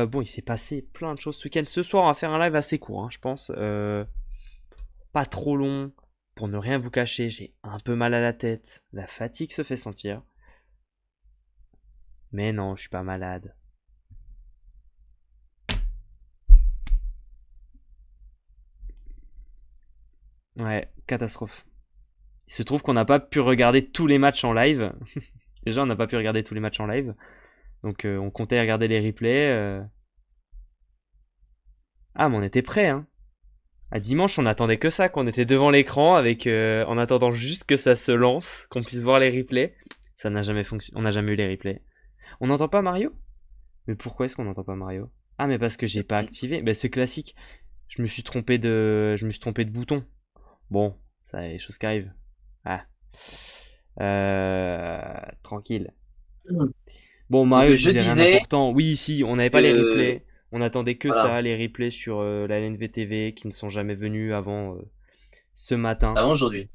Bon, il s'est passé plein de choses ce week-end. Ce soir, on va faire un live assez court, hein, je pense. Pas trop long. Pour ne rien vous cacher, j'ai un peu mal à la tête. La fatigue se fait sentir. Mais non, je suis pas malade. Ouais, catastrophe. Il se trouve qu'on n'a pas pu regarder tous les matchs en live. Déjà, on n'a pas pu regarder tous les matchs en live. Donc, on comptait regarder les replays. Ah, mais on était prêts, hein. À dimanche, on attendait que ça, qu'on était devant l'écran avec, en attendant juste que ça se lance, qu'on puisse voir les replays. Ça n'a jamais fonctionné. On n'a jamais eu les replays. On n'entend pas Mario? Mais pourquoi est-ce qu'on n'entend pas Mario? Ah, mais parce que j'ai pas activé. Ben, c'est classique. Je me suis trompé de bouton. Bon, ça, les choses qui arrivent. Ah. Tranquille. Bon, Donc Mario, je je disais rien disais d'important. Oui, si, on n'avait pas les que replays. On attendait que voilà, ça, les replays sur la LNVTV qui ne sont jamais venus avant ce matin, avant aujourd'hui.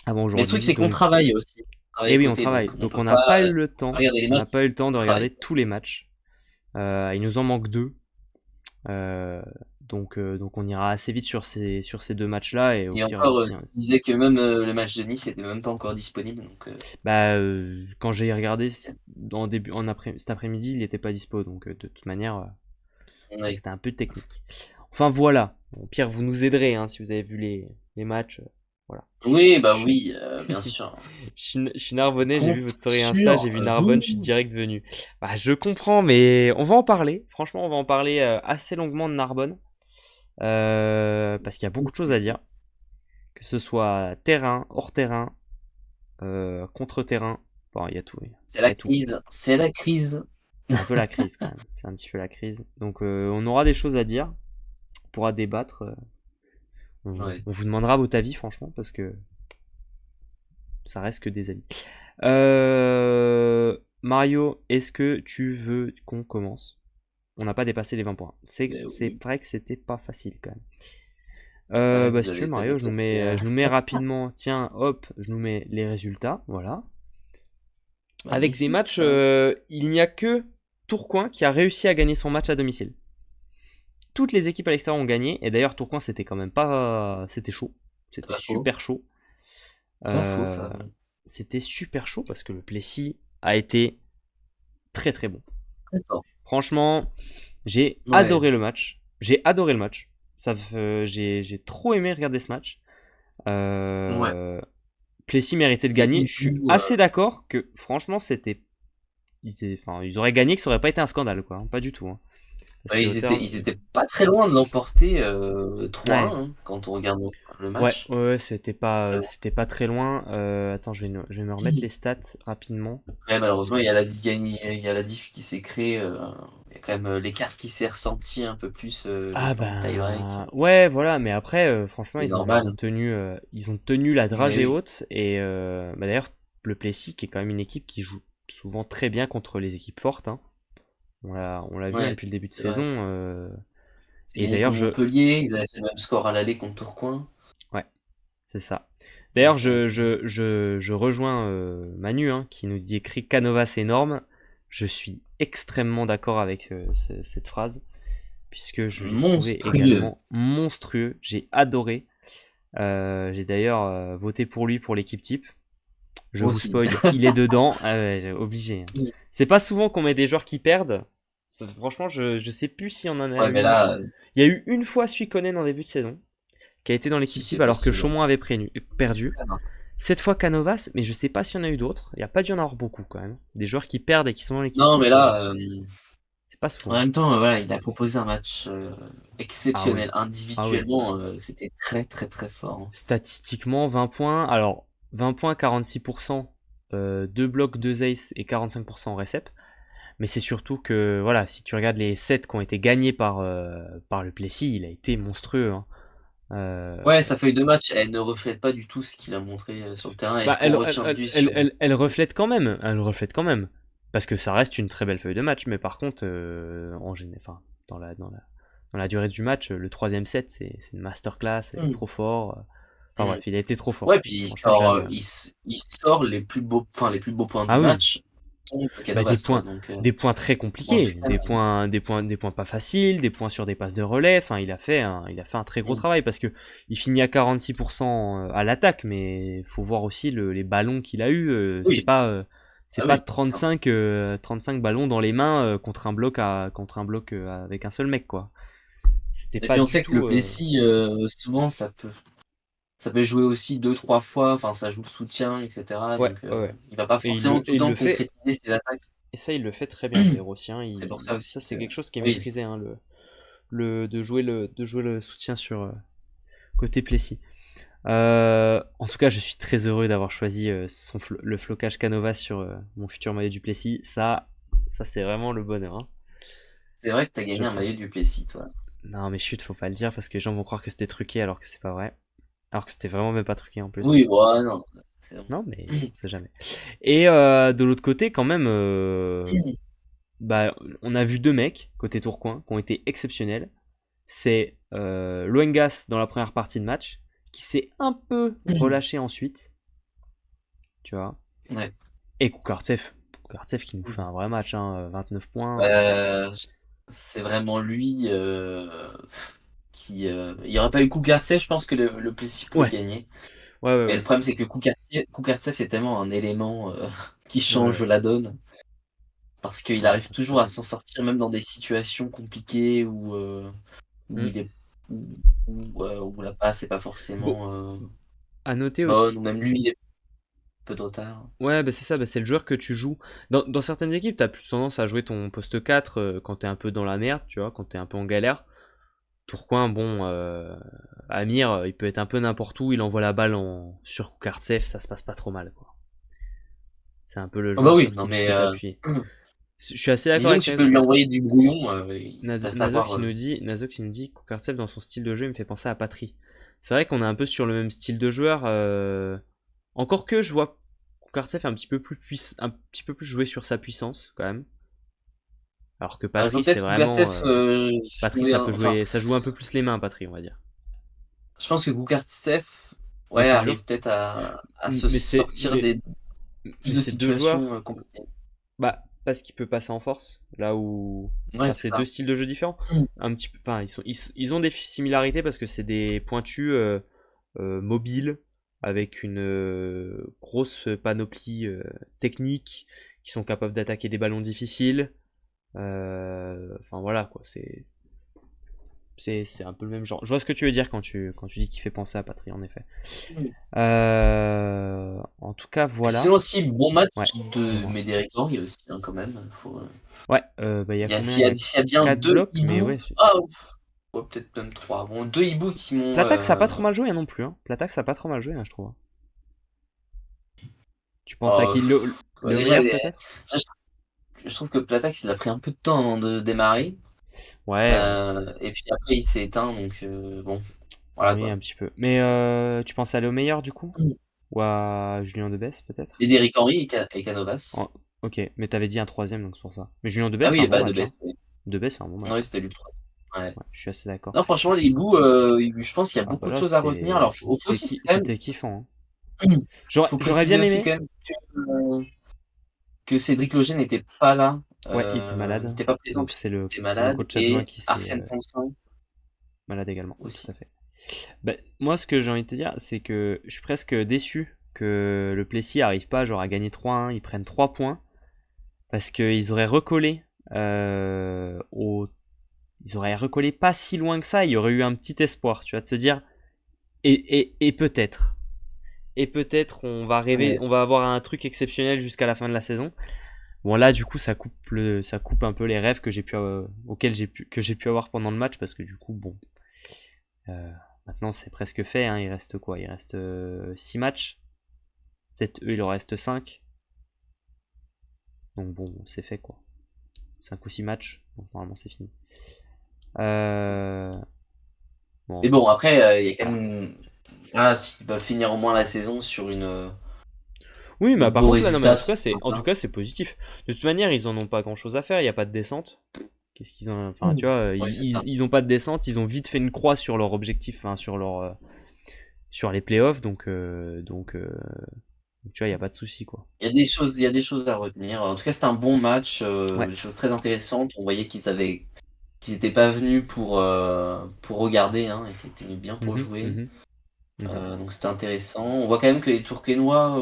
avant Mais le truc aujourd'hui. c'est qu'on Donc, travaille aussi. On travaille et à oui, on côté, donc travaille. on Donc, on peut n'a pas pas eu le temps. regarder les On n'a matchs, pas eu le temps on de travaille. regarder tous les matchs. Il nous en manque deux. Euh, donc on ira assez vite sur ces deux matchs-là et au Et pire, encore, si, tu disais que même, le match de Nice était même pas encore disponible donc bah, quand j'ai regardé cet après-midi, il n'était pas dispo. Donc de toute manière, c'est vrai que ouais. c'était un peu technique. Enfin voilà. Au pire, vous nous aiderez hein, si vous avez vu les matchs. Voilà. Oui, bah Je suis, oui, bien sûr. je suis Narbonnais, j'ai vu Compte votre story Insta, j'ai sur vu Narbonne, vous. je suis direct venu. Bah, je comprends, mais on va en parler. Franchement, on va en parler assez longuement de Narbonne. Parce qu'il y a beaucoup de choses à dire. Que ce soit terrain, hors terrain, contre-terrain. Bon, il y a tout. C'est Il y la a tout. crise, c'est la crise. C'est un peu la crise quand même. C'est un petit peu la crise. Donc on aura des choses à dire. On pourra débattre. Ouais. On vous demandera votre avis, franchement, parce que ça reste que des avis. Mario, est-ce que tu veux qu'on commence? On n'a pas dépassé les 20 points. C'est Oui. vrai que c'était pas facile quand même. Ouais, Bah, vous si tu veux, avez pas Mario, dépassé, je nous mets rapidement. Tiens, hop, je nous mets les résultats. Voilà. Avec des magnifique matchs, ça. il n'y a que Tourcoing qui a réussi à gagner son match à domicile. Toutes les équipes à l'extérieur ont gagné. Et d'ailleurs, Tourcoing, c'était quand même pas. C'était chaud. C'est C'était pas faux. super chaud. Pas faux Euh, ça. C'était super chaud parce que le Plessis a été très très bon. Très fort. Franchement, j'ai Ouais. adoré le match. J'ai adoré le match. J'ai trop aimé regarder ce match. Ouais. Euh, Plessis méritait de Il y a gagner. des Je suis bouts, assez d'accord que franchement, enfin, ils auraient gagné que ça aurait pas été un scandale, quoi. Pas du tout, hein. Parce ouais, que ils étaient pas très loin de l'emporter, 3-1, ouais, hein, quand on regarde le ouais, match. ouais, ouais, c'était pas très loin. Attends, je vais me remettre les Oui. stats rapidement. Ouais, malheureusement, il y a la diff qui s'est créée, il y a quand même, l'écart qui s'est ressenti un peu plus, le Ah temps de tie-break, ben ouais, voilà, mais après, franchement, c'est ils ont tenu la mais dragée oui. haute. Et bah, d'ailleurs, le Plessis, qui est quand même une équipe qui joue souvent très bien contre les équipes fortes, hein. On l'a vu hein, Ouais, depuis le début de c'est vrai. saison. C'est Et gagné d'ailleurs, contre Montpellier, ils avaient fait le même score à l'aller contre Tourcoing. ouais, c'est ça. Ouais, D'ailleurs, c'était un peu je rejoins Manu hein, qui nous dit écrit Canova c'est énorme. Je suis extrêmement d'accord avec cette phrase, puisque je l'ai trouvé monstrueux. également monstrueux. J'ai adoré. J'ai d'ailleurs voté pour lui pour l'équipe type. Je Moi vous aussi. spoil, il est dedans. Ah ouais, obligé, hein. C'est pas souvent qu'on met des joueurs qui perdent. Franchement, je sais plus si on en a Ouais, mais eu. là, Il y a eu une fois Suikonen en début de saison, qui a été dans l'équipe si type c'est alors que possible. Chaumont avait C'est perdu. pas grave. Cette fois Canovas, mais je sais pas s'il y en a eu d'autres. Il n'y a pas dû y en avoir beaucoup quand même. Des joueurs qui perdent et qui sont dans l'équipe Non, mais type, là, c'est pas en souvent. même temps, voilà, il a proposé un match, Ah oui. exceptionnel. Ah oui. Individuellement, c'était très, très, très fort, hein. Statistiquement, 20 points. Alors, 20 points, 46%, 2 blocs, 2 aces et 45% en récep. Mais c'est surtout que, voilà, si tu regardes les sets qui ont été gagnés par le Plessis, il a été monstrueux, hein. Euh, Ouais, sa feuille de match, elle ne reflète pas du tout ce qu'il a montré, sur le terrain et Bah, ce qu'on retient de lui sur elle reflète quand même. Elle reflète quand même. Parce que ça reste une très belle feuille de match. Mais par contre, enfin, dans la durée du match, le troisième set, c'est une masterclass. Il est mmh, trop fort. Enfin mmh. bref, il a été trop fort. Ouais, puis il Franchement, j'ai sort, adoré. il sort les plus beaux points Ah du oui, match. ton que Bah, Canovas, quoi. Donc, des points très bon, au compliqués, final, des points pas faciles, des points sur des passes de relais. Enfin, il a fait un très gros travail parce que il finit à 46% à l'attaque, mais faut voir aussi les ballons qu'il a eu. oui, C'est ah pas oui. 35 ballons dans les mains contre un bloc avec un seul mec, quoi. C'était Et pas puis on du sait que le tout. Plessis, souvent ça peut jouer aussi deux trois fois, enfin ça joue le soutien, etc. Ouais, Donc ouais, ouais. il va pas Et forcément tout le il temps le fait. concrétiser ses attaques. Et ça, il le fait très bien, Pedro aussi, hein. C'est pour ça Ça, aussi c'est que quelque chose qui est oui, maîtrisé, hein, de jouer le soutien sur côté Plessis. En tout cas, je suis très heureux d'avoir choisi le flocage Canova sur mon futur maillot du Plessis. Ça c'est vraiment le bonheur, hein, c'est vrai que tu as je gagné un maillot pense. du Plessis, toi. Non, mais chut, faut pas le dire parce que les gens vont croire que c'était truqué alors que c'est pas vrai. Alors que c'était vraiment même pas truqué en plus. Oui, ouais, non, c'est bon. Non, mais on sait jamais. Et de l'autre côté, quand même, bah, on a vu deux mecs côté Tourcoing qui ont été exceptionnels. C'est Luengas dans la première partie de match qui s'est un peu relâché ensuite, tu vois. Ouais. Et Koukartsev. Koukartsev qui nous fait un vrai match, hein, 29 points. Heu, c'est vraiment lui, il y aurait pas eu Kougartsev, je pense que le Plessis pouvait Ouais, gagner. ouais, ouais, Mais le ouais. problème, c'est que Kougartsev, c'est tellement un élément, qui Ouais, change ouais. la donne. Parce qu'il Ouais, arrive ça, c'est toujours à vrai. s'en sortir même dans des situations compliquées où Hmm. il est où où la passe est pas Bon, forcément, à noter bonne, aussi. ou même lui, il est un peu de retard. Ouais, bah c'est ça, bah c'est le joueur que tu joues. Dans certaines équipes, t'as plus tendance à jouer ton poste 4 quand t'es un peu dans la merde, tu vois, quand t'es un peu en galère. Tourcoing, bon, Amir, il peut être un peu n'importe où, il envoie la balle sur Koukartsev, ça se passe pas trop mal, quoi. C'est un peu le Ah bah joueur oui, sur non qui tu mais, peux t'appuyer. Je suis assez d'accord disons que avec tu peux lui Nazox. envoyer du brouillon, il va Nazox, savoir, il nous dit Koukartsev dans son style de jeu, il me fait penser à Patry. C'est vrai qu'on est un peu sur le même style de joueur. Encore que je vois Koukartsev un petit peu plus jouer sur sa puissance, quand même. Alors que je vois Patry, c'est peut-être vraiment. Kougartsev, Patry, jouer un enfin, ça joue un peu plus les mains, Patry, on va dire. je pense que Kougartsev, Mais ouais, c'est dur. arrive peut-être à se Mais c'est. sortir des plus Mais de c'est deux situations, joueurs. compliquées. Bah, parce qu'il peut passer en force. Là où. Ouais, Enfin, c'est c'est deux ça. styles de jeu différents. Un petit peu. Enfin, ils ont des similarités parce que c'est des pointus mobiles avec une grosse panoplie technique qui sont capables d'attaquer des ballons difficiles. Enfin voilà quoi, c'est un peu le même genre. Je vois ce que tu veux dire quand tu dis qu'il fait penser à Patry en effet. Mmh. En tout cas Sinon voilà. aussi, bon match Ouais, de dis-moi. Médéric Henry aussi, hein, quand même, faut, Ouais, bah il y a il y a combien? Il y a s'il y a bien 4 2 blocs, mais hiboux, ouais. ah ouf, ouais, peut-être même 3. Bon, 2 hiboux qui m'ont, Platax ça a pas trop mal joué hein, non plus. Hein. Platax ça a pas trop mal joué, hein, je trouve. Tu penses à oh, qui? bah, Le déjà, meilleur peut-être? je trouve que Platax, il a pris un peu de temps avant de démarrer, Ouais, ouais. et puis après il s'est éteint, donc bon, voilà Oui, quoi. un petit peu. Mais tu penses aller au meilleur du coup? Ou à Julien Debesse peut-être? Médéric Henry et Canovas. Oh, ok, mais t'avais dit un troisième donc c'est pour ça. Mais Julien Ah Debesse fait oui, un bon bah, de match, hein. best, oui. Debesse fait un bon match, Ouais, hein. c'était lui le 3. Ouais. Ouais, je suis assez d'accord. Non, franchement, les hiboux, je pense qu'il y a Ah bah beaucoup de là, choses à retenir. Alors, faut aussi, c'est quand même, c'était kiffant, hein. faut J'aurais préciser bien aussi aimé. quand même que Cédric Logé n'était pas là, Ouais, il était il malade. n'était pas présent Donc puisqu'il était c'est le malade, coach adjoint et qui s'est Arsène Ponsin malade également. Tout aussi. à fait. Bah, moi, ce que j'ai envie de te dire, c'est que je suis presque déçu que le Plessis arrive pas genre à gagner 3-1, ils prennent 3 points parce qu'ils auraient recollé ils auraient recollé pas si loin que ça, il y aurait eu un petit espoir, tu vois, de se dire et peut-être. Et peut-être on va rêver, Ouais. on va avoir un truc exceptionnel jusqu'à la fin de la saison. Bon là du coup ça coupe un peu les rêves que que j'ai pu avoir pendant le match parce que du coup bon maintenant c'est presque fait, hein. Il reste quoi? Il reste 6 matchs. Peut-être eux il en reste 5. Donc bon c'est fait quoi. 5 ou 6 matchs. Donc normalement c'est fini. Mais Bon. bon, après, il y a quand même, voilà, s'ils peuvent finir au moins la saison sur Oui mais de par beaux contre là non mais résultats, ce serait en tout sympa. cas c'est positif. De toute manière ils en ont pas grand chose à faire, il n'y a pas de descente. Qu'est-ce qu'ils ont. Enfin, tu vois, Ouais, c'est ça. ils ont pas de descente, ils ont vite fait une croix sur leur objectif, enfin, sur les playoffs, donc Donc, tu vois, il n'y a pas de souci, quoi. Il y a des choses à retenir. En tout cas, c'était un bon match, Ouais. des choses très intéressantes. On voyait qu'ils étaient pas venus pour regarder, hein, et qu'ils étaient venus bien pour Mhm, jouer. mhm, mhm. Donc c'était intéressant. On voit quand même que les Tourquenois,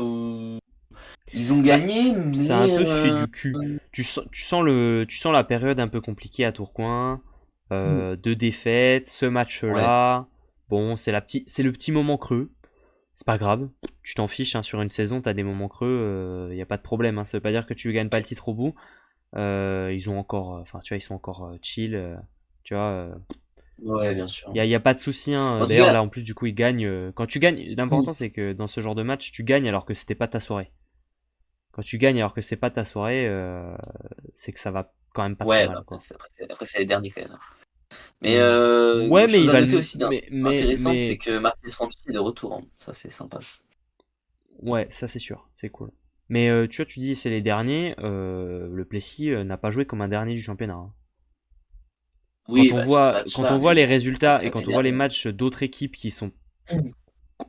ils ont Bah, gagné, ça a un mais peu fait du cul. Tu sens la période un peu compliquée à Tourcoing. Deux défaites, ce ouais, match-là. Bon, c'est le petit moment creux. C'est pas grave. Tu t'en fiches, hein, sur une saison, t'as des moments creux, y a pas de problème, hein. Ça veut pas dire que tu gagnes pas le titre au bout. Ils ont encore, enfin, tu vois, ils sont encore chill. Tu vois, ouais, bien sûr. y a pas de souci, hein. En tout D'ailleurs, cas, là, en plus, du coup, ils gagnent. Quand tu gagnes, l'important, c'est que dans ce genre de match, tu gagnes alors que c'était pas ta soirée. Quand tu gagnes alors que c'est pas ta soirée, c'est que ça va quand même pas trop ouais, bah, mal, quoi. après, c'est les derniers quand même. Mais Hmm. Ouais, mais chose il à va noter le. aussi intéressante, c'est Mais. que Martinez Franchi est de retour, hein. Ça, c'est sympa. Ouais, ça c'est sûr, c'est cool. Mais tu vois, tu dis c'est les derniers, le Plessis n'a pas joué comme un dernier du championnat, hein. Oui, bah sur ce Quand on match-là, voit mais les bon, après, résultats c'est et comme quand les on voit les derniers. matchs d'autres équipes qui sont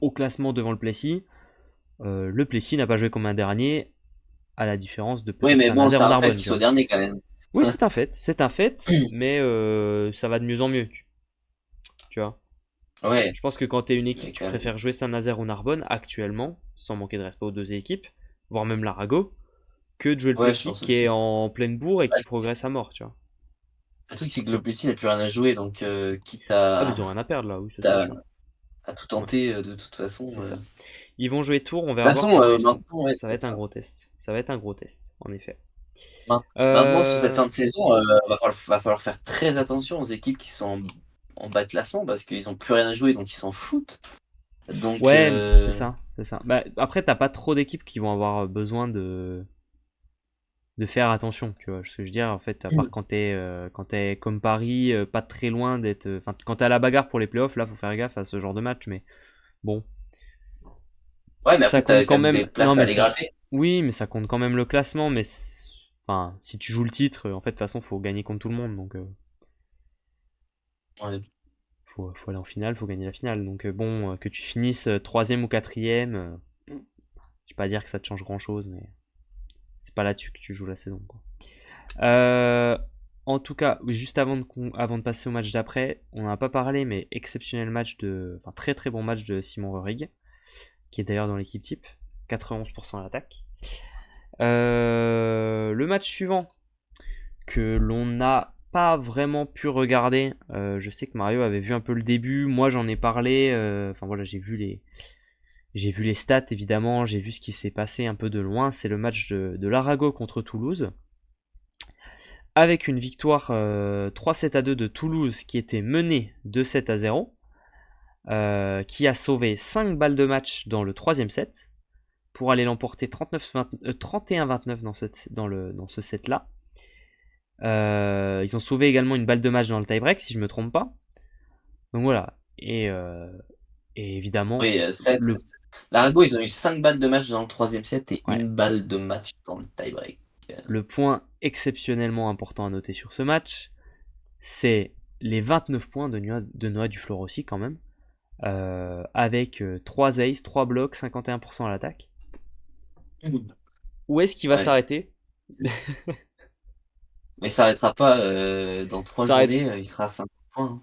au classement devant le Plessis, le Plessis n'a pas joué comme un dernier, à la différence de Oui, peut-être mais bon, Saint-Nazaire c'est ou un fait Narbonne, qu'ils tu soient vois. derniers quand même. Oui, c'est un fait, mais ça va de mieux en mieux, tu vois. Ouais, Je pense que quand tu es une équipe, mais tu quand même. préfères jouer Saint-Nazaire ou Narbonne actuellement, sans manquer de respect aux deux équipes, voire même l'Arago, que de jouer le Ouais, je Plessis pense qui est aussi. en pleine bourre et Bah, qui progresse à mort, tu vois. le truc, c'est que C'est- le Plessis n'a plus rien à jouer, donc quitte Ah, mais ils ont rien à perdre là, oui, ça c'est à, sûr. à tout Ouais, tenter, de toute façon. c'est De ça. toute Ils vont jouer Tours, on verra voir façon, comment ils sont. maintenant, ouais, ça Ça va va être être un ça. gros test. Ça va être un gros test, en effet. Maintenant, sur cette Euh, fin de saison, va falloir faire très attention aux équipes qui sont en bas de classement parce qu'ils n'ont plus rien à jouer, donc ils s'en foutent. Donc, Ouais, c'est ça, c'est ça. Bah, après, t'as pas trop d'équipes qui vont avoir besoin de faire attention, tu vois. Ce que je veux dire, en fait, à part quand t'es comme Paris, pas très loin d'être. Enfin, quand t'es à la bagarre pour les playoffs, là, faut faire gaffe à ce genre de match, mais bon, ouais, mais ça après, t'as compte quand quand même même. des places à aller gratter. Oui, mais ça compte quand même le classement, mais enfin, si tu joues le titre, en fait, de toute façon, faut gagner contre tout le monde, donc Ouais. faut aller en finale, faut gagner la finale. Donc bon, que tu finisses troisième ou quatrième, je vais pas dire que ça te change grand-chose, mais c'est pas là-dessus que tu joues la saison, quoi. Euh, En tout cas, oui, juste avant de passer au match d'après, on n'en a pas parlé, mais exceptionnel match enfin très très bon match de Simon Rorig, qui est d'ailleurs dans l'équipe type, 91% à l'attaque. Le match suivant, que l'on n'a pas vraiment pu regarder, je sais que Mario avait vu un peu le début, moi j'en ai parlé, enfin voilà, j'ai vu les stats évidemment, j'ai vu ce qui s'est passé un peu de loin, c'est le match de l'Arago contre Toulouse, avec une victoire 3-7-2 de Toulouse qui était menée 2-7-0, qui a sauvé 5 balles de match dans le troisième set pour aller l'emporter 31-29 dans ce set-là. Ils ont sauvé également une balle de match dans le tie-break, si je me trompe pas. Donc voilà. Et évidemment, Oui, le, l'Arago, ils ont eu 5 balles de match dans le troisième set et ouais, une balle de match dans le tie-break. le point exceptionnellement important à noter sur ce match, c'est les 29 points de Noah Duflor aussi quand même. Avec 3 aces, 3 blocs, 51% à l'attaque. Où est-ce qu'il va Ouais. s'arrêter? Mais ça s'arrêtera pas dans il, 3 s'arrête- journées, il sera à 5 points.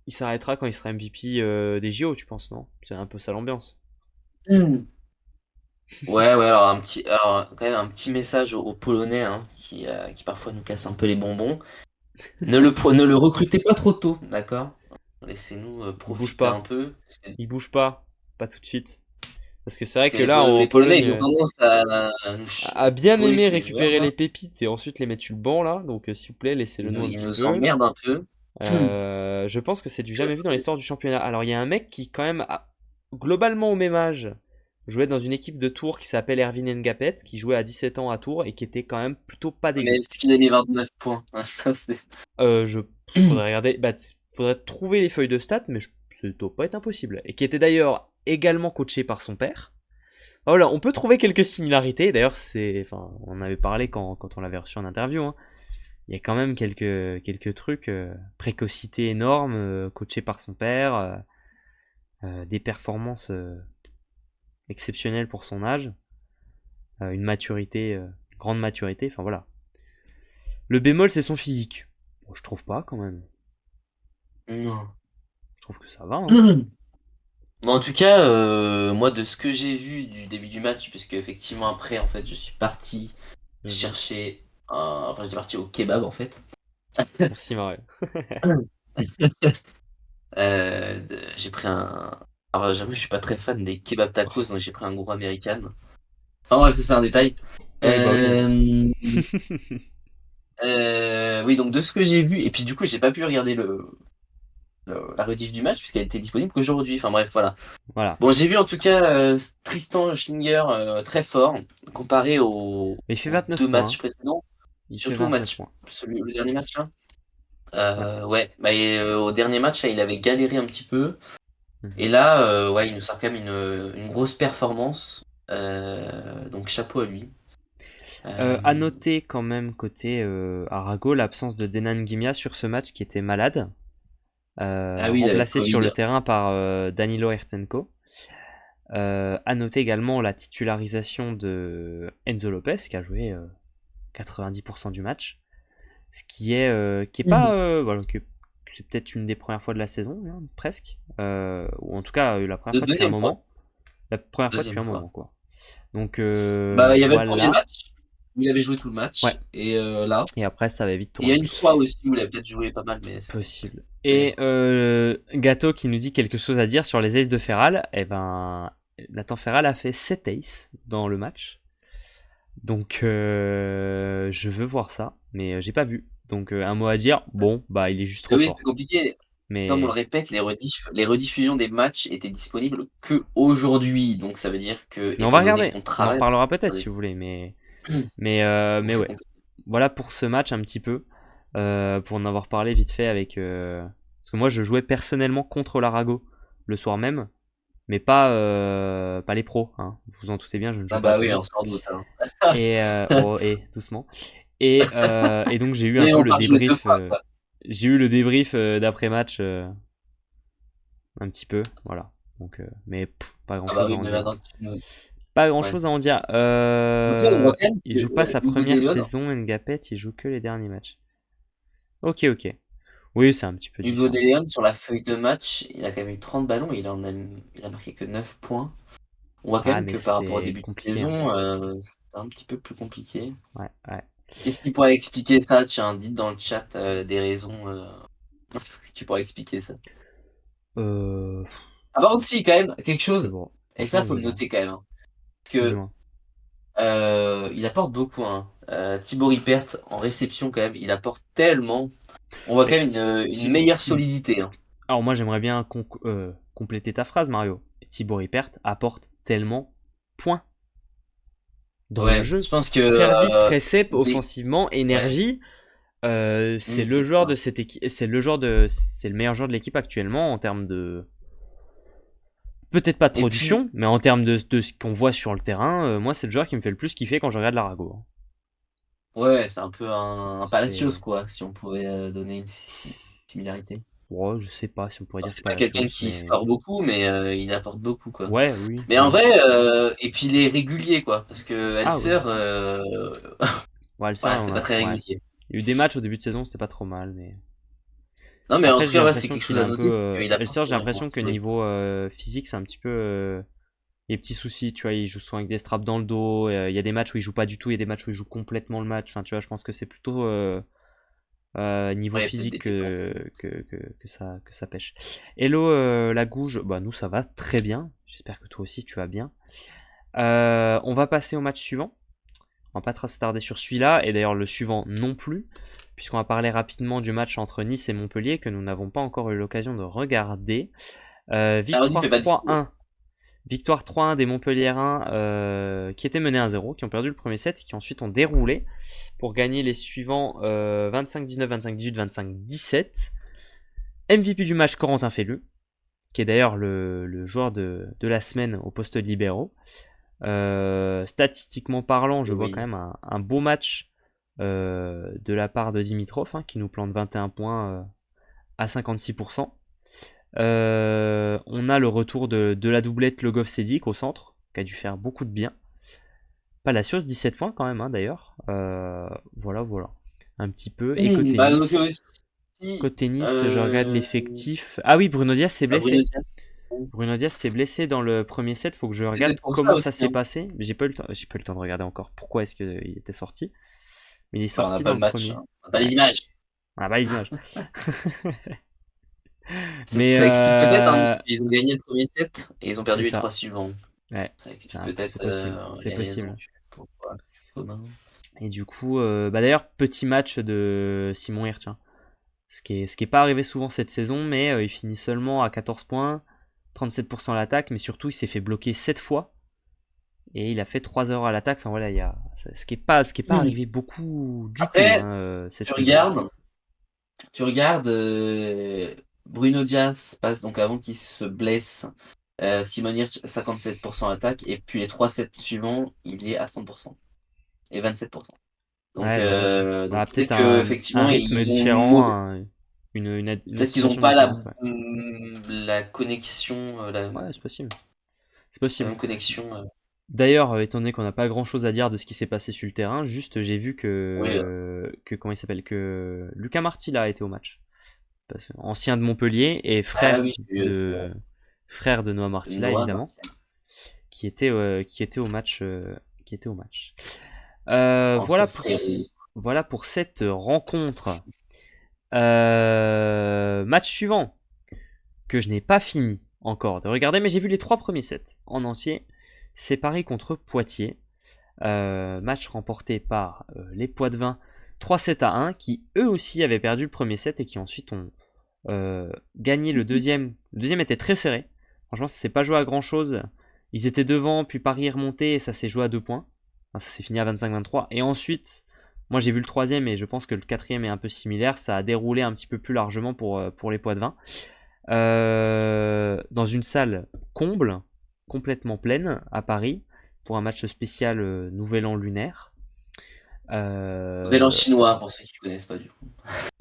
il s'arrêtera quand il sera MVP des JO, tu penses, non? C'est un peu ça l'ambiance. Hein. Ouais, ouais, alors quand même un petit message aux Polonais, hein, qui parfois nous cassent un peu les bonbons. Ne le recrutez pas trop tôt, d'accord? Laissez-nous Il bouge profiter un pas. peu. Il bouge pas. Pas tout de suite. Parce que c'est vrai que là, en Les Polonais, Pologne, ils ont tendance à nous a bien jouer aimé avec les joueurs, récupérer là. les pépites et ensuite les mettre sur le banc, là. Donc, s'il vous plaît, laissez-le nous un Ils petit nous peu. emmerdent un peu. Je pense que c'est du Euh, jamais vu dans l'histoire du championnat. Alors, il y a un mec qui, quand même, globalement au même âge, jouait dans une équipe de Tours qui s'appelle Erwin Ngapet, qui jouait à 17 ans à Tours et qui était quand même plutôt pas Mais dégueu. est-ce qu'il a mis 29 points? Ah, ça, c'est. Je faudrait regarder, faudrait trouver les feuilles de stats, mais ça doit pas être impossible. Et qui était d'ailleurs également coaché par son père. Voilà, on peut trouver quelques similarités. D'ailleurs, enfin, on en avait parlé quand on l'avait reçu en interview, hein. Il y a quand même quelques trucs, précocité énorme, coaché par son père, des performances exceptionnelles pour son âge. une maturité, grande maturité, enfin voilà. Le bémol, c'est son physique. Bon, je trouve pas quand même. Non. Je trouve que ça va, hein. Mais en tout cas, moi, de ce que j'ai vu du début du match, puisque effectivement après, en fait, je suis parti Vas-y. chercher enfin, j'étais parti au kebab, en fait. Merci Mario. J'ai pris un. Alors, j'avoue, je suis pas très fan des kebab tacos, donc j'ai pris un gros américain. Enfin, ouais, ça, c'est un détail. Oui, bah oui. Euh, oui, donc de ce que j'ai vu, et puis du coup, j'ai pas pu regarder la rediff du match, puisqu'elle était disponible qu'aujourd'hui. Enfin, bref, voilà. Voilà. Bon, j'ai vu en tout cas Tristan Schlinger très fort, comparé Mais il fait aux 29 deux points, matchs hein. précédents, Il fait surtout au 29 match, points. le dernier match là. Ouais. Ouais, bah, au dernier match, là, il avait galéré un petit peu. Mhm. Et là, ouais, il nous sort quand même une grosse performance. Donc chapeau à lui. À Euh, noter quand même côté Arago l'absence de Denan Gimia sur ce match qui était malade, Ah oui, il avait le remplacé sur le Covid. terrain par Danilo Herzenko. À noter également la titularisation de Enzo Lopez qui a joué 90% du match, ce qui est pas Mhm. voilà, c'est peut-être une des premières fois de la saison, hein, presque, ou en tout cas la première fois depuis un Deuxième fois. moment, la première fois Deuxième depuis un fois. moment quoi. Donc Bah, il y avait le premier voilà, match où il avait joué tout le ouais. match. Et là. Et après ça va vite Et il y a tourner. une fois aussi où il a peut-être joué pas mal, mais Possible. deuxième Et fois. Gato qui nous dit quelque chose à dire sur les aces de Ferral. Eh ben, Nathan Ferral a fait 7 aces dans le match. Donc, je veux voir ça, mais j'ai pas vu. Donc, un mot à dire, bon, bah, il est juste Et trop oui, c'est fort. compliqué. Comme on le Mais, répète, les rediffusions des matchs étaient disponibles que aujourd'hui. Donc ça veut dire que, on va étant donné regarder. qu'on On en travaille, reparlera peut-être si vous voulez. Mais, donc mais c'est ouais. compliqué. Voilà pour ce match un petit peu. Pour en avoir parlé vite fait avec. Parce que moi, je jouais personnellement contre l'Arago le soir même. Mais pas les pros, hein. Vous en doutez bien, je ne joue Ah pas à bah oui, on Toulouse. s'en doute, hein. Oh, doucement. Et donc j'ai eu un Mais peu on le part jouer deux débrief. fois, quoi. J'ai eu le débrief d'après-match un petit peu, voilà. Donc, mais pas Ah bah grand-chose à oui, en mais dire. maintenant que tu me... Pas Ouais. grand-chose à en dire. Donc ça, on voit quand même Il que joue pas sa Hugo première Deleon, saison, Ngapet, il joue que les derniers matchs. Ok, ok. Oui, c'est un petit peu Hugo différent. Deleon, sur la feuille de match, il a quand même eu 30 ballons, il a marqué que 9 points. On voit quand Ah, même mais que par rapport au c'est début de compliqué, hein. saison, c'est un petit peu plus compliqué. Ouais, ouais. Qu'est-ce qui pourrait expliquer ça? Tiens, dites dans le chat des raisons qui pourraient expliquer ça. Euh, Ah, par contre, si, quand même, quelque je sais chose, pas. et ça, Franchement, faut le noter quand même, hein, parce que dis-moi. il apporte beaucoup, hein. Thibaut Ripert, en réception, quand même, il apporte tellement. On voit quand Mais même une meilleure solidité, hein. Alors moi j'aimerais bien compléter ta phrase Mario. Thibaut Ripert apporte tellement point dans le Ouais, jeu. je pense que Service, récep, les... offensivement, Ouais, énergie. C'est le c'est genre de ça. cette équipe, c'est le meilleur joueur de l'équipe actuellement en termes de peut-être pas de Et puis, production, mais en termes de ce qu'on voit sur le terrain. Moi c'est le joueur qui me fait le plus kiffer quand je regarde l'Arago, hein. ouais, c'est un peu un Palacios, C'est quoi, si on pouvait donner une similarité. ouais, je sais pas si on pourrait Alors, dire c'est pas quelqu'un Palacios, qui mais score beaucoup, mais il apporte beaucoup, quoi. ouais, oui, Mais en oui. vrai, et puis il est régulier, quoi, parce que Ah oui. Elser, Ouais, le voilà, sort, c'était pas très ouais. régulier. Il y a eu des matchs au début de saison, c'était pas trop mal, mais Non, mais en après, tout j'ai cas, ouais, c'est l'impression quelque qu'il chose est à un peu. noter, c'est qu'il apporte Elser, j'ai énormément l'impression que sur les... niveau physique, c'est un petit peu. Il y a des petits soucis, tu vois. Il joue souvent avec des straps dans le dos. Il y a des matchs où il joue pas du tout. Il y a des matchs où il joue complètement le match. Enfin, tu vois, je pense que c'est plutôt niveau Ouais, peut-être physique des pépins. que ça pêche. Hello, la gouge. Bah, nous, ça va très bien. J'espère que toi aussi, tu vas bien. On va passer au match suivant. On va pas trop s'attarder sur celui-là. Et d'ailleurs, le suivant non plus, puisqu'on va parler rapidement du match entre Nice et Montpellier que nous n'avons pas encore eu l'occasion de regarder. La rediff est Victoire pas dispo. 3-1. Victoire 3-1 des Montpelliérains qui étaient menés 1-0, qui ont perdu le premier set et qui ensuite ont déroulé pour gagner les suivants 25-19, 25-18, 25-17. MVP du match, Corentin Fellu, qui est d'ailleurs le joueur de la semaine au poste de libéraux. Statistiquement parlant, je vois quand Oui. même un beau match de la part de Dimitrov, hein, qui nous plante 21 points à 56%. On a le retour de la doublette Logov Sedik au centre, qui a dû faire beaucoup de bien. Palacios, 17 points quand même, hein, d'ailleurs. Voilà, voilà. Un petit peu. Et côté Bah, notez Nice, aussi côté Nice, je regarde l'effectif. Ah oui, Bruno Diaz s'est Bruno blessé. Diaz. Bruno Diaz s'est blessé dans le premier set. Faut que je C'est regarde peut-être pour ça comment ça aussi, s'est hein. passé. Mais j'ai pas eu le temps de regarder encore pourquoi est-ce qu'il était sorti. Mais il est Bah, on n'a sorti pas dans le le match, premier. hein. On n'a pas Ouais, les images. on a pas les images. Mais Ça explique peut-être, hein, parce qu'ils ont gagné le premier set et ils ont c'est perdu les ça. 3 suivants. Ouais, Ça explique peut-être c'est possible. C'est les raisons possible. pourquoi. Commun. Et du coup, bah d'ailleurs, petit match de Simon Hirt, tiens. Ce qui est pas arrivé souvent cette saison, mais il finit seulement à 14 points, 37% à l'attaque, mais surtout il s'est fait bloquer 7 fois et il a fait 3 heures à l'attaque. Enfin voilà, ce qui est pas arrivé beaucoup du tout, Après, hein, cette tu saison. regardes, tu regardes Bruno Diaz passe donc avant qu'il se blesse. Simon Hirsch 57% attaque et puis les 3 sets suivants il est à 30% et 27%. Donc, Ouais, bah oui. Bah, peut-être peut-être que un effectivement rythme ils ont différent, mauvais, une peut-être qu'ils n'ont association pas différente. Ouais, la connexion, ouais, c'est possible. C'est la possible. même connexion. D'ailleurs, étant donné qu'on n'a pas grand chose à dire de ce qui s'est passé sur le terrain, juste j'ai vu Oui, comment il s'appelle, que Lucas Martilla a été au match. Ancien de Montpellier et ah oui, frère de Noah Martilla Noah évidemment, Martial. qui était au match, qui était au match. Entre frérots. Voilà pour cette rencontre. Match suivant que je n'ai pas fini encore de regarder, mais j'ai vu les 3 premiers sets en entier. C'est Paris contre Poitiers. Match remporté par les Poitevins 3-7-1, qui eux aussi avaient perdu le premier set et qui ensuite ont gagné le deuxième. Le deuxième était très serré. Franchement, ça s'est pas joué à grand chose. Ils étaient devant, puis Paris est remonté et ça s'est joué à 2 points. Enfin, ça s'est fini à 25-23. Et ensuite, moi j'ai vu le troisième et je pense que le quatrième est un peu similaire. Ça a déroulé un petit peu plus largement pour les Poitevins. Dans une salle comble, complètement pleine à Paris, pour un match spécial Nouvel An lunaire. Nouvel An chinois pour ceux qui connaissent pas du coup.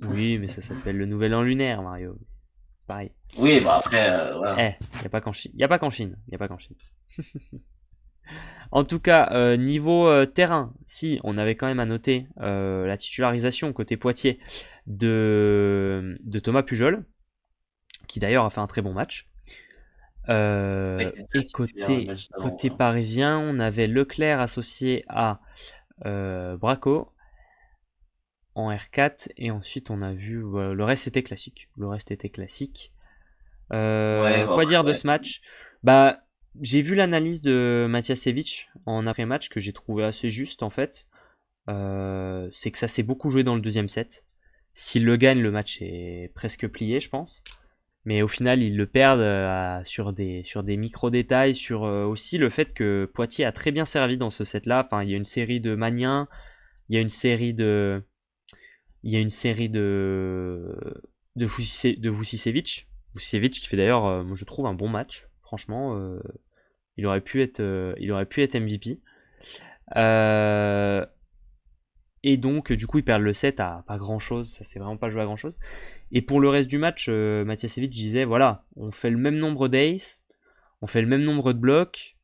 Oui, mais ça s'appelle le Nouvel An lunaire, Mario. C'est pareil. Oui, bah après, voilà. Y a pas qu'en Chine. Y a pas qu'en Chine. Y a pas qu'en Chine. En tout cas, niveau terrain, si on avait quand même à noter la titularisation côté Poitiers de Thomas Pujol, qui d'ailleurs a fait un très bon match. Et côté parisien, on avait Leclerc associé à Braco en R4 et ensuite on a vu le reste était classique. Le reste était classique. Ouais, bon, Quoi après, dire de ce match? Bah, j'ai vu l'analyse de Matiasevic en après-match que j'ai trouvé assez juste en fait. C'est que ça s'est beaucoup joué dans le deuxième set. S'il le gagne, le match est presque plié, je pense. Mais au final, ils le perdent sur des micro-détails, sur aussi le fait que Poitiers a très bien servi dans ce set-là. Enfin, il y a une série de Magnien, il y a une série de, il y a une série de Vucicevic. Vucicevic qui fait d'ailleurs, moi je trouve un bon match. Franchement, il aurait pu être MVP. Et donc, du coup, ils perdent le set à pas grand chose. Ça s'est vraiment pas joué à grand chose. Et pour le reste du match, Matiasevic disait voilà, on fait le même nombre d'ace, on fait le même nombre de blocs.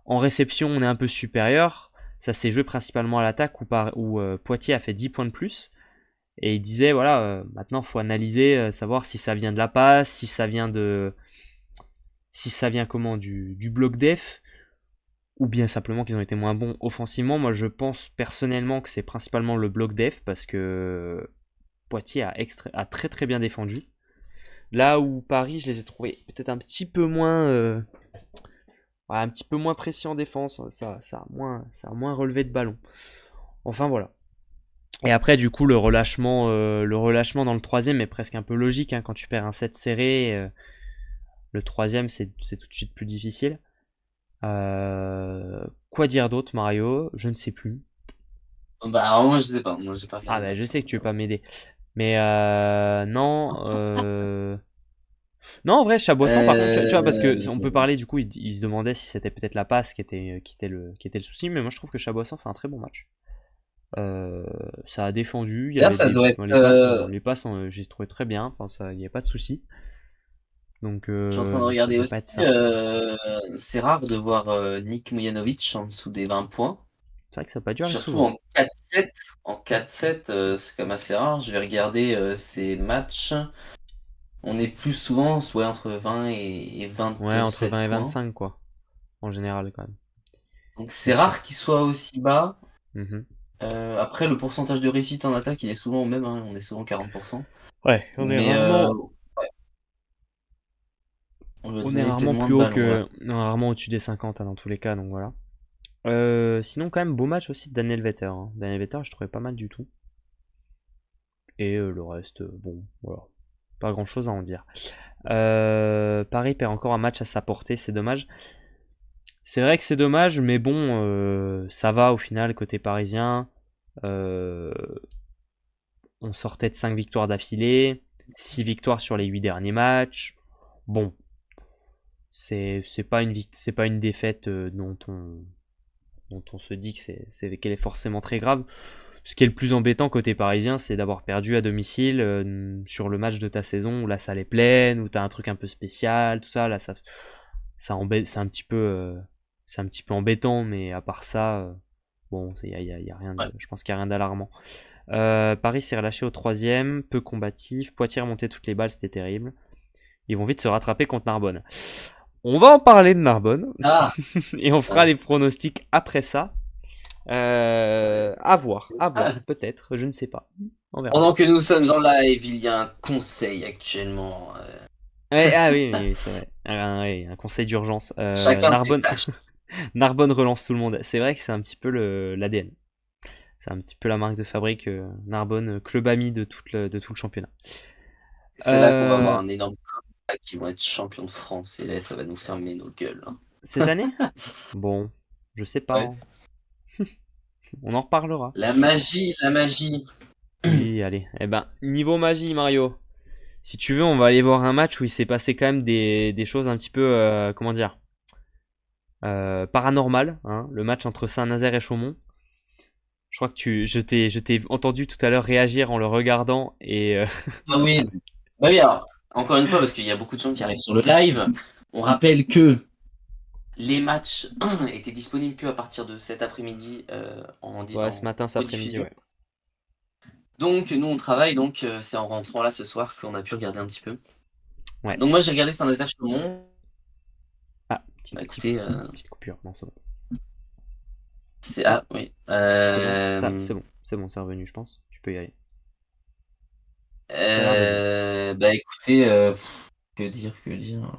En réception, on est un peu supérieur. Ça s'est joué principalement à l'attaque où Poitiers a fait 10 points de plus. Et il disait voilà, maintenant il faut analyser, savoir si ça vient de la passe, si ça vient comment du bloc def, ou bien simplement qu'ils ont été moins bons offensivement. Moi je pense personnellement que c'est principalement le bloc def parce que Poitiers a très très bien défendu. Là où Paris, je les ai trouvés peut-être un petit peu moins précis en défense. Ça a moins relevé de ballon. Enfin voilà. Et après, du coup, le relâchement dans le troisième est presque un peu logique, hein, quand tu perds un set serré. Le troisième, c'est tout de suite plus difficile. Quoi dire d'autre, Mario? Je ne sais plus. Bah, alors, moi, je sais pas. Moi, j'ai pas Ah regardé le bah je match, sais hein. que tu veux pas m'aider. Mais non. Non, en vrai, Chaboisson, par contre, tu vois, parce que on peut parler, du coup, il se demandait si c'était peut-être la passe qui était le souci, mais moi je trouve que Chaboisson fait un très bon match. Ça a défendu, il y D'ailleurs, avait ça des doit dans être. les passes, j'ai trouvé très bien, enfin ça, il n'y a pas de souci. Donc Je suis en train de ça regarder devrait aussi. pas être simple. C'est rare de voir Nick Mujanovic en dessous des 20 points. C'est vrai que ça n'a pas dû arriver Surtout souvent. en 4-7. En 4-7, c'est quand même assez rare. Je vais regarder ces matchs. On est plus souvent ouais, entre 20 et Ouais, entre 20 27 et points. 25, quoi. En général, quand même. Donc C'est c'est sûr. rare qu'il soit aussi bas. Mhm. Après, le pourcentage de réussite en attaque, il est souvent au même, hein, on est souvent 40%. Ouais, Mais ouais, on lui a on est donné peut-être rarement moins plus de haut ballons là. que, on est rarement au-dessus des 50 hein, dans tous les cas, donc voilà. Sinon, quand même, beau match aussi de Daniel Vetter, hein. Daniel Vetter, je trouvais pas mal du tout. Et le reste, bon, voilà. Pas grand chose à en dire. Paris perd encore un match à sa portée, c'est dommage. C'est vrai que c'est dommage, mais bon, ça va au final côté parisien. Euh, on sortait de 5 victoires d'affilée, 6 victoires sur les 8 derniers matchs. Bon, c'est pas c'est pas une défaite dont on se dit que qu'elle est forcément très grave. Ce qui est le plus embêtant côté parisien, c'est d'avoir perdu à domicile sur le match de ta saison où la salle est pleine, où t'as un truc un peu spécial, tout ça. Là, ça embête, c'est un petit peu embêtant, mais à part ça, bon, y a rien Ouais. je pense qu'il n'y a rien d'alarmant. Paris s'est relâché au troisième, peu combatif. Poitiers remontait toutes les balles, c'était terrible. Ils vont vite se rattraper contre Narbonne. On va en parler de Narbonne Ah, et on fera ah, les pronostics après ça. À voir, peut-être, je ne sais pas. On verra. pendant que nous sommes en live, il y a un conseil actuellement. Ouais, ah oui, oui, c'est vrai. Oui, un conseil d'urgence. Chacun ses tâches. Narbonne relance tout le monde. C'est vrai que c'est un petit peu l'ADN. C'est un petit peu la marque de fabrique. Narbonne, club ami de tout le championnat. C'est là qu'on va avoir Euh, un énorme comeback, qui vont être champions de France. Et là, ça va nous fermer nos gueules, hein. cette année? Bon, je sais pas, Ouais. hein. On en reparlera. La magie, la magie. Oui, allez. Eh ben, niveau magie, Mario. Si tu veux, on va aller voir un match où il s'est passé quand même des choses un petit peu, comment dire, paranormales, hein. Le match entre Saint-Nazaire et Chaumont. Je crois que je t'ai entendu tout à l'heure réagir en le regardant et Ah oui, bah oui, alors, encore une fois, parce qu'il y a beaucoup de gens qui arrivent sur le live, on rappelle que les matchs étaient disponibles que à partir de cet après-midi ouais, ce en matin, cet après-midi, rediffusion. ouais. Donc nous on travaille, donc c'est en rentrant là ce soir qu'on a pu regarder un petit peu. Ouais. Donc moi j'ai regardé Saint-Nazaire Chaumont. Ah, Bah écoutez, petite coupure. Non, c'est bon. c'est ah oui. C'est bon, c'est bon, c'est revenu, je pense. Tu peux y aller. Ça a l'air de bon. Bah écoutez, que dire, que dire?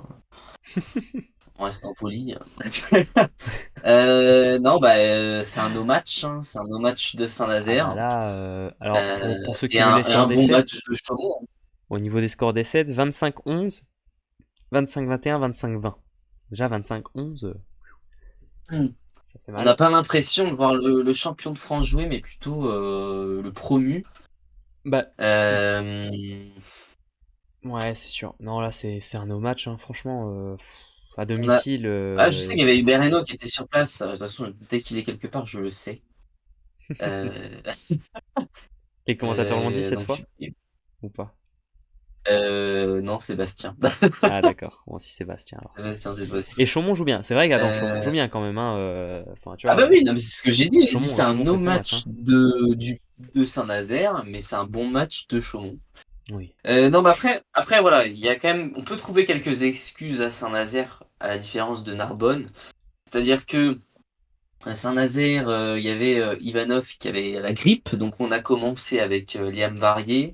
On reste impoli. Non, bah, c'est un no match, hein, c'est un no match de Ah bah Saint-Nazaire, là, alors pour ceux et qui veulent les un scores bon d'essai, match de Chaumont, hein. au niveau des scores d'essai, 25-11, 25-21, 25-20. Déjà 25-11, Mmh. ça fait On n'a mal. pas l'impression de voir le champion de France jouer, mais plutôt le promu. Bah, Euh, ouais, c'est sûr. Non, là, c'est un no match, hein, franchement. À on a... domicile, Ah, je sais qu'il y avait eu Bereno qui était sur place. De toute façon, dès qu'il est quelque part, je le sais. Euh, les commentateurs l'ont dit cette donc, fois ou pas? non, Sébastien. Ah d'accord, bon si Sébastien alors c'est Sébastien, c'est Et possible. Chaumont joue bien, c'est vrai qu'attends, Chaumont joue Euh, bien quand même, hein. Enfin tu Ah vois, bah oui, non, mais c'est ce que j'ai dit. J'ai dit c'est un Chaumont no fait son match, match hein. de Saint-Nazaire, mais c'est un bon match de Chaumont. Oui. Non, mais après voilà, il y a quand même, on peut trouver quelques excuses à Saint-Nazaire, à la différence de Narbonne. C'est-à-dire que à Saint-Nazaire, il y avait Ivanov qui avait la grippe, donc on a commencé avec Liam Varier.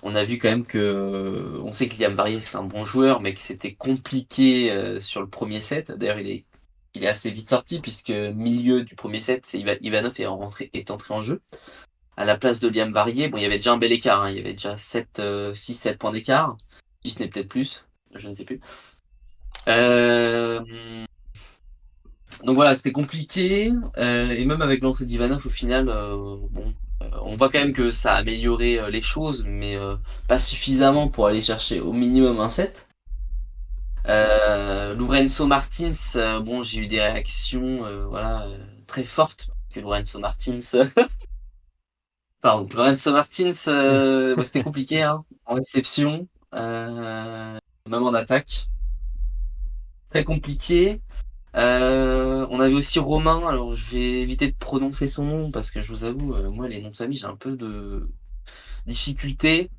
On a vu quand même que, on sait que Liam Varier c'est un bon joueur, mais que c'était compliqué sur le premier set. D'ailleurs, il est assez vite sorti puisque milieu du premier set, c'est Ivanov est entré en jeu à la place de Liam Varier. Bon, il y avait déjà un bel écart, hein. Il y avait déjà 6-7 points d'écart, si ce n'est peut-être plus, je ne sais plus. Euh, donc voilà, c'était compliqué. Et même avec l'entrée d'Ivanov, au final, bon, on voit quand même que ça a amélioré les choses, mais pas suffisamment pour aller chercher au minimum un set. Lorenzo Martins, bon, j'ai eu des réactions voilà, très fortes. Que Lorenzo Martins, pardon, Lorenzo Martins, bah, c'était compliqué hein, en réception, même en attaque. Très compliqué. On avait aussi Romain, alors je vais éviter de prononcer son nom parce que je vous avoue, moi les noms de famille, j'ai un peu de difficulté.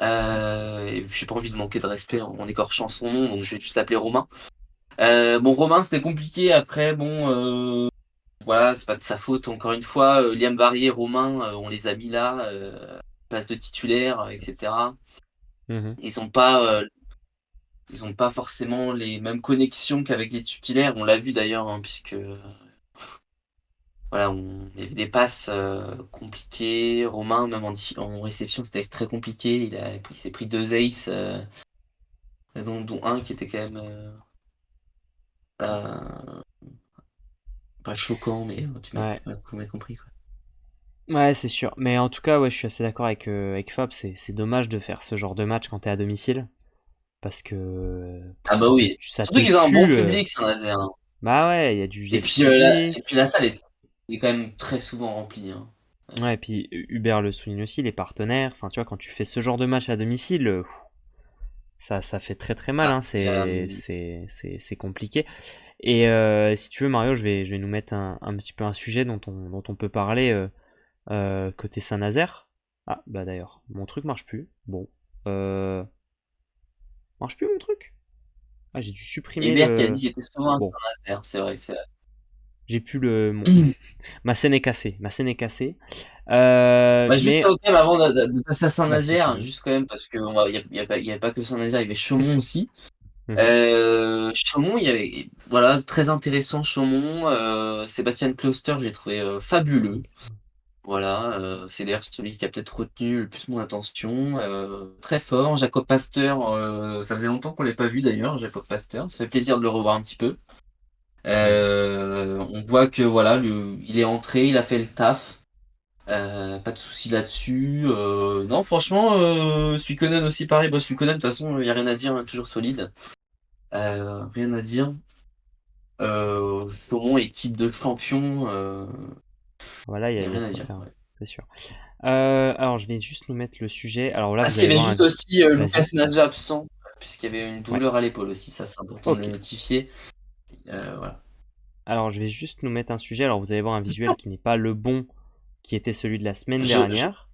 Et j'ai pas envie de manquer de respect en écorchant son nom, donc je vais juste l'appeler Romain. Bon, Romain, c'était compliqué. Après, bon, voilà, c'est pas de sa faute. Encore une fois, Liam Varier, Romain, on les a mis là, place de titulaire, etc. Mhm. Ils ont pas forcément les mêmes connexions qu'avec les titulaires. On l'a vu d'ailleurs, hein, puisque voilà, il y avait des passes compliquées. Romain, même en réception, c'était très compliqué. Il s'est pris 2 aces, dont un qui était quand même voilà, pas choquant, mais Ouais. tu m'as compris, quoi. Ouais, c'est sûr. Mais en tout cas, ouais, je suis assez d'accord avec Fab. C'est dommage de faire ce genre de match quand t'es à domicile. Parce que Ah bah oui. ça Surtout te qu'ils ont un bon tue. public, Saint-Nazaire, hein. Bah ouais, il y a Et du puis, public. la salle est quand même très souvent remplie, hein. Ouais, et puis Hubert le souligne aussi, les partenaires. Enfin, tu vois, quand tu fais ce genre de match à domicile, ça fait très très mal. Ah, Hein. et, C'est compliqué. Et si tu veux, Mario, je vais nous mettre un petit peu un sujet dont on peut parler côté Saint-Nazaire. Ah, bah d'ailleurs, mon truc marche plus. Bon. Marche plus mon truc? Ah, j'ai dû supprimer Hébert qui a dit le. qu'il était souvent à Bon, Saint-Nazaire, c'est vrai que c'est. j'ai plus le. Ma scène est cassée. Ma scène est cassée. Bah, juste Mais. quand même, avant de passer à Bah, si tu Saint-Nazaire, veux. juste quand même, parce qu'il y a pas que Saint-Nazaire, il y avait Chaumont aussi. Mhm. Chaumont, il y avait, voilà, très intéressant Chaumont. Sébastien Closter, j'ai trouvé fabuleux. Voilà, c'est d'ailleurs celui qui a peut-être retenu le plus mon attention. Très fort. Jacob Pasteur, ça faisait longtemps qu'on l'avait pas vu d'ailleurs, Jacob Pasteur. Ça fait plaisir de le revoir un petit peu. Mhm. On voit que voilà, il est entré, il a fait le taf. Pas de souci là-dessus. Non, franchement, Suikonen aussi pareil. Bah, Suikonen, de toute façon, il n'y a rien à dire, hein, toujours solide. Rien à dire. Chaumont, équipe de champion, Voilà, il n'y a il y a rien de à quoi dire. faire, Ouais. c'est sûr. Alors, je vais juste nous mettre le sujet. Alors là, Ah vous si, il y allez avait voir un. juste aussi Vas-y. Lucas Nadja absent, puisqu'il y avait une Ouais. douleur à l'épaule aussi, ça c'est important de Ok. le notifier. Voilà. Alors, je vais juste nous mettre un sujet. Alors, vous allez voir un visuel qui n'est pas le bon, qui était celui de la semaine Je dernière,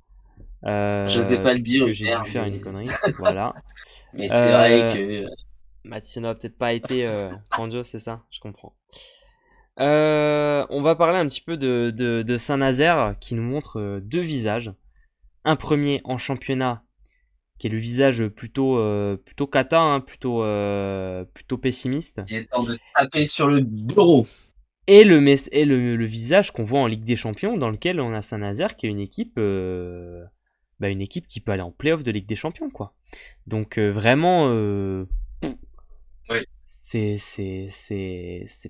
j'osais pas le dire, puisque j'ai dû Hubert, faire une connerie. Voilà. mais c'est vrai Euh, que Mathis n'a peut-être pas été grandiose, c'est ça? Je comprends. On va parler un petit peu de Saint-Nazaire qui nous montre deux visages. Un premier en championnat qui est le visage plutôt cata, hein, plutôt pessimiste. il est temps de taper sur le bureau. Et le visage qu'on voit en Ligue des Champions dans lequel on a Saint-Nazaire qui est une équipe qui peut aller en playoff de Ligue des Champions, quoi. Donc vraiment, Oui. c'est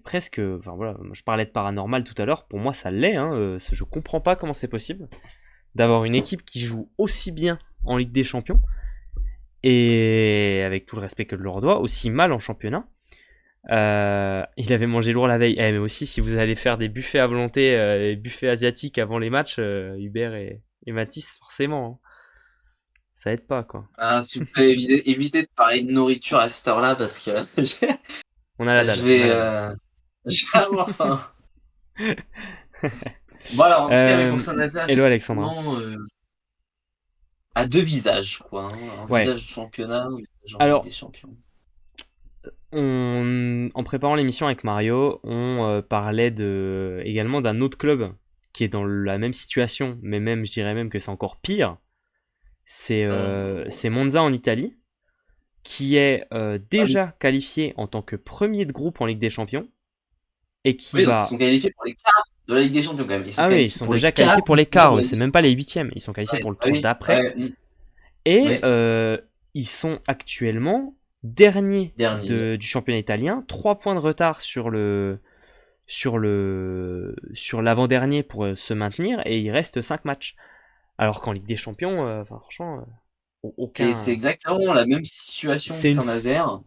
presque. Enfin voilà, je parlais de paranormal tout à l'heure. Pour moi, ça l'est. Hein, je comprends pas comment c'est possible d'avoir une équipe qui joue aussi bien en Ligue des Champions et avec tout le respect que je leur dois, aussi mal en championnat. Il avait mangé lourd la veille. Mais aussi, si vous allez faire des buffets à volonté, des buffets asiatiques avant les matchs, Hubert et Mathis, forcément, hein, ça aide pas, quoi. Ah, s'il vous plaît, évitez de parler de nourriture à cette heure-là parce que On a la je dalle, on a vais, la dalle. je vais avoir faim. Bon alors, en tout cas, mais pour Saint-Nazaire, Hello Alexandra. effectivement, à deux visages, quoi, hein. Un Ouais. visage de championnat, un visage en Ligue des Alors, Champions. en préparant l'émission avec Mario, on parlait également d'un autre club qui est dans la même situation, mais même, je dirais même que c'est encore pire. C'est Monza en Italie, qui est déjà qualifié en tant que premier de groupe en Ligue des Champions, et qui Oui, donc ils sont va. qualifiés pour les quarts de la Ligue des Champions quand même. Ils sont Ah oui, ils qualifiés sont pour les déjà quarts qualifiés pour les de quarts, la c'est Ligue même des pas les huitièmes, ils sont qualifiés Champions. pour le Ah tour oui, d'après, ouais, et oui, ils sont actuellement derniers dernier. Ouais. du championnat italien, 3 points de retard sur l'avant-dernier pour se maintenir, et il reste 5 matchs. Alors qu'en Ligue des Champions, franchement, C'est aucun. exactement la même situation que C'est une. Saint-Nazaire,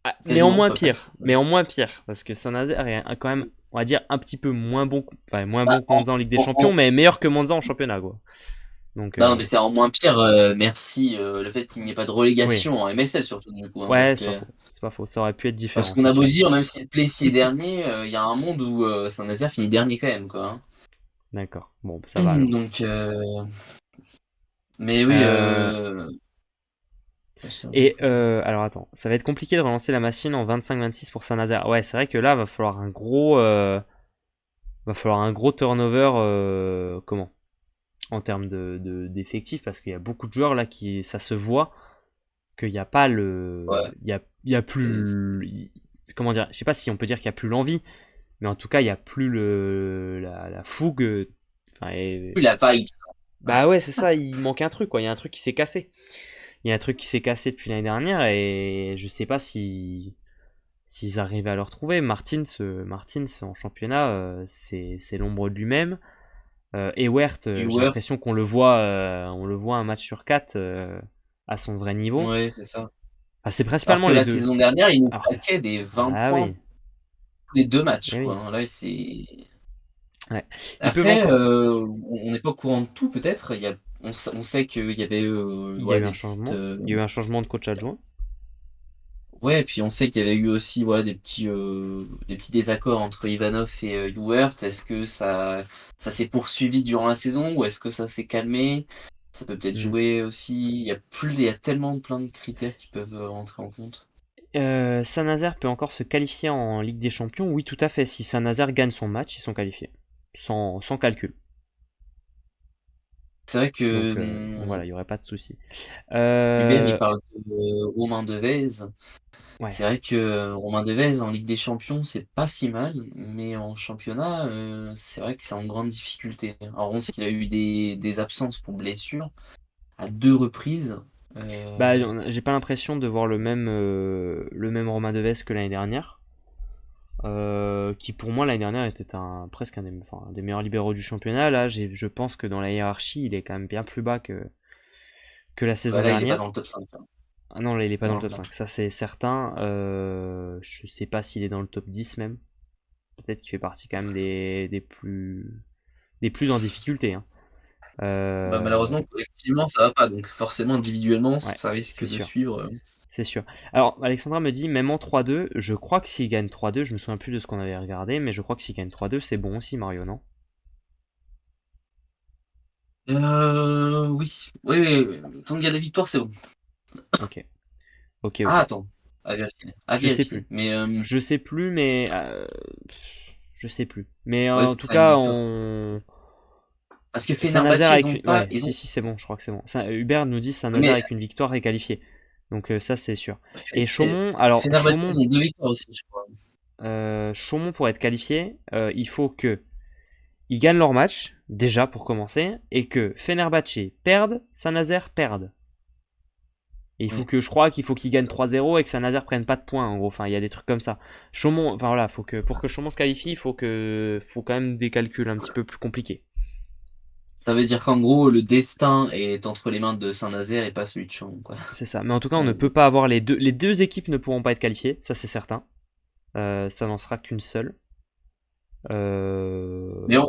Mais en quasiment moins pas pire. pire. Mais en moins pire. Parce que Saint-Nazaire est quand même, on va dire, un petit peu moins bon. Enfin, moins Bah, bon que Monza en Ligue des en- Champions, en- mais meilleur que Monza en championnat, quoi. Donc, non, mais c'est en moins pire, merci le fait qu'il n'y ait pas de oui. relégation en MSL surtout du coup, hein, parce Ouais, c'est pas que faux. c'est pas faux. Ça aurait pu être Parce différent, qu'on c'est a beau sûr. dire, même si le Plessis est dernier, il y a un monde où Saint-Nazaire finit dernier quand même, quoi. D'accord. Bon, ça va alors. Donc, mais oui, Euh, Et alors attends, ça va être compliqué de relancer la machine en 25-26 pour Saint-Nazaire. Ouais, c'est vrai que là, va falloir un gros turnover, comment? En termes d'effectifs, parce qu'il y a beaucoup de joueurs là qui, ça se voit qu'il n'y a pas ouais, il y a c'est plus, comment dire? Je sais pas si on peut dire qu'il y a plus l'envie, mais en tout cas, il y a plus la fougue. Enfin, plus la vibe. bah ouais, c'est ça. Il manque un truc, quoi. Il y a un truc qui s'est cassé. Il y a un truc qui s'est cassé depuis l'année dernière et je sais pas si s'ils arrivent à le retrouver. Martins en championnat, c'est l'ombre de lui-même. Ewert, j'ai Viewer, l'impression on le voit un match sur quatre à son vrai niveau. ouais, c'est ça. Ah, c'est Alors principalement que les la deux. saison dernière, il nous Alors, claquait des 20 ah points oui, tous les deux matchs, eh quoi. oui, Hein. Là, c'est. ouais. Ils peuvent Après, encore. on n'est pas au courant de tout, peut-être. On sait qu'il y avait Il y a ouais, eu un des petites. changement. Il y a eu un changement de coach adjoint. Ouais, et puis on sait qu'il y avait eu aussi ouais, des petits désaccords entre Ivanov et Ewert. Est-ce que ça s'est poursuivi durant la saison ou est-ce que ça s'est calmé? Ça peut peut-être Hmm. jouer aussi. Il y a tellement plein de critères qui peuvent rentrer en compte. Saint-Nazaire peut encore se qualifier en Ligue des Champions. Oui, tout à fait. Si Saint-Nazaire gagne son match, ils sont qualifiés. Sans calcul. C'est vrai que Donc voilà, il n'y aurait pas de souci. Hubert, il Euh, parle de Romain Devez. ouais. C'est vrai que Romain Devez en Ligue des Champions, c'est pas si mal, mais en championnat, c'est vrai que c'est en grande difficulté. Alors on sait qu'il a eu des absences pour blessure à deux reprises. Bah, Euh, j'ai pas l'impression de voir le même Romain Deves que l'année dernière. Qui pour moi l'année dernière était presque un des meilleurs libéraux du championnat. Là, je pense que dans la hiérarchie, il est quand même bien plus bas que la Bah saison là, il est pas dernière. dans le top 5. Hein. Ah non, là, il est pas dans le Non, top non. 5, ça c'est certain. Je sais pas s'il est dans le top 10 même. Peut-être qu'il fait partie quand même des plus en difficulté, hein. Bah, Euh, malheureusement, collectivement, ça va pas. Donc forcément, individuellement, ouais, ça risque c'est de sûr. suivre. C'est sûr. Alors, Alexandra me dit, même en 3-2, je crois que s'il gagne 3-2, je me souviens plus de ce qu'on avait regardé, mais je crois que s'il gagne 3-2, c'est bon aussi, Mario, non? Oui. Oui, oui, oui. Tant qu'il y a des victoires, c'est bon. Ok. Ok, Ah, ok. attends. À vérifier. À Je sais vérifier. plus. Mais Je sais plus, mais... je sais plus. Mais ouais, en c'est tout ça, une cas, victoire. on... Parce que Saint-Nazaire Fenerbahçe, avec une... Ouais, ils si, ont. si, c'est bon, je crois que c'est bon. Hubert nous dit Saint-Nazaire Mais avec une victoire est qualifié. Donc ça, c'est sûr. Et Fe- Chaumont, alors Fenerbahçe, ils ont deux victoires aussi, je crois. Chaumont pour être qualifié, il faut que ils gagnent leur match, déjà pour commencer, et que Fenerbahçe perde, Saint-Nazaire perde. Et il faut Ouais. que, je crois qu'il faut qu'ils gagnent 3-0 et que Saint-Nazaire prenne pas de points, en gros. Enfin, il y a des trucs comme ça. Chaumont, enfin voilà, pour que Chaumont se qualifie, faut quand même des calculs un petit peu plus compliqués. Ça veut dire qu'en gros, le destin est entre les mains de Saint-Nazaire et pas celui de Chaumont, quoi. C'est ça. Mais en tout cas, on En ne peut gros. pas avoir les deux. Les deux équipes ne pourront pas être qualifiées, ça c'est certain. Ça n'en sera qu'une seule. Mais on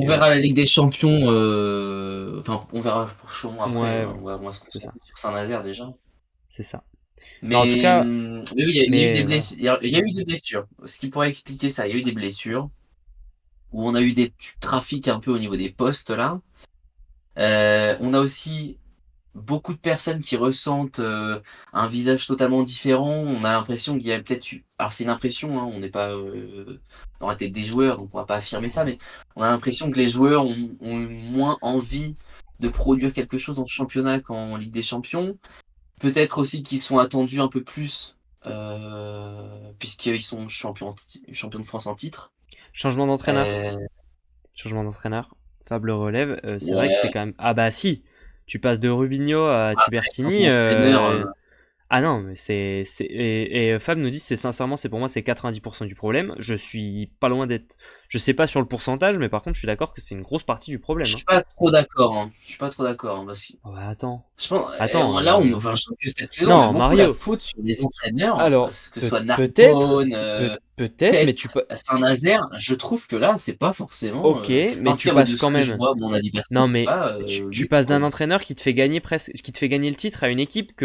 Et verra voilà. la Ligue des Champions. Enfin, on verra pour Chaumont après. Ouais, On voilà. va moins se C'est ça. concentrer sur Saint-Nazaire déjà. C'est ça. Mais en tout Mais, cas, mais oui, il y a eu des mais voilà. blessures. Il y a eu des blessures. Ce qui pourrait expliquer ça, il y a eu des blessures où on a eu du trafic un peu au niveau des postes là. On a aussi beaucoup de personnes qui ressentent un visage totalement différent. On a l'impression qu'il y a peut-être eu. Alors c'est une impression, hein, on n'est pas dans la tête des joueurs, donc on va pas affirmer ça, mais on a l'impression que les joueurs ont eu moins envie de produire quelque chose en championnat qu'en Ligue des Champions. Peut-être aussi qu'ils sont attendus un peu plus, puisqu'ils sont champions de France en titre. Changement d'entraîneur. Euh, Changement d'entraîneur. Fable relève. C'est vrai que c'est ouais, quand même. Ah bah si. Tu passes de Rubinho à après, Tubertini. changement d'entraîneur, Ah non, mais et Fab nous dit, c'est sincèrement, c'est pour moi, c'est 90% du problème. Je suis pas loin d'être. Je sais pas sur le pourcentage, mais par contre, je suis d'accord que c'est une grosse partie du je problème, hein. suis pas trop d'accord. Hein. Je suis pas trop d'accord, hein, parce que Oh, bah, attends. je pense, Attends. là, enfin, je trouve que cette saison, on met Non, beaucoup la Mario. faute sur les entraîneurs, Alors, parce que ce soit peut-être. Narbonne, Peut-être, mais Tête, tu peux. Saint-Nazaire. Je trouve que là, c'est pas forcément. Ok, Enfin, mais en tout tu cas, moi, de passes ce quand que je même. vois, mon avis perso, Non, c'est mais pas tu lui, passes quoi. d'un entraîneur qui te fait gagner presque, qui te fait gagner le titre à une équipe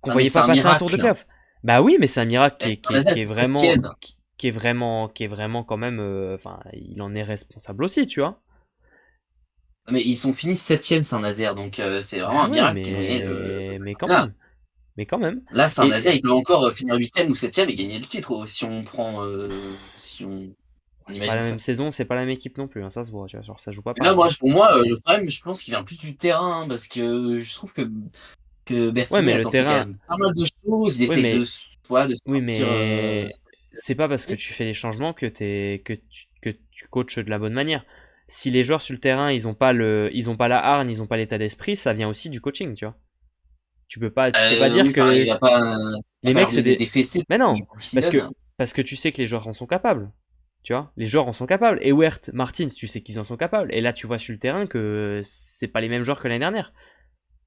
qu'on Non, mais voyait c'est pas un passer un tour de miracle, hein. playoff. Bah oui, mais c'est un miracle Et Saint-Nazaire est septième. qui est vraiment quand même, enfin, il en est responsable aussi, tu vois. Non, mais ils sont finis septième Saint-Nazaire, donc c'est vraiment Bah un ouais, miracle qu'ils ont gagné le mais quand championnat. même, mais quand même. Là, Et Saint-Nazaire, ils peuvent encore finir huitième ou septième et gagner le titre si on prend, si on c'est pas imagine la même ça. saison, c'est pas la même équipe non plus, hein, ça se voit, tu vois, genre ça joue pas Mais là, pareil, moi, hein. pour moi, le problème, je pense qu'il vient plus du terrain, hein, parce que je trouve que Ouais, Bertigny mais a le tenté quand terrain, même pas mal de choses. Il oui, essaye mais de oui, sortir. mais c'est pas parce que tu fais les changements que tu coaches de la bonne manière. Si les joueurs sur le terrain, ils ont pas la hargne, ils ont pas l'état d'esprit, ça vient aussi du coaching, tu vois. Tu peux pas dire Oui, pareil, que il va les pas mecs leur c'est donner des. des fessées Mais non, pour qu'ils s'y parce que donnent. parce que tu sais que les joueurs en sont capables. Tu vois, les joueurs en sont capables. Et Wert, Martins, tu sais qu'ils en sont capables. Et là, tu vois sur le terrain que c'est pas les mêmes joueurs que l'année dernière.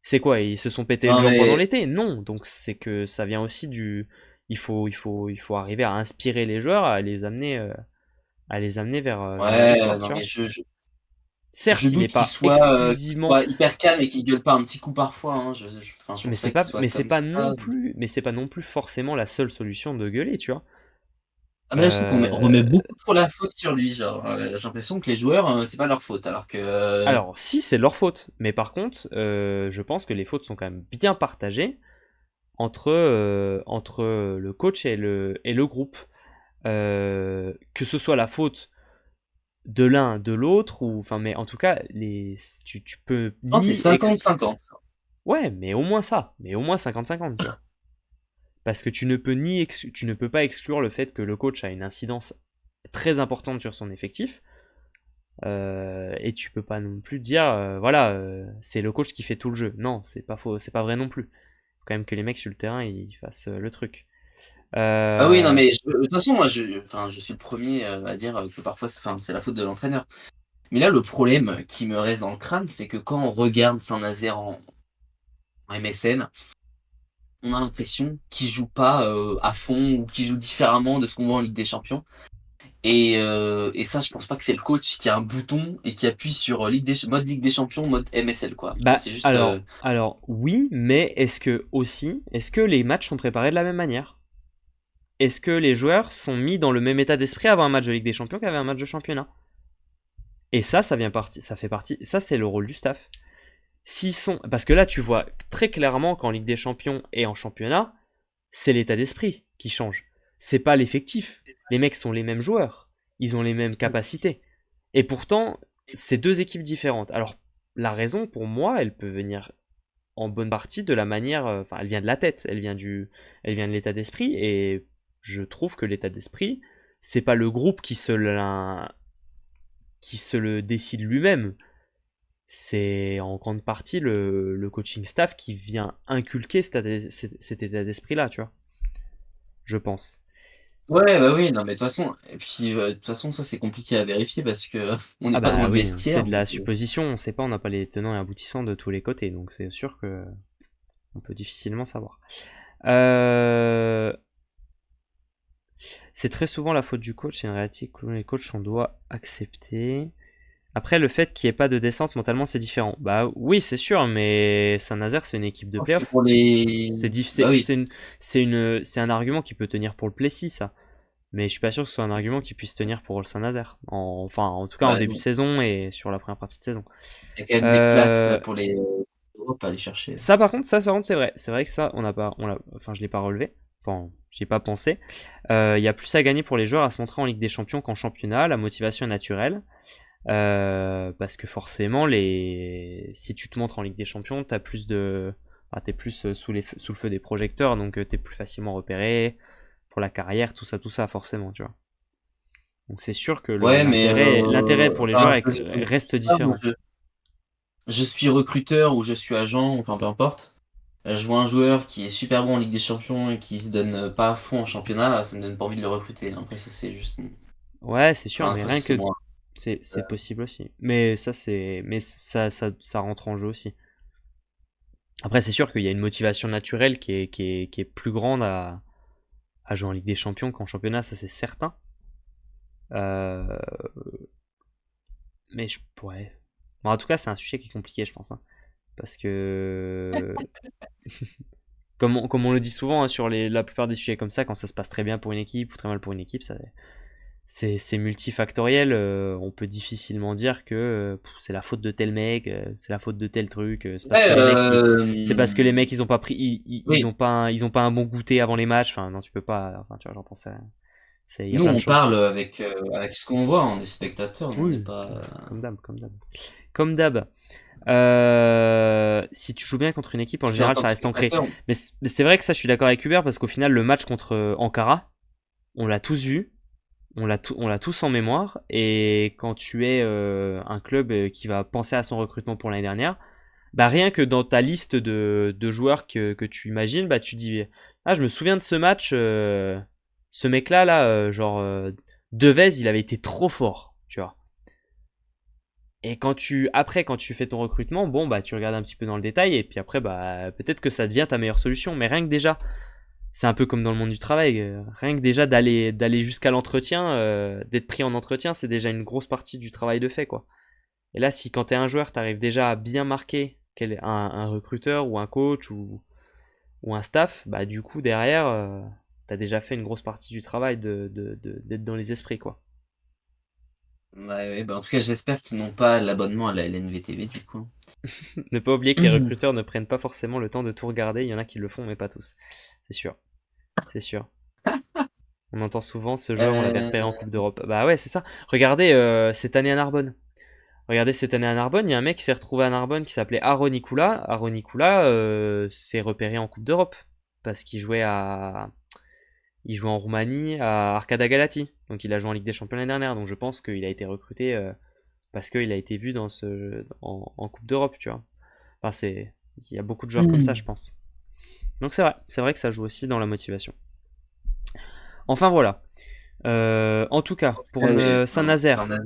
C'est quoi? Ils se sont pété une Non, jambe pendant mais l'été? Non. Donc c'est que ça vient aussi du. Il faut arriver à inspirer les joueurs, à les amener vers la ouais, victoire, tu non, mais vois. je Certes, il n'est doute pas qu'il exclusivement. soit hyper calme et qu'il gueule pas un petit coup parfois, hein. Enfin, je pense pas qu'il soit comme ça. Mais c'est pas non plus forcément la seule solution de gueuler, tu vois. Ah, mais là, je trouve qu'on Euh, remet beaucoup trop la faute sur lui. Genre, j'ai l'impression que les joueurs, c'est pas leur faute. Alors que. Alors, si, c'est de leur faute. Mais par contre, je pense que les fautes sont quand même bien partagées entre le coach et le groupe. Que ce soit la faute de l'un, de l'autre, ou enfin, mais en tout cas, tu peux Je pense que c'est ni 50-50. ouais, mais au moins ça, mais au moins 50-50, tu vois. Parce que tu ne peux pas exclure le fait que le coach a une incidence très importante sur son effectif. Et tu peux pas non plus dire, voilà, c'est le coach qui fait tout le jeu. Non, c'est pas faux, c'est pas vrai non plus. Faut quand même que les mecs sur le terrain ils fassent le truc. Ah oui, non, Euh, mais de toute façon, moi, enfin, je suis le premier à dire que parfois, enfin, c'est la faute de l'entraîneur. Mais là, le problème qui me reste dans le crâne, c'est que quand on regarde Saint-Nazaire en MSN, on a l'impression qu'ils jouent pas à fond ou qu'ils jouent différemment de ce qu'on voit en Ligue des Champions. Et ça, je pense pas que c'est le coach qui a un bouton et qui appuie sur mode Ligue des Champions, mode MSL, quoi. Je pense que Bah c'est juste. alors oui, mais est-ce que les matchs sont préparés de la même manière? Est-ce que les joueurs sont mis dans le même état d'esprit avant un match de Ligue des Champions qu'avant un match de championnat? Et ça fait partie, ça c'est le rôle du staff. S'ils sont, parce que là tu vois très clairement qu'en Ligue des Champions et en championnat, c'est l'état d'esprit qui change. C'est pas l'effectif. Les mecs sont les mêmes joueurs, ils ont les mêmes capacités. Et pourtant, c'est deux équipes différentes. Alors la raison pour moi, elle peut venir en bonne partie de la manière, enfin elle vient de la tête, elle vient de l'état d'esprit et je trouve que l'état d'esprit, c'est pas le groupe qui se le décide lui-même. C'est en grande partie le coaching staff qui vient inculquer cet état d'esprit-là, tu vois. Je pense. Ouais, bah oui, non, mais de toute façon, et puis de toute façon, ça c'est compliqué à vérifier parce que on Ah n'est pas dans bah le oui, c'est vestiaire. de la supposition, on sait pas, on n'a pas les tenants et aboutissants de tous les côtés, donc c'est sûr que on peut difficilement savoir. Euh, C'est très souvent la faute du coach, c'est une réalité que les coachs on doit accepter. Après, le fait qu'il n'y ait pas de descente mentalement, c'est différent. Bah oui, c'est sûr, mais Saint-Nazaire, c'est une équipe de Et playoff. pour les. Bah oui. C'est un argument qui peut tenir pour le Plessis, ça. Mais je suis pas sûr que ce soit un argument qui puisse tenir pour le Saint-Nazaire. Enfin, en tout cas, en Ouais, début de bon. saison et sur la première partie de saison. Il y a quand même des places Euh, pour les Europes à aller chercher. par contre, c'est vrai. C'est vrai que ça, on n'a pas, enfin, je l'ai pas relevé. Enfin, j'y ai pas pensé. Il y a plus à gagner pour les joueurs à se montrer en Ligue des Champions qu'en championnat. La motivation est naturelle. Parce que forcément, si tu te montres en Ligue des Champions, t'es plus sous le feu des projecteurs, donc t'es plus facilement repéré pour la carrière, tout ça, forcément, tu vois. Donc c'est sûr que Ouais, mais l'intérêt pour les joueurs enfin, reste différent. je suis recruteur ou je suis agent, enfin peu importe. Je vois un joueur qui est super bon en Ligue des Champions et qui se donne pas à fond en championnat, ça me donne pas envie de le recruter. Après, ça c'est juste. Ouais, c'est sûr, Enfin, mais après, rien c'est que moi. c'est possible aussi. Mais ça rentre en jeu aussi. Après, c'est sûr qu'il y a une motivation naturelle qui est plus grande à jouer en Ligue des Champions qu'en championnat, ça c'est certain. Euh, mais je pourrais. Bon, en tout cas, c'est un sujet qui est compliqué, je pense, hein. Parce que comme on le dit souvent hein, sur la plupart des sujets comme ça, quand ça se passe très bien pour une équipe ou très mal pour une équipe, c'est multifactoriel. On peut difficilement dire que c'est la faute de tel mec, c'est la faute de tel truc. C'est parce Ouais, que c'est parce que les mecs ils ont pas pris, oui, ils ont pas un bon goûter avant les matchs. Enfin non, tu peux pas. Enfin tu vois, j'entends ça. Il y a nous plein de on choses. parle avec ce qu'on voit, on est spectateur, nous, on n'est Oui, pas. comme d'hab, comme d'hab. Comme d'hab. Si tu joues bien contre une équipe, en Puis en général, tant ça que reste ancré. spectateur, Mais c'est vrai que ça, je suis d'accord avec Hubert, parce qu'au final, le match contre Ankara, on l'a tous vu, on l'a tous en mémoire, et quand tu es un club qui va penser à son recrutement pour l'année dernière, bah rien que dans ta liste de joueurs que tu imagines, bah tu dis, ah, je me souviens de ce match, ce mec-là, Devez, il avait été trop fort, tu vois. Et quand tu fais ton recrutement, bon, bah, tu regardes un petit peu dans le détail, et puis après, bah, peut-être que ça devient ta meilleure solution. Mais rien que déjà, c'est un peu comme dans le monde du travail, rien que déjà d'aller jusqu'à l'entretien, d'être pris en entretien, c'est déjà une grosse partie du travail de fait, quoi. Et là, si quand t'es un joueur, t'arrives déjà à bien marquer un recruteur ou un coach ou un staff, bah, du coup, derrière, t'as déjà fait une grosse partie du travail d'être dans les esprits, quoi. ouais, bah, en tout cas, j'espère qu'ils n'ont pas l'abonnement à la LNVTV du coup. Ne pas oublier que les recruteurs ne prennent pas forcément le temps de tout regarder. Il y en a qui le font, mais pas tous. C'est sûr. C'est sûr. On entend souvent ce joueur, on l'avait repéré en Euh, Coupe d'Europe. Bah ouais, c'est ça. Regardez cette année à Narbonne. Regardez cette année à Narbonne, il y a un mec qui s'est retrouvé à Narbonne qui s'appelait Aaron Nicoula. Aaron Nicoula s'est repéré en Coupe d'Europe parce il jouait en Roumanie à Arcada Galati. Donc il a joué en Ligue des Champions l'année dernière. Donc je pense qu'il a été recruté parce qu'il a été vu en Coupe d'Europe, tu vois. Enfin, il y a beaucoup de joueurs comme ça, je pense. Donc c'est vrai que ça joue aussi dans la motivation. Enfin voilà. En tout cas, pour ouais, c'est Saint-Nazaire, un hasard.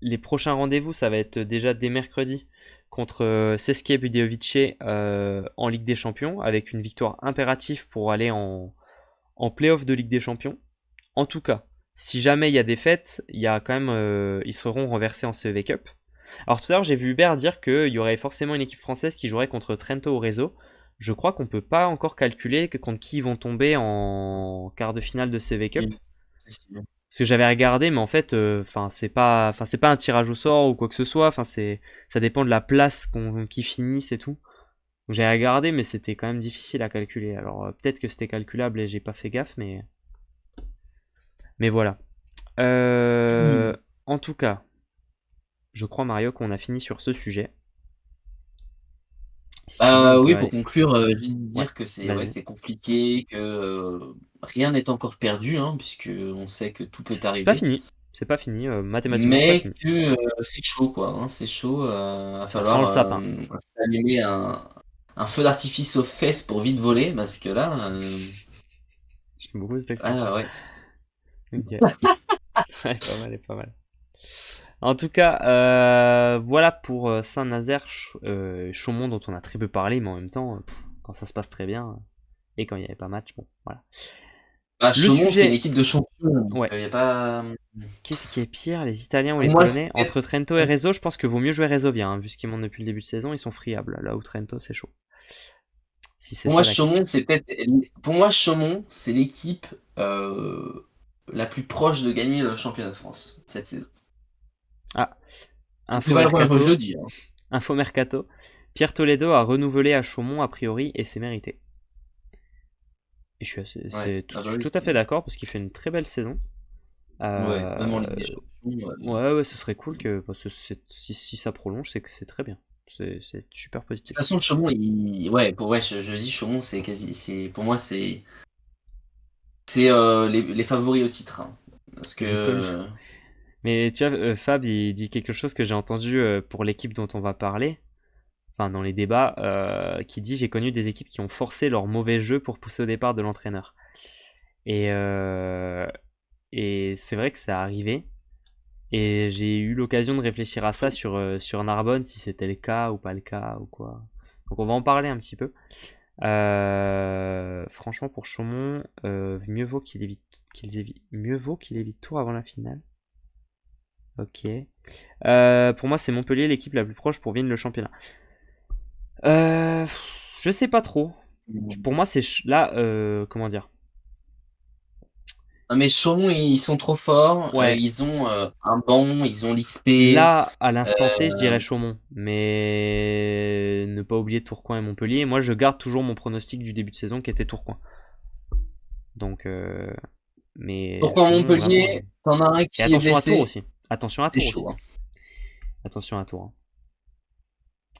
les prochains rendez-vous, ça va être déjà dès mercredi contre Seskia Budejovice en Ligue des Champions, avec une victoire impérative pour aller en play-off de Ligue des Champions. En tout cas, si jamais il y a des fêtes, il y a quand même, ils seront renversés en CEV Cup. Alors tout à l'heure, j'ai vu Hubert dire qu'il y aurait forcément une équipe française qui jouerait contre Trento au réseau. Je crois qu'on peut pas encore calculer que contre qui ils vont tomber en quart de finale de CEV Cup. Oui, Parce que j'avais regardé, mais en fait, c'est pas un tirage au sort ou quoi que ce soit. Ça dépend de la place qui finisse et tout. Donc j'avais regardé, mais c'était quand même difficile à calculer. Alors peut-être que c'était calculable et j'ai pas fait gaffe, mais voilà. Hmm. En tout cas, je crois Mario qu'on a fini sur ce sujet. Si tu veux, on peut Oui, pour aller. conclure, juste Ouais, dire que vas-y. c'est compliqué, que rien n'est encore perdu, hein, puisque on sait que tout peut C'est pas arriver. fini. C'est pas fini. Mathématiquement, c'est pas Mais fini. que c'est chaud, quoi. Hein, c'est chaud. Va Ça sent falloir le sapin. s'allumer un feu d'artifice aux fesses pour vite voler, parce que là, J'aime beaucoup cette expression. ah ouais. Ok. Ouais, pas mal, pas mal. En tout cas, voilà pour Saint-Nazaire, Chaumont dont on a très peu parlé, mais en même temps, quand ça se passe très bien et quand il n'y avait pas match, bon, voilà. Bah, Le Chaumont, c'est une sujet, équipe de champions, donc ouais. y a pas. Qu'est-ce qui est pire, les Italiens ou Pour les moi, c'est Polonais? peut-être. Entre Trento et Rezo, je pense que vaut mieux jouer Rezovia, hein, vu ce qu'ils montrent depuis le début de saison, ils sont friables. Là où Trento, c'est chaud. Si c'est Pour moi, ça la question. Chaumont, c'est peut-être. Pour moi, Chaumont, c'est l'équipe la plus proche de gagner le championnat de France cette saison. Ah, C'est info pas la première fois que je le mercato, dis. Hein. info mercato. Pierre Toledo a renouvelé à Chaumont a priori et c'est mérité. Et Ouais. Ah je bah suis oui, tout à fait d'accord parce qu'il fait une très belle saison. ouais, même en Euh, Ligue des Champions. ouais, ce serait cool que parce que si ça prolonge, c'est que c'est très bien. C'est super De toute positif. façon, Chaumont, ouais, je dis Chaumont, pour moi, c'est les favoris au titre. Hein. Parce J'ai connu. que, Mais tu vois, Fab, il dit quelque chose que j'ai entendu pour l'équipe dont on va parler, enfin dans les débats, qui dit j'ai connu des équipes qui ont forcé leur mauvais jeu pour pousser au départ de l'entraîneur. Et, euh, et c'est vrai que ça arrivé. Et j'ai eu l'occasion de réfléchir à ça sur Narbonne, si c'était le cas ou pas le cas ou quoi. Donc on va en parler un petit peu. Franchement, pour Chaumont, mieux vaut qu'il évite Tours avant la finale. Ok. Pour moi, c'est Montpellier l'équipe la plus proche pour vaincre le championnat. Je sais pas trop. Pour moi, c'est là, comment dire? Non, mais Chaumont, ils sont trop forts. Ouais, Ils ont un banc, ils ont l'XP. là, à l'instant T, je dirais Chaumont. Mais ne pas oublier Tourcoing et Montpellier. Moi, je garde toujours mon pronostic du début de saison qui était Tourcoing. Donc, mais Pourquoi Chaumont, vraiment. Montpellier, t'en as un Et qui est attention à Tours blessé. aussi. Attention à C'est Tours aussi. chaud, hein. Attention à Tours, hein.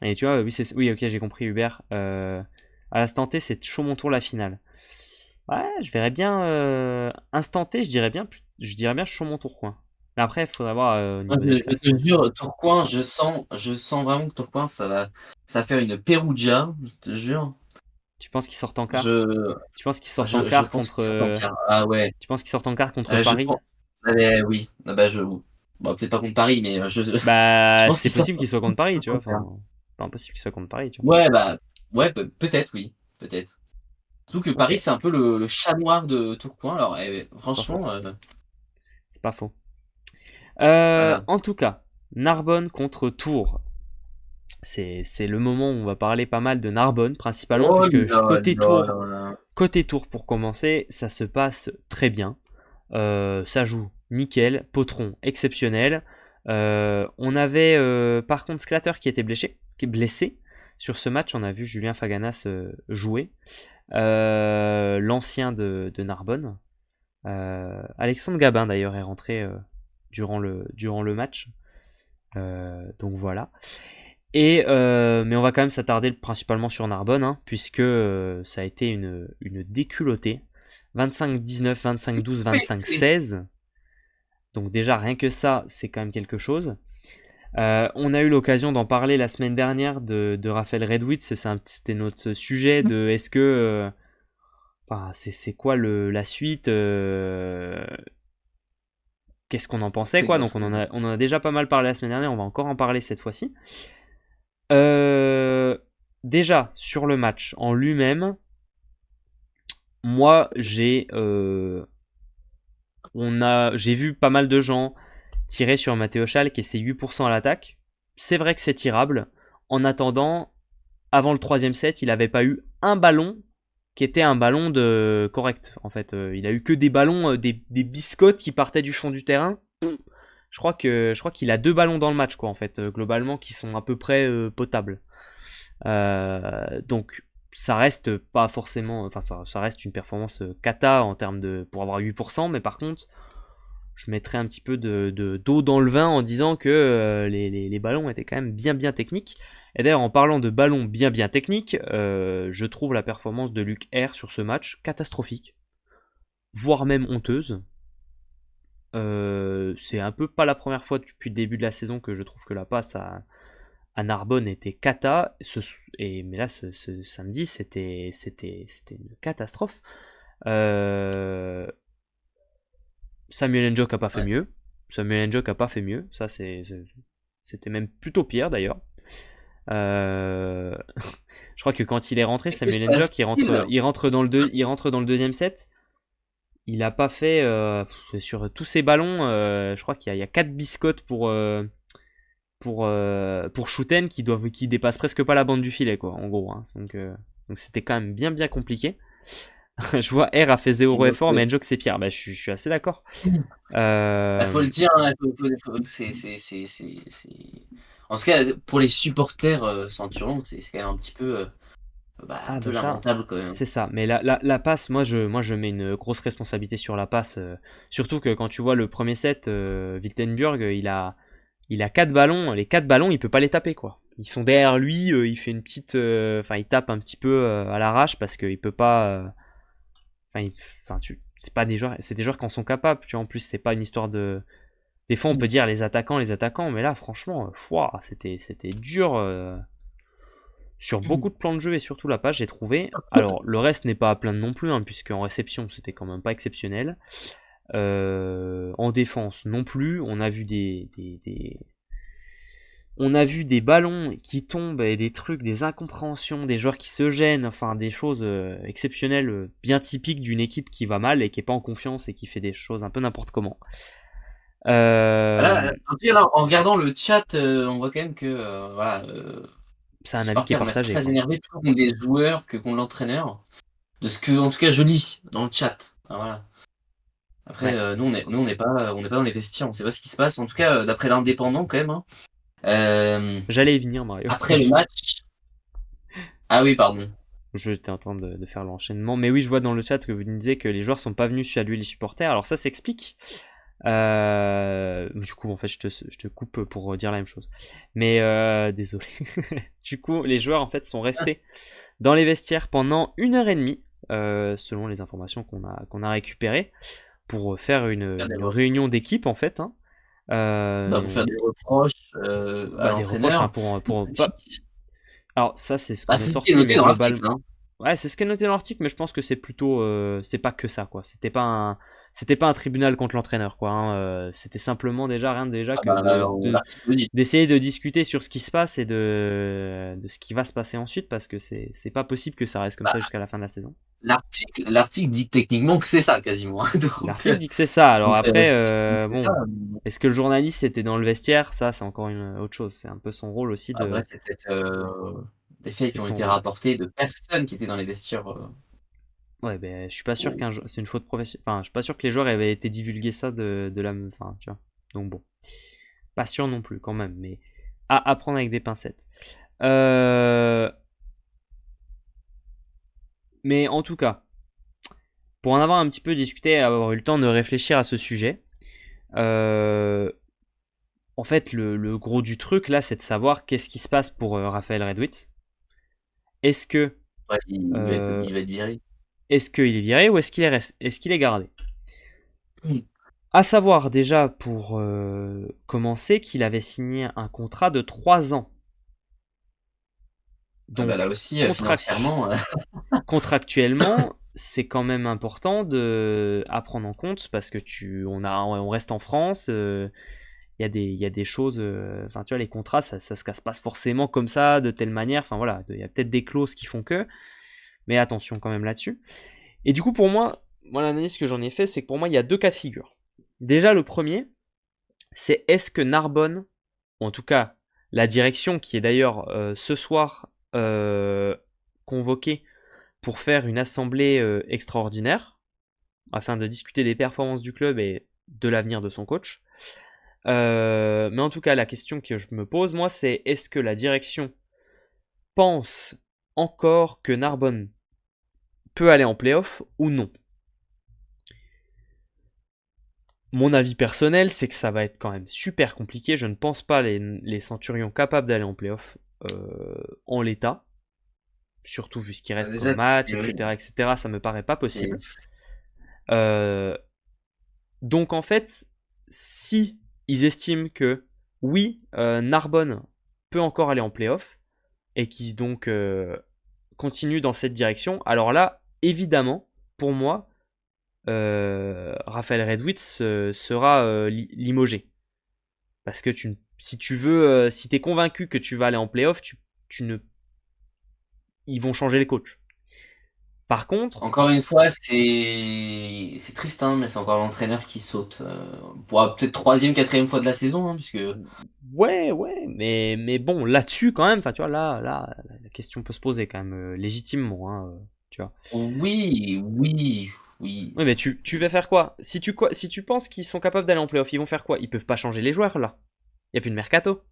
Et tu vois, oui, oui, ok, j'ai compris, Hubert. À l'instant T, c'est Chaumont-Tours la finale. Ouais, je verrais bien. Instant T, je dirais bien Chaumont-Tourcoing. Mais après, il faudrait voir au Moi, niveau des je te classements, etc. jure, Tourcoing, je sens vraiment que Tourcoing, ça va faire une Perugia, je te jure. Tu penses qu'ils sortent en quart? Je, Tu penses qu'ils sortent en je quart pense contre. qu'ils sortent en quart. Ah ouais, Tu penses qu'ils sortent en quart contre je Paris? pense. Ah ben oui, ah bah bon, peut-être pas contre Paris, mais je Bah, pense c'est qu'ils sortent possible qu'ils soient contre Paris, tu vois. en quart. Enfin, pas impossible qu'ils soient contre Paris, tu vois. Ouais, bah, ouais, peut-être, oui, peut-être. Surtout que Ok, Paris, c'est un peu le chat noir de Tourcoing, alors c'est pas faux. franchement, C'est pas faux. voilà. En tout cas, Narbonne contre Tours. C'est le moment où on va parler pas mal de Narbonne, principalement, Oh puisque là là là là. côté Tours pour commencer, ça se passe très bien. Ça joue nickel, Potron exceptionnel. On avait par contre Sclatter qui est blessé. Sur ce match, on a vu Julien Faganas jouer, l'ancien de Narbonne. Alexandre Gabin d'ailleurs est rentré durant le match. Donc voilà. Mais on va quand même s'attarder principalement sur Narbonne, hein, puisque ça a été une déculottée. 25-19, 25-12, Oui, c'est 25-16. Donc déjà, rien que ça, c'est quand même quelque chose. On a eu l'occasion d'en parler la semaine dernière de Raphaël Redwitz. C'était notre sujet de est-ce que... enfin, c'est quoi la suite, qu'est-ce qu'on en pensait, quoi. Donc on en a déjà pas mal parlé la semaine dernière, on va encore en parler cette fois-ci. Euh, Déjà, sur le match en lui-même, moi, j'ai vu pas mal de gens tirer sur Matteo Schalk et ses 8% à l'attaque. C'est vrai que c'est tirable. En attendant, avant le troisième set, il n'avait pas eu un ballon qui était un ballon correct. En fait, il a eu que des ballons, des biscottes qui partaient du fond du terrain. Je crois qu'il a deux ballons dans le match, quoi, en fait, globalement, qui sont à peu près potables. Donc ça reste pas forcément, enfin ça reste une performance cata en termes de pour avoir 8%, mais par contre je mettrais un petit peu d'eau dans le vin en disant que les ballons étaient quand même bien techniques. Et d'ailleurs en parlant de ballons bien techniques, je trouve la performance de Luc R sur ce match catastrophique, voire même honteuse. C'est un peu pas la première fois depuis le début de la saison que je trouve que la passe à Narbonne était cata, mais là ce samedi c'était une catastrophe. Euh, Samuel Njok a pas fait ouais. mieux. Samuel Njok a pas fait mieux. C'était même plutôt pire d'ailleurs. Euh, je crois que quand il est rentré, Et que Samuel ça Njok style. il rentre dans le deuxième set. Il a pas fait sur tous ses ballons. Je crois qu'il y a 4 biscottes pour Shooten qui dépasse presque pas la bande du filet, quoi, en gros, hein. Donc c'était quand même bien compliqué. Je vois R a fait Et 0 donc, effort, mais Njok c'est pire. Bah, je suis assez d'accord. bah, faut Euh, le dire, hein, en tout cas, pour les supporters Centurion, c'est quand même un petit peu, un ah, peu bah ça, lamentable quand même. c'est ça. Mais la passe, moi je mets une grosse responsabilité sur la passe. Surtout que quand tu vois le premier set, Wiltenburg, il a 4 ballons. Les 4 ballons, il peut pas les taper, quoi. Ils sont derrière lui, il fait une petite. Enfin, il tape un petit peu à l'arrache parce qu'il peut pas. Enfin, c'est pas des joueurs, c'est des joueurs qui en sont capables. Tu vois, en plus, c'est pas une histoire de. Des fois, on peut dire les attaquants, mais là, franchement, c'était dur sur beaucoup de plans de jeu et surtout la page, j'ai trouvé. Alors, le reste n'est pas à plaindre non plus, hein, puisque en réception, c'était quand même pas exceptionnel. En défense, non plus. On a vu on a vu des ballons qui tombent et des trucs, des incompréhensions, des joueurs qui se gênent, enfin des choses exceptionnelles, bien typiques d'une équipe qui va mal et qui est pas en confiance et qui fait des choses un peu n'importe comment. Là, Euh, en regardant le chat, on voit quand même que voilà, c'est un avis qui est supporters, on est partagé, très quoi. énervé plutôt contre des joueurs que contre l'entraîneur. De ce que, en tout cas, je lis dans le chat. Ah, voilà. Après, Ouais, nous, on n'est pas dans les vestiaires, on sait pas ce qui se passe. En tout cas, d'après l'Indépendant, quand même, hein. Euh, j'allais y venir, Mario. Après le Continue. match. Ah oui, pardon. J'étais en train de faire l'enchaînement. Mais oui, je vois dans le chat que vous nous disiez que les joueurs sont pas venus saluer les supporters. Alors ça s'explique. Du coup, en fait, je te coupe pour dire la même chose. Mais désolé. Du coup, les joueurs, en fait, sont restés dans les vestiaires pendant 1 heure et demie, selon les informations qu'on a récupérées, pour faire Faire des une réunion d'équipe, en fait. Hein. Pour faire des reproches à Des reproches, enfin, l'entraîneur. pas. Alors, ça, c'est ce Bah, qu'on est c'est ce qui est sorti, mais noté dans globalement. l'article, hein. Ouais, c'est ce qui est noté dans l'article, mais je pense que c'est plutôt. C'est pas que ça, quoi. C'était pas un tribunal contre l'entraîneur, quoi. Hein. C'était simplement déjà Ah que bah, l'article le dit. d'essayer de discuter sur ce qui se passe et de ce qui va se passer ensuite, parce que c'est pas possible que ça reste comme Bah, ça jusqu'à la fin de la saison. l'article dit techniquement que c'est ça, quasiment. L'article dit que c'est ça. Alors après, C'est ça. bon, est-ce que le journaliste était dans le vestiaire? Ça, c'est encore une autre chose. C'est un peu son rôle aussi Après, de. c'est peut-être des faits C'est qui ont son été rôle. rapportés de personnes qui étaient dans les vestiaires. Ouais, ben, je suis pas sûr Ou- c'est une faute professionnelle. Enfin, je suis pas sûr que les joueurs avaient été divulgués ça de la. Enfin, tu vois. Donc bon, pas sûr non plus quand même, mais à prendre avec des pincettes. Euh, Mais en tout cas, pour en avoir un petit peu discuté et avoir eu le temps de réfléchir à ce sujet, euh, en fait, le gros du truc là, c'est de savoir qu'est-ce qui se passe pour Raphaël Redwitz. Est-ce que Ouais, euh, il va être viré. est-ce qu'il est viré ou est-ce qu'il est gardé? Oui. À savoir déjà pour commencer qu'il avait signé un contrat de 3 ans. Ah bah, là Donc aussi, financièrement, contractuellement, c'est quand même important à prendre en compte parce que on reste en France. Il y a des choses. Enfin, tu vois, les contrats, ça se casse pas forcément comme ça, de telle manière. Enfin voilà, il y a peut-être des clauses qui font que. Mais attention quand même là-dessus. Et du coup, pour moi l'analyse que j'en ai fait, c'est que pour moi, il y a deux cas de figure. Déjà, le premier, c'est est-ce que Narbonne, ou en tout cas la direction qui est d'ailleurs ce soir convoquée pour faire une assemblée extraordinaire, afin de discuter des performances du club et de l'avenir de son coach. Mais en tout cas, la question que je me pose, moi, c'est est-ce que la direction pense encore que Narbonne peut aller en playoff ou non? Mon avis personnel, c'est que ça va être quand même super compliqué. Je ne pense pas les Centurions capables d'aller en playoff en l'état. Surtout vu ce qui reste comme déjà, match, oui, etc., etc. Ça me paraît pas c'est possible. Euh, donc en fait, si ils estiment que oui, Narbonne peut encore aller en playoff et qu'ils donc continuent dans cette direction, alors là, évidemment, pour moi, Raphaël Redwitz sera limogé. Parce que si tu veux, si t'es convaincu que tu vas aller en playoff, tu ne, ils vont changer les coachs. Par contre, encore une fois, c'est triste, hein, mais c'est encore l'entraîneur qui saute. Pour peut-être troisième, quatrième fois de la saison, hein, puisque ouais, mais bon, là-dessus quand même, enfin tu vois, là, la question peut se poser quand même légitimement, hein, tu vois. oui, oui, oui. Oui, mais tu vas faire quoi? Si tu penses qu'ils sont capables d'aller en playoff, ils vont faire quoi? Ils peuvent pas changer les joueurs là. Il y a plus de mercato.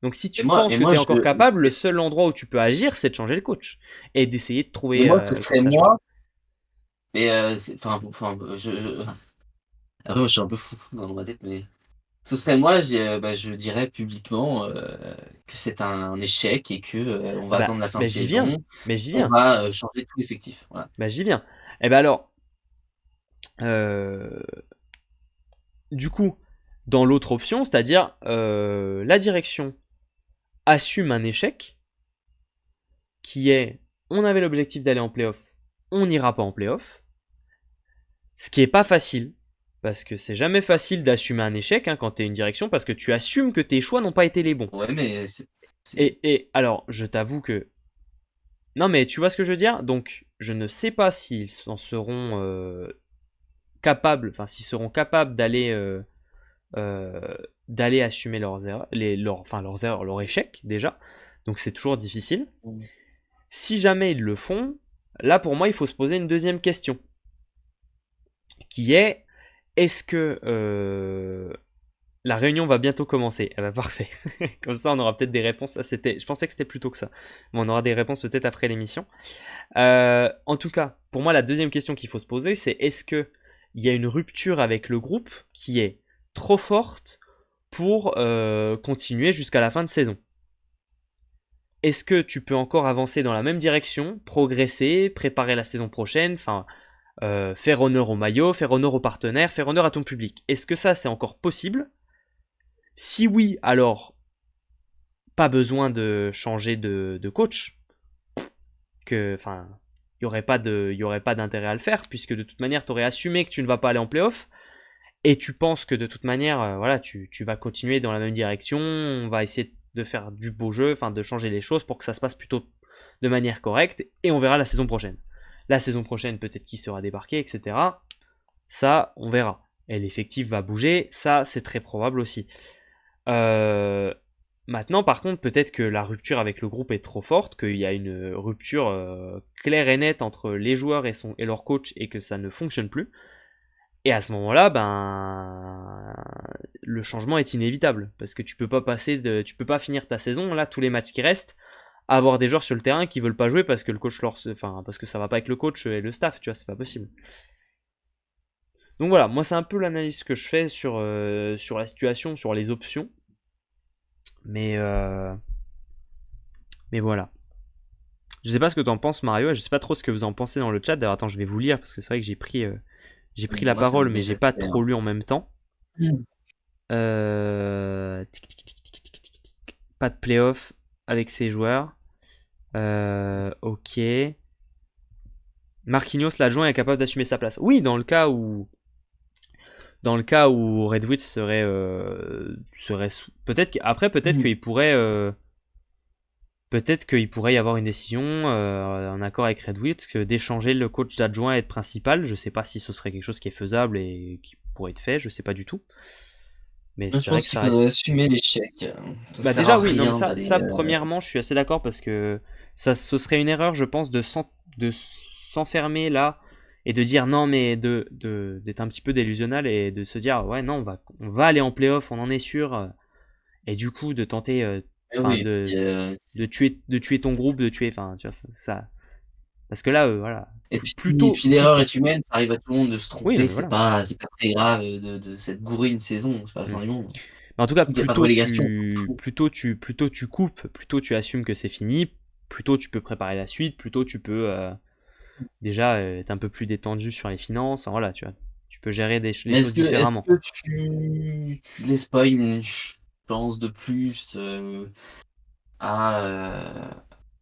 Donc si Et tu moi, penses et que moi, tu es je, encore capable, le seul endroit où tu peux agir, c'est de changer le coach et d'essayer de mais trouver moi, ce que serait ça change. moi. Et après, moi, je suis un peu fou dans ma tête, mais ce serait moi, je dirais publiquement que c'est un échec et que on va attendre la fin de J'y viens, saison, mais j'y on viens, va changer tout l'effectif. Voilà. j'y viens. Et ben alors, euh, du coup, dans l'autre option, c'est-à-dire la direction assume un échec qui est on avait l'objectif d'aller en playoff, on n'ira pas en playoff. Ce qui est pas facile, parce que c'est jamais facile d'assumer un échec hein, quand tu es une direction, parce que tu assumes que tes choix n'ont pas été les bons. Ouais, mais Et alors, je t'avoue que. Non, mais tu vois ce que je veux dire? Donc, je ne sais pas s'ils en seront capables, enfin, s'ils seront capables euh, d'aller assumer leurs erreurs, leurs erreurs, leur échec déjà. Donc c'est toujours difficile. Si jamais ils le font, là pour moi il faut se poser une deuxième question. Qui est, est-ce que la réunion va bientôt commencer? Eh ben parfait. Comme ça on aura peut-être des réponses. Je pensais que c'était plus tôt que ça. Mais on aura des réponses peut-être après l'émission. En tout cas, pour moi la deuxième question qu'il faut se poser, c'est est-ce que il y a une rupture avec le groupe qui est trop forte pour continuer jusqu'à la fin de saison? Est-ce que tu peux encore avancer dans la même direction, progresser, préparer la saison prochaine, enfin faire honneur au maillot, faire honneur aux partenaires, faire honneur à ton public? Est-ce que ça c'est encore possible? Si oui, alors pas besoin de changer de coach, enfin il y aurait pas d'intérêt à le faire puisque de toute manière tu aurais assumé que tu ne vas pas aller en playoff. Et tu penses que de toute manière, voilà, tu vas continuer dans la même direction, on va essayer de faire du beau jeu, enfin de changer les choses pour que ça se passe plutôt de manière correcte, et on verra la saison prochaine. La saison prochaine, peut-être qui sera débarqué, etc. Ça, on verra. Et l'effectif va bouger, ça, c'est très probable aussi. Maintenant, par contre, peut-être que la rupture avec le groupe est trop forte, qu'il y a une rupture claire et nette entre les joueurs et leur coach, et que ça ne fonctionne plus. Et à ce moment-là, ben, le changement est inévitable parce que tu peux pas finir ta saison là tous les matchs qui restent à avoir des joueurs sur le terrain qui veulent pas jouer parce que le coach parce que ça va pas avec le coach et le staff, tu vois, c'est pas possible. Donc voilà, moi c'est un peu l'analyse que je fais sur la situation, sur les options, mais voilà. Je sais pas ce que t'en penses, Mario, et je sais pas trop ce que vous en pensez dans le chat. D'ailleurs, attends, je vais vous lire parce que c'est vrai que j'ai pris la Moi, ça me parole, mais j'ai pas désespère. trop lu en même temps. Pas de playoff avec ses joueurs. Ok. Marquinhos, l'adjoint, est capable d'assumer sa place. Oui, dans le cas où Red Witch peut-être peut-être qu'il pourrait y avoir une décision en accord avec Red Witch d'échanger le coach d'adjoint et de principal. Je sais pas si ce serait quelque chose qui est faisable et qui pourrait être fait. Je sais pas du tout. Mais Moi, je c'est vrai pense que qu'il ça faudrait reste. assumer l'échec. Ça Bah sert déjà à oui, non mais rien ça, d'aller. ça premièrement, je suis assez d'accord parce que ce serait une erreur, je pense, de s'enfermer là et de dire non mais d'être un petit peu délusionnal et de se dire ouais non on va aller en playoff, on en est sûr et du coup de tenter Eh enfin oui, puis, de tuer ton groupe, de tuer enfin tu vois ça parce que là voilà et plutôt puis l'erreur est humaine, ça arrive à tout le monde de se oui non tromper, mais voilà. c'est pas très grave de s'être gouré une saison, c'est pas la Mm. fin du monde. Mais en tout cas Il y a pas de relégation, on s'en fout. plutôt tu coupes, plutôt tu assumes que c'est fini, plutôt tu peux préparer la suite, plutôt tu peux déjà être un peu plus détendu sur les finances. Enfin, voilà, tu vois, tu peux gérer les Mais choses est-ce différemment. que tu laisses pas une chance de plus à, euh,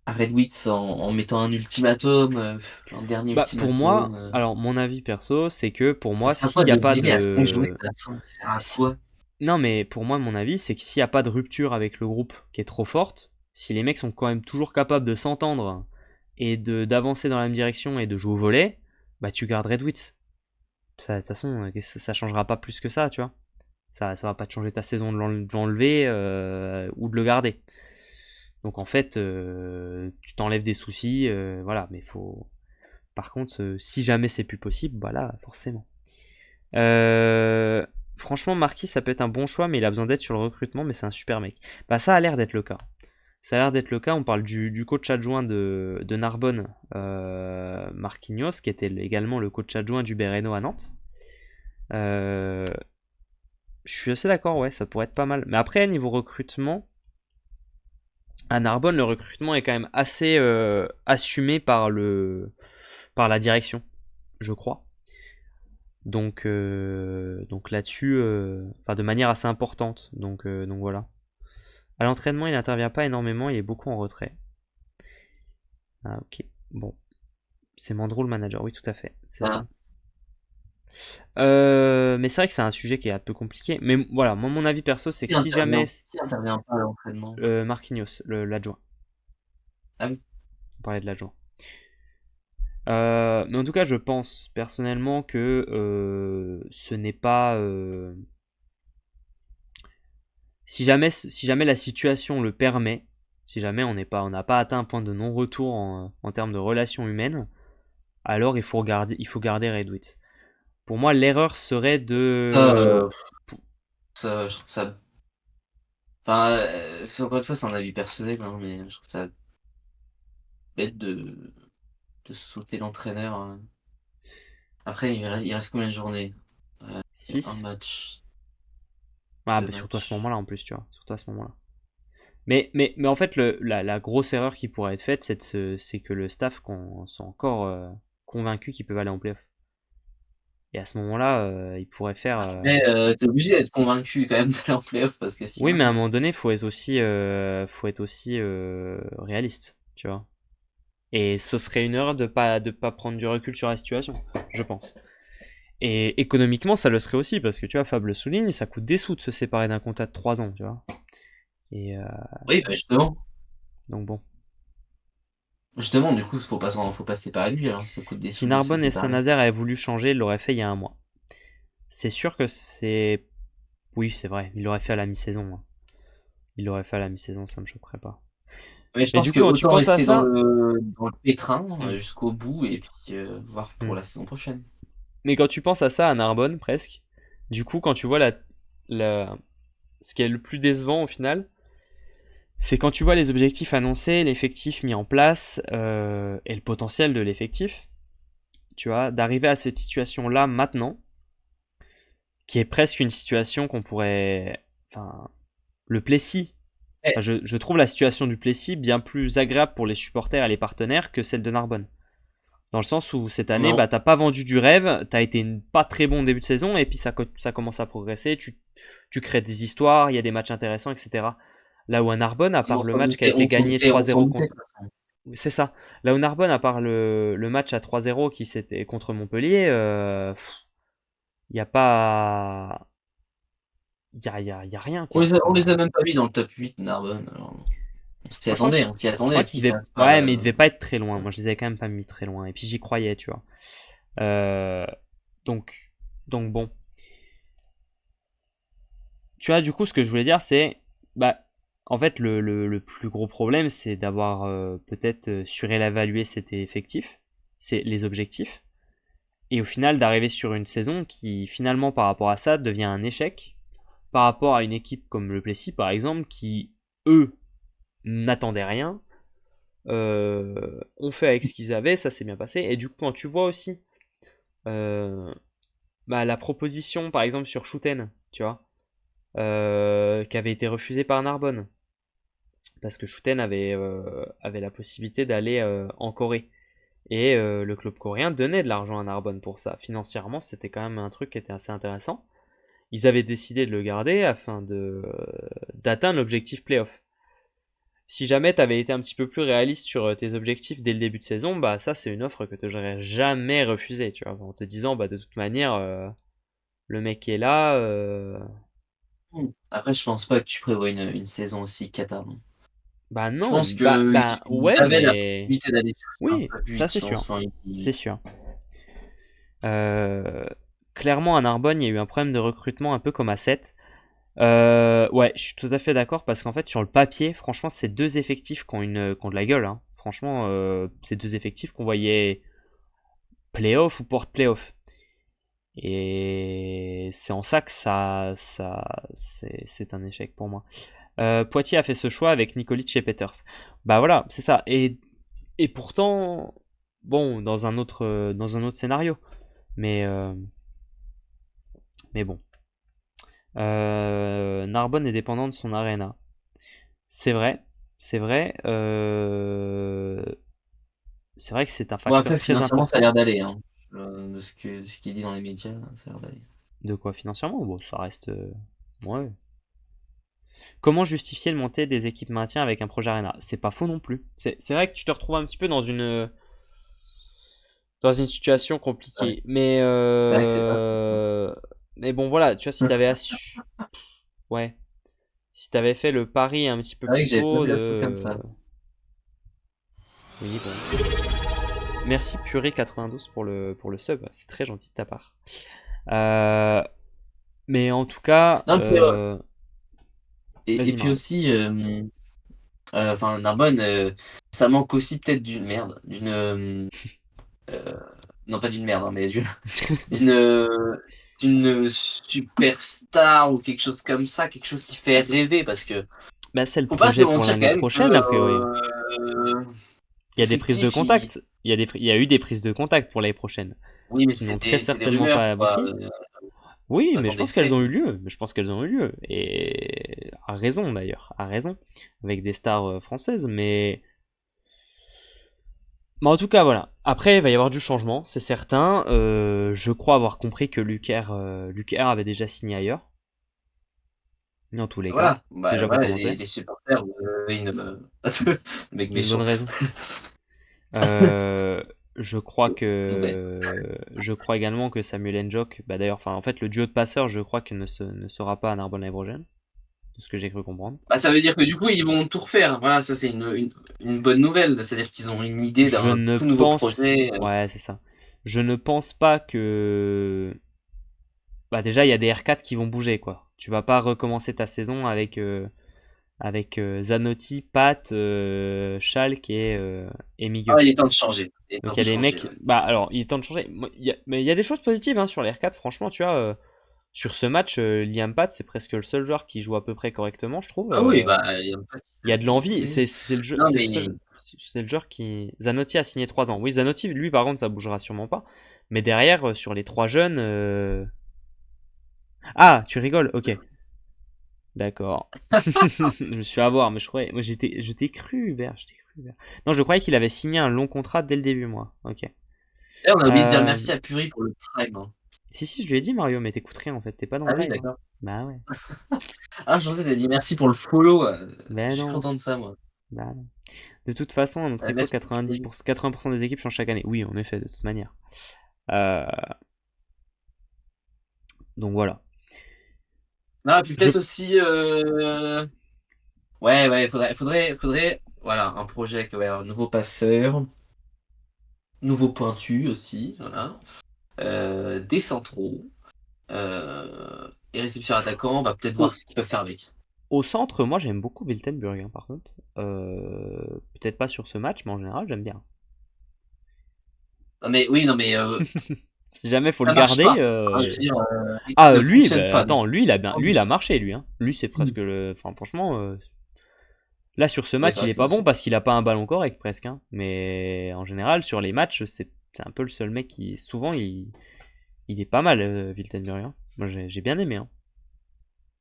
à Redwitz en mettant un ultimatum, un dernier Bah, pour moi, ultimatum alors mon avis perso, c'est que pour ça moi, sert à s'il quoi n'y a de le pas virer à 5 journées de. de la fin? Ça sert à si- quoi? Non, mais pour moi, mon avis, c'est que s'il n'y a pas de rupture avec le groupe qui est trop forte, si les mecs sont quand même toujours capables de s'entendre et d'avancer dans la même direction et de jouer au volet, bah tu gardes Red Witz. Ça, de toute façon, ça changera pas plus que ça, tu vois. Ça va pas te changer ta saison de l'enlever ou de le garder. Donc en fait, tu t'enlèves des soucis, voilà, mais faut. Par contre, si jamais c'est plus possible, voilà, forcément. Euh, Franchement, Marquis, ça peut être un bon choix, mais il a besoin d'aide sur le recrutement, mais c'est un super mec. Bah, ça a l'air d'être le cas. Ça a l'air d'être le cas. On parle du coach adjoint de Narbonne, Marquinhos, qui était également le coach adjoint du Bereno à Nantes. Euh, je suis assez d'accord, ouais, ça pourrait être pas mal. Mais après, niveau recrutement, à Narbonne, le recrutement est quand même assez assumé par la direction, je crois. Donc là-dessus, enfin de manière assez importante. Donc voilà. À l'entraînement, il n'intervient pas énormément, il est beaucoup en retrait. Ah ok. Bon. C'est Mandro le manager, oui tout à fait. C'est Voilà. ça. Mais c'est vrai que c'est un sujet qui est un peu compliqué. Mais voilà, moi mon avis perso, c'est que si jamais Qui intervient pas à l'entraînement? Marquinhos, l'adjoint, Ah oui. on parlait de l'adjoint. Mais en tout cas, je pense personnellement que ce n'est pas. Si jamais la situation le permet, Si jamais on n'a pas atteint un point de non-retour en termes de relations humaines, alors il faut garder Red Wheat. Pour moi, l'erreur serait Ça, de... je trouve ça. Enfin, encore une fois, c'est un avis personnel, hein, mais je trouve ça bête de sauter l'entraîneur. Après, il reste combien de journées? Un 6. match, Ah, deux bah surtout à ce matchs. moment-là en plus, tu vois. Surtout à ce moment-là. Mais en fait, la grosse erreur qui pourrait être faite, c'est que le staff soit encore convaincu qu'ils peuvent aller en playoff. Et à ce moment-là, ils pourraient faire. Après, t'es obligé d'être convaincu quand même d'aller en playoff parce que Oui, mais à un sinon. moment donné, faut être aussi réaliste, tu vois. Et ce serait une erreur de pas prendre du recul sur la situation, je pense. Et économiquement, ça le serait aussi, parce que tu vois, Fab le souligne, ça coûte des sous de se séparer d'un contrat de 3 ans, tu vois. Et Oui, bah justement. donc bon. Justement, du coup, faut pas se séparer de lui, alors ça coûte des Si sous de se Narbonne et séparer. Saint-Nazaire avaient voulu changer, ils l'auraient fait il y a un mois. C'est sûr que c'est. Oui, c'est vrai, il l'aurait fait à la mi-saison, hein. Il l'aurait fait à la mi-saison, ça me choquerait pas. Mais je Mais pense du que coup, quand tu autant penses à rester ça. dans le pétrin Hmm, jusqu'au bout et puis voir pour hmm. la saison prochaine. Mais quand tu penses à ça à Narbonne, presque, du coup, quand tu vois la... ce qui est le plus décevant au final, c'est quand tu vois les objectifs annoncés, l'effectif mis en place et le potentiel de l'effectif, tu vois, d'arriver à cette situation-là maintenant, qui est presque une situation qu'on pourrait. Enfin, le Plessis. Eh, Enfin, je trouve la situation du Plessis bien plus agréable pour les supporters et les partenaires que celle de Narbonne. Dans le sens où cette année, non, bah, t'as pas vendu du rêve, t'as été pas très bon au début de saison, et puis ça commence à progresser, tu crées des histoires, il y a des matchs intéressants, etc. Là où à Narbonne, à part le match qui a été gagné on s'en 3-0 doutait, contre. de toute façon. C'est ça. Là où Narbonne, à part le match à 3-0 qui c'était contre Montpellier, il n'y a pas. Y a rien, quoi. On Enfin, les a même pas mis dans le top 8 Narbonne. Alors, moi, on s'y je attendait crois à ce qu'il qu'ils devait. fassent pas. Ouais, mais il devait pas être très loin. Moi, je les avais quand même pas mis très loin. Et puis j'y croyais, tu vois. Euh, donc, donc bon. Tu vois, du coup, ce que je voulais dire, c'est. Bah, en fait, le plus gros problème, c'est d'avoir peut-être surévalué cet effectif, c'est les objectifs. Et au final, d'arriver sur une saison qui, finalement, par rapport à ça, devient un échec. Par rapport à une équipe comme le Plessis, par exemple, qui, eux, n'attendaient rien, ont fait avec ce qu'ils avaient, ça s'est bien passé. Et du coup, quand tu vois aussi euh, bah, la proposition, par exemple, sur Shooten, tu vois, qui avait été refusée par Narbonne, parce que Shooten avait la possibilité d'aller en Corée. Et le club coréen donnait de l'argent à Narbonne pour ça. Financièrement, c'était quand même un truc qui était assez intéressant. Ils avaient décidé de le garder afin d'atteindre l'objectif playoff. Si jamais tu avais été un petit peu plus réaliste sur tes objectifs dès le début de saison, bah ça c'est une offre que tu n'aurais jamais refusée, tu vois, en te disant bah de toute manière le mec est là. Après, je pense pas que tu prévois une saison aussi cata, non. Bah Je non, pense que ils ouais avaient la mais possibilité d'aller chercher un oui, top ça 8, c'est je pense. sûr, Enfin, c'est sûr. Euh, Clairement à Narbonne il y a eu un problème de recrutement un peu comme à 7. Ouais, je suis tout à fait d'accord parce qu'en fait, sur le papier, franchement, c'est deux effectifs qui ont de la gueule, hein. Franchement, c'est deux effectifs qu'on voyait playoff ou porte-playoff. Et c'est en ça que c'est un échec pour moi. Poitiers a fait ce choix avec Nikolic et Peters. Bah voilà, c'est ça. Et pourtant, bon, dans un autre scénario. Mais, euh, mais bon. Narbonne est dépendant de son arena. C'est vrai, c'est vrai. C'est vrai que c'est un Bon, facteur après, très financièrement, ça a important. l'air d'aller, hein. De ce qui est dit dans les médias, ça a l'air d'aller. De quoi financièrement? Bon, ça reste. Ouais. Comment justifier le monter des équipes maintien avec un projet Arena? C'est pas faux non plus. C'est vrai que tu te retrouves un petit peu dans une situation Ouais. compliquée. C'est vrai que c'est pas. Mais bon, voilà, tu vois, si t'avais assu... Ouais. Si t'avais fait le pari un petit peu C'est vrai plus que j'avais pas tôt vu la chose comme de. ça. Oui, bon. Merci Purée92 pour le sub, c'est très gentil de ta part. Euh, mais en tout cas, Non, vas-y et puis Mario. aussi, Enfin, Narbonne, ça manque aussi peut-être d'une merde, euh, non pas d'une merde, hein, mais d'une d'une superstar ou quelque chose comme ça, quelque chose qui fait rêver, parce que Bah, c'est le faut pas se projet le pour mentir quand l'année même que prochaine, a priori. Il y a des prises de l'effectif, contact. Il y a eu des prises de contact pour l'année prochaine, oui, mais qui n'ont très c'est des certainement pas rumeurs, quoi. abouti. Oui, On mais attend je des pense qu'elles faits. ont eu lieu. Je pense qu'elles ont eu lieu. Et à raison d'ailleurs, à raison. Avec des stars françaises. Mais en tout cas, voilà. Après, il va y avoir du changement, c'est certain. Je crois avoir compris que Lucaire avait déjà signé ailleurs. Dans tous les cas. Voilà, bah, Déjà pour voilà, commencer. les supporters, vous avez une, mec Une bonne méchant, raison. Euh, nouvelle. je crois également que Samuel Njok, bah d'ailleurs, enfin en fait le duo de passeurs, je crois qu'il ne sera pas à Narbonne l'année prochaine, de ce que j'ai cru comprendre. Bah, ça veut dire que du coup, ils vont tout refaire. Voilà, ça c'est une bonne nouvelle. C'est-à-dire qu'ils ont une idée Je d'un ne tout nouveau pense, projet. ouais c'est ça. Je ne pense pas que, bah déjà il y a des R4 qui vont bouger quoi. Tu vas pas recommencer ta saison avec Zanotti, Pat, Schalke et Ah, Migue. il est temps de changer. Il est temps Donc il de y a des changer, mecs, ouais. bah alors il est temps de changer. Mais il y a des choses positives hein, sur les R4, franchement, tu vois. Sur ce match, Liam Pat, c'est presque le seul joueur qui joue à peu près correctement, je trouve. Ah oui, bah, il y a pas Il y a de l'envie, oui. c'est le jeu, Non, c'est le mais seul, c'est le joueur qui. Zanotti a signé 3 ans. Oui, Zanotti, lui, par contre, ça bougera sûrement pas. Mais derrière, sur les 3 jeunes. Ah, tu rigoles, ok. D'accord. Je me suis fait avoir, mais je croyais. Moi, je t'ai cru, Hubert, je t'ai cru, Hubert. Non, je croyais qu'il avait signé un long contrat dès le début, moi. Ok. d'ailleurs, on a oublié de dire Euh, merci à Puri pour le prime, hein. Si, je lui ai dit Mario, mais t'écoutes rien en fait, t'es pas dans Ah le oui, live. Hein. d'accord. Bah ouais. Ah, je pensais que t'as dit merci pour le follow. Je Ben suis non. content de ça, moi. Bah non. De toute façon, à notre époque, Merci, Puri. 80% des équipes changent chaque année. Oui, en effet, de toute manière. Euh, donc voilà. Non, et puis Je... peut-être aussi, ouais, faudrait, voilà, un projet avec, ouais, un nouveau passeur, nouveau pointu aussi, voilà. Des centraux, et réception attaquant, on va peut-être voir Au, ce qu'ils peuvent faire avec. au centre, moi j'aime beaucoup Wiltenburg hein, par contre. Peut-être pas sur ce match, mais en général, j'aime bien. Non mais oui, non mais Si jamais faut le ça marche garder. pas. Hein, je veux dire, l'équipe Ah, ne lui, fonctionne bah, pas. Donc, attends, lui, il a marché, lui. Hein. Lui, c'est presque le. Enfin, franchement, là, sur ce ouais, c'est match, il vrai est que c'est pas bon possible. parce qu'il a pas un ballon correct presque. Hein. Mais en général, sur les matchs, c'est un peu le seul mec qui. Souvent, il est pas mal, Wiltenburg. Hein. Moi, j'ai bien aimé. Hein.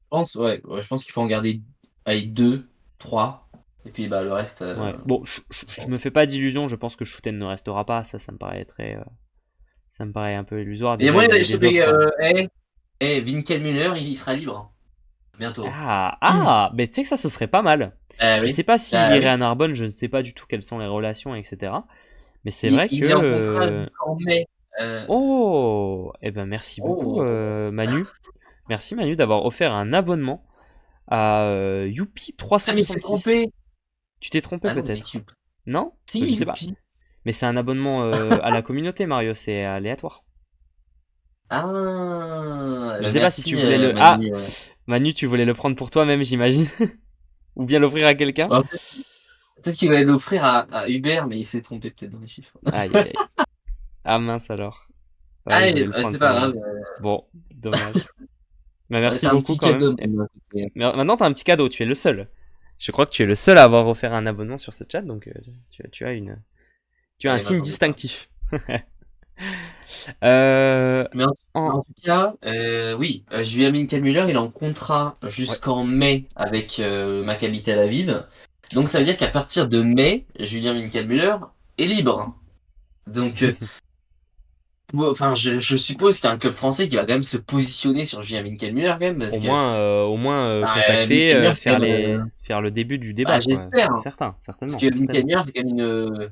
Je pense, ouais, je pense qu'il faut en garder avec deux, trois, et puis bah le reste, Ouais. Bon, on je me change. fais pas d'illusions. Je pense que Schouten ne restera pas. Ça me paraît très. Ça me paraît un peu illusoire. Mais il y a Déjà, moyen il d'aller avait des choper, offres. Winkelmüller, il sera libre, hein, bientôt. Mais tu sais que ça, ce serait pas mal. Ah Je oui, sais pas s'il ah irait oui. à Narbonne. Je ne sais pas du tout quelles sont les relations, etc. Mais c'est vrai que. Il est en contrat jusqu'en mai. Euh, Oh, eh ben merci beaucoup oh. Manu. Merci Manu d'avoir offert un abonnement à Youpi Ah mais il s'est 366. trompé. Tu t'es trompé Ah non, c'est peut-être. Cube. Non? Je Si, sais pas. youpi. Mais c'est un abonnement à la communauté Mario, c'est aléatoire. Ah, Je sais pas si tu merci voulais le... Ah, Manu. Manu, tu voulais le prendre pour toi-même, j'imagine. Ou bien l'offrir à quelqu'un. Oh, peut-être qu'il allait l'offrir à Hubert, mais il s'est trompé peut-être dans les chiffres. Aïe, aïe, aïe. Ah mince alors. Ouais, Ah, il voulait le prendre c'est pour pas lui-même. grave. Bon, dommage. Mais merci T'as un beaucoup petit quand même. cadeau maintenant. Maintenant, t'as un petit cadeau, tu es le seul. Je crois que tu es le seul à avoir offert un abonnement sur ce chat, donc tu as un Ouais, signe m'attendais pas. distinctif. Euh, Mais en... en tout cas, oui, Julien Winkelmüller, il est en contrat Ouais. jusqu'en mai avec Maccabi Tel Aviv. Donc ça veut dire qu'à partir de mai, Julien Winkelmüller est libre. Donc, bon, enfin, je suppose qu'il y a un club français qui va quand même se positionner sur Julien Winkelmüller quand même, parce que Au moins bah, contacter, Winkelmüller, c'est quand même, faire le début du débat, bah, quoi. j'espère, C'est hein, certain, parce certainement, que certainement. Winkelmüller, c'est quand même une,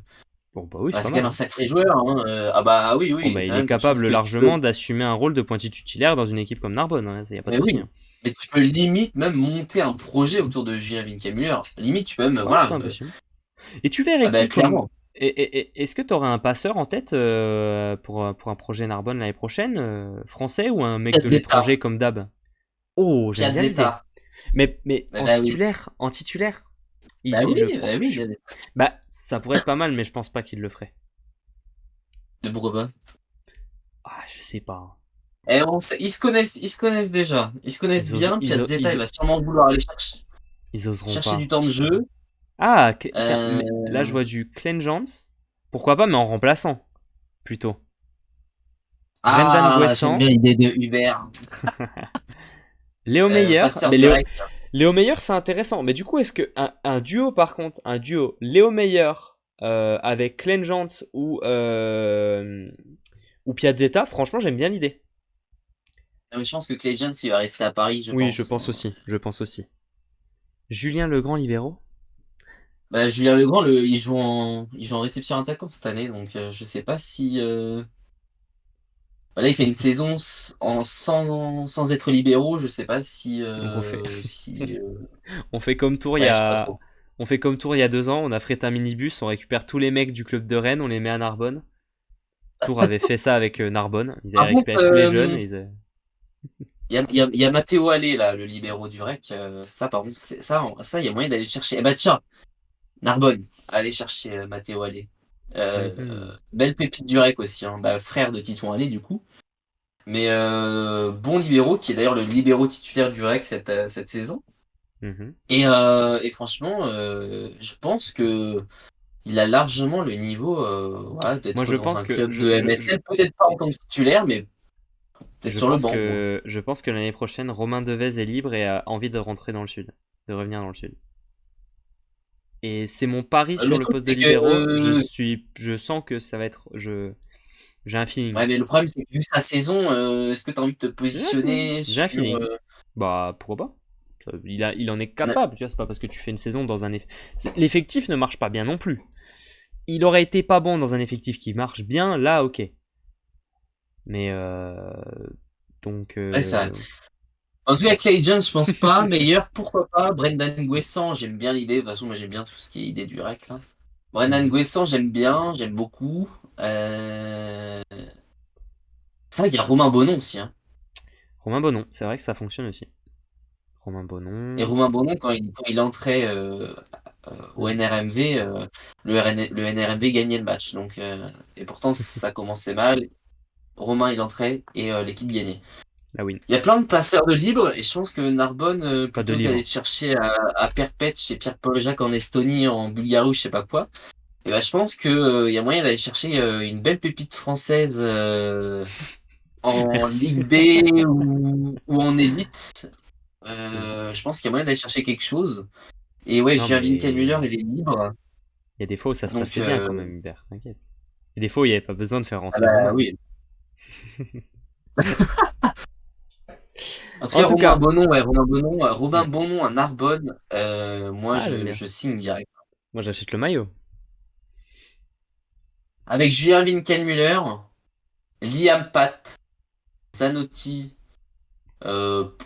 Bon, bah oui, c'est enfin, pas c'est quand même mal. un Hein. sacré joueur. Hein. Ah bah oui, Oh, oui, bah quand il est même quelque chose capable que tu peux. largement d'assumer un rôle de pointu titulaire dans une équipe comme Narbonne, hein. Y a pas de Mais souci. oui, Hein. mais tu peux limite même monter un projet autour de Julien Winkelmüller. Limite, tu peux même, Ouais, c'est pas voilà. impossible. Et tu Ah verrais bah qui comme... clairement. Est-ce que tu aurais un passeur en tête pour un projet Narbonne l'année prochaine, français ou un mec de Piazzetta. l'étranger comme d'hab? Oh, j'aime bien l'idée. Piazzetta. Mais Eh bah oui. en titulaire. Il le Bah prend. oui, il a Bah, ça pourrait être pas mal, mais je pense pas qu'il le ferait. pourquoi pas. Ah, je sais pas. Et ils se connaissent déjà. Ils se connaissent bien. Piazzetta, il va sûrement vouloir aller Ils oseront chercher du pas. temps de jeu. Ah, tiens, mais là je Euh, vois du Clenjans. Pourquoi pas, mais en remplaçant, plutôt. Brendan Ah, j'aime Guessant, bien l'idée de Hubert. Léo Meyer. Passeur Mais direct. Léo Meyer, c'est intéressant. Mais du coup, est-ce que un duo, par contre, un duo Léo Meyer avec Clenjans ou Piazzetta, franchement, j'aime bien l'idée. Mais je pense que Clay Jones, il va rester à Paris, je Oui, je pense. pense aussi. Je pense aussi. Julien Legrand, libéraux. Bah, Julien Legrand, il joue en réception attaquant cette année, donc je sais pas si. Bah là, il fait une saison sans être libéraux, je sais pas si. Donc on fait, Si on fait comme Tours il y Ouais, je sais pas a, trop. on fait comme Tours il y a 2 ans. On a frété un minibus, on récupère tous les mecs du club de Rennes, on les met à Narbonne. Tours avait fait ça avec Narbonne. Ils avaient Par contre, récupéré tous les jeunes. il y a Matteo Allé, là, le libéraux du REC. Ça, par contre, ça, il y a moyen d'aller chercher. Eh bah, tiens, Narbonne, allez chercher Matteo Allé. Mhm. Belle pépite du REC aussi, hein. Bah, frère de Titon Allé, du coup. Mais bon libéraux, qui est d'ailleurs le libéraux titulaire du REC cette saison. Mhm. Et franchement, je pense que il a largement le niveau voilà, Moi, d'être je dans pense un que club de MSL. Peut-être pas en tant que titulaire, mais peut-être sur le banc, quoi. je pense que l'année prochaine, Romain Devez est libre et a envie de rentrer dans le sud, de revenir dans le sud. Et c'est mon pari sur Le le truc, poste de c'est que libéraux. Je sens que ça va être, j'ai un feeling. ouais, mais le problème, c'est que vu sa saison, est-ce que tu as envie de te J'ai un feeling. positionner J'ai un sur feeling. Bah, pourquoi pas? Il en est capable, tu vois, c'est pas parce que tu fais une saison dans l'effectif ne marche pas bien non plus. Il aurait été pas bon dans un effectif qui marche bien, là, ok. Mais, donc, ouais, ça. En tout cas, Clay Jones, je pense pas. Meilleur, pourquoi pas. Brendan Guessant, j'aime bien l'idée. De toute façon, moi, j'aime bien tout ce qui est idée du rec, là. Brendan mhm. Guessant, j'aime bien, j'aime beaucoup. Euh... C'est vrai qu'il y a Romain Bonon aussi, hein. Romain Bonon, c'est vrai que ça fonctionne aussi. Romain Et Bonon. Romain Bonon, quand il entrait au Hmm. NRMV, le NRMV gagnait le match. Donc, et pourtant, ça commençait mal. Romain, il entrait et l'équipe gagnait. La win. Il y a plein de passeurs de libre et je pense que Narbonne, Pas de plutôt qu'aller livre. te chercher à Perpète chez Pierre-Paul Jacques en Estonie, en Bulgarie ou je sais pas quoi, et ben, je pense que, il y a moyen d'aller chercher une belle pépite française en Merci. Ligue B ou en élite. Oui. Je pense qu'il y a moyen d'aller chercher quelque chose. Et ouais, Non, Julien Winkelmüller, mais il est libre. il y a des fois où ça se Donc, passait bien quand même, Hubert, t'inquiète. Et des fois où il n'y avait pas besoin de faire ah rentrer bah Romain. oui. En tout En cas, tout cas, Romain hmm. Bonon à Narbonne, moi, Ah, j'aime bien. je signe direct. Moi, j'achète le maillot. Avec Julien Winkelmüller, Liam Pat, Zanotti,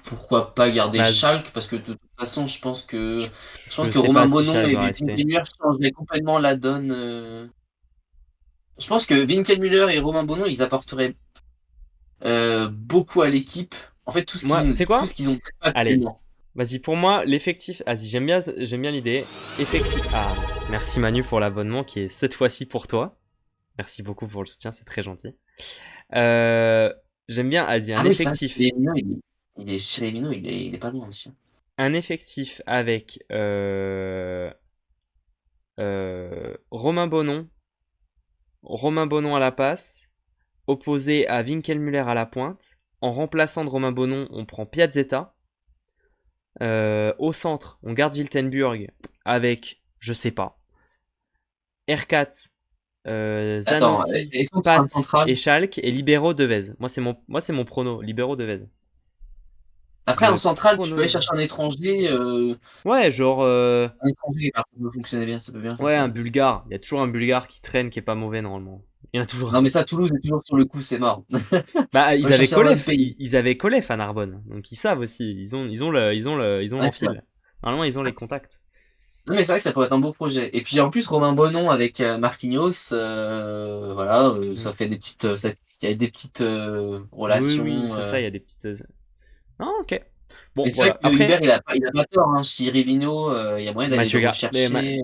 pourquoi pas garder Bah, Schalke, parce que de toute façon, je, je pense je que sais Romain pas si Bonon Schalke et va rester. Winkelmüller changeraient complètement la donne. Je pense que Winkelmüller et Romain Bonon, ils apporteraient beaucoup à l'équipe. En fait, Moi, c'est tout quoi? ce qu'ils ont pas Allez, actuellement. vas-y, pour moi, l'effectif. Vas-y, j'aime bien l'idée. Effectif. Ah, merci Manu pour l'abonnement qui est cette fois-ci pour toi. Merci beaucoup pour le soutien, c'est très gentil. Euh, J'aime bien, vas-y, Ah oui, ça, chez les Minots, il est pas loin aussi. un effectif avec Romain Bonon à la passe, opposé à Winkelmüller à la pointe. En remplaçant de Romain Bonon, on prend Piazzetta. Au centre, on garde Wiltenburg avec, je sais pas, R4, Attends, Zanotti, ils sont sur un Pat central. et Schalke et Libero Devez. Moi c'est mon prono, Libero Devez. Après, en Je central, tu peux aller prono. chercher Ouais, genre un étranger, ça peut fonctionner bien, ça peut bien ouais, un fonctionner. Bulgare. Il y a toujours un Bulgare qui traîne, qui est pas mauvais normalement. Il y en a Non, toujours. mais ça, Toulouse est toujours sur le coup, c'est mort. Bah, On va chercher dans notre pays. Ils avaient Kolev à Narbonne, donc ils savent aussi. Ils ont Ouais, c'est vrai. l'enfile. Normalement, ils ont les contacts. Non, mais c'est vrai que ça pourrait être un beau projet. Et puis en plus, Romain Bonon avec Marquinhos, voilà, Mm. ça fait des petites, il y a des petites Oui, oui, relations. c'est ça. Il y a des petites. Ah, ok. Bon, Mais c'est vrai voilà. que Hubert, Après, il a pas tort, hein. Si Rivino, il y a moyen d'aller le rechercher.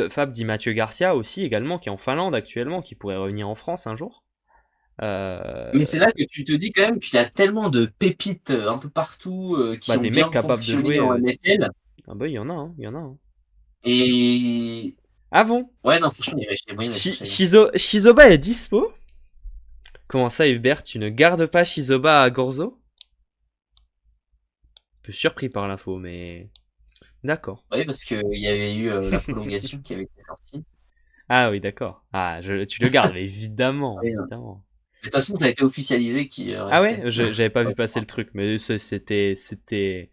Fab dit Mathieu Garcia aussi, également, qui est en Finlande actuellement, qui pourrait revenir en France un jour. Mais c'est là que tu te dis quand même qu'il y a tellement de pépites un peu partout qui Bah, ont des mecs bien capables de fonctionné jouer. en MSL. Ah bah, il y en a, hein, il y en a. Hein. Et Ah bon? ouais, non, franchement, il y a moyen d'aller chercher. Shizoba est dispo? Comment ça, Hubert, tu ne gardes pas Shizoba à Gorzo? Un peu surpris par l'info, mais d'accord. Oui, parce qu'il y avait eu la prolongation qui avait été sortie. Ah oui, d'accord. Ah, tu le gardes, mais évidemment, Oui, non. évidemment. De toute façon, ça a été officialisé qu'il Ah ouais, restait. j'avais pas vu passer le truc, mais c'était,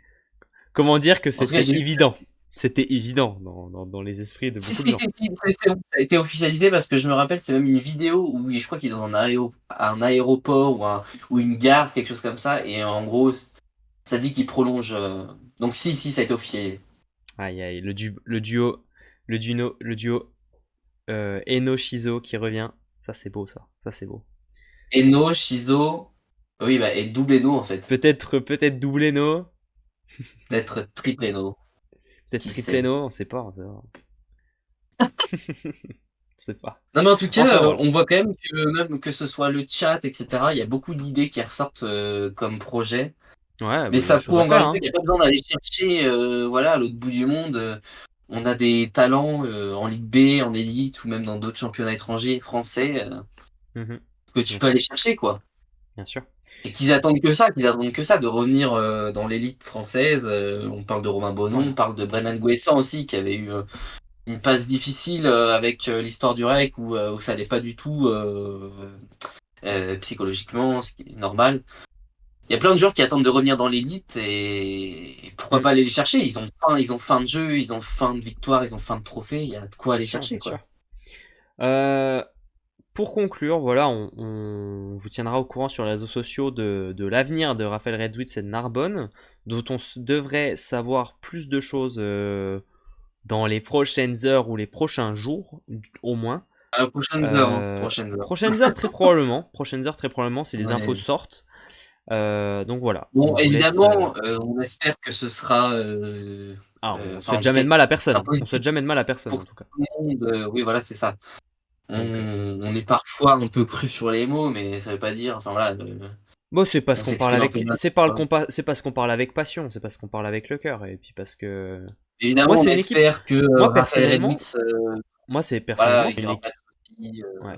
comment dire que En tout cas, c'était j'ai vu. évident. C'était évident dans les esprits de Si, beaucoup de si, gens. si, si, c'est bon. Ça a été officialisé parce que je me rappelle, c'est même une vidéo où je crois qu'il est dans un aéroport ou une gare, quelque chose comme ça, et en gros, ça dit qu'il prolonge. Donc si, si, ça a été officialisé. Aïe aïe, le duo Eno Shizo qui revient. Ça c'est beau, ça c'est beau. Eno, Shizo, oui, bah, et double Eno en fait. Peut-être double Eno, Peut-être triple Eno, peut-être qui triple sait. Eno, on sait pas. On sait pas. Non mais en tout Enfin cas, voilà. on voit quand même que même que ce soit le chat, etc., il y a beaucoup d'idées qui ressortent comme projet. Ouais, Mais bah, il y a des ça choses prouve à encore faire, une fois hein. qu'il n'y a pas besoin d'aller chercher voilà, à l'autre bout du monde. On a des talents en Ligue B, en élite ou même dans d'autres championnats étrangers français Mhm. que tu Bien peux sûr, aller chercher quoi. bien sûr. Et qu'ils attendent que ça, de revenir dans l'élite française. On parle de Romain Bonnon, Ouais. on parle de Brennan Guessant aussi qui avait eu une passe difficile avec l'histoire du REC où ça n'allait pas du tout psychologiquement, ce qui est normal. Il y a plein de joueurs qui attendent de revenir dans l'élite et pourquoi Mm. pas aller les chercher? Ils ont faim de jeu, ils ont faim de victoire, ils ont faim de trophée. Il y a de quoi Bien aller sûr, chercher bien quoi. sûr. Euh, pour conclure, voilà, on vous tiendra au courant sur les réseaux sociaux de l'avenir de Raphaël Redwitz et de Narbonne, dont on devrait savoir plus de choses dans les prochaines heures ou les prochains jours, au moins. Prochaines heures, hein, prochaines heures. Prochaines heures très probablement. Prochaines heures très probablement si les infos Ouais. sortent. Donc voilà, on Bon, vous laisse. évidemment, on espère que ce sera, Ah, on enfin, souhaite jamais de mal à ce sera personne. On souhaite positif jamais de mal à personne pour en tout cas. tout le monde. Oui, voilà, c'est ça. Donc, On est parfois un peu cru sur les mots, mais ça veut pas dire. Enfin voilà, bon, c'est parce on qu'on parle s'exprime un peu avec, mal. c'est parce qu'on parle avec passion, c'est parce qu'on parle avec le cœur, et puis parce que moi Évidemment, on c'est une équipe. espère que Moi Raphaël personnellement, Redwitz, voilà, il c'est y une aura pas équipe. de soucis. Ouais.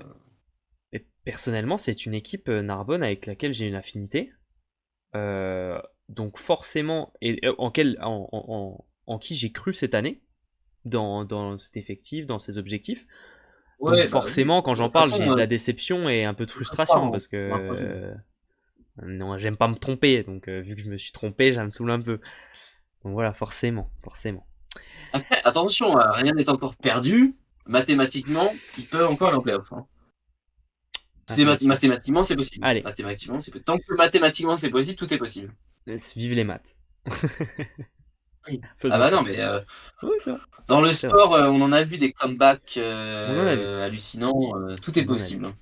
Et personnellement, c'est une équipe Narbonne avec laquelle j'ai une affinité. Donc forcément, et en qui j'ai cru cette année, dans cet effectif, dans ses objectifs. Donc Ouais, bah oui. forcément, quand De j'en toute parle, façon, j'ai de la déception et un peu de on va croire, frustration hein, parce que on va croire. non, j'aime pas me tromper. Donc vu que je me suis trompé, ça me saoule un peu. Donc voilà, forcément, forcément. Après, attention, rien n'est encore perdu. Mathématiquement, il peut encore aller en playoff, hein. Mathématiquement. Mathématiquement, c'est possible. Allez, Mathématiquement, c'est possible. Tant que mathématiquement c'est possible, tout est possible. vive les maths. Oui. Ah Faisons bah non, ça. mais Oui, c'est vrai. dans le C'est vrai. sport, on en a vu des comebacks On en a vu. hallucinants. Tout est On en a vu. possible.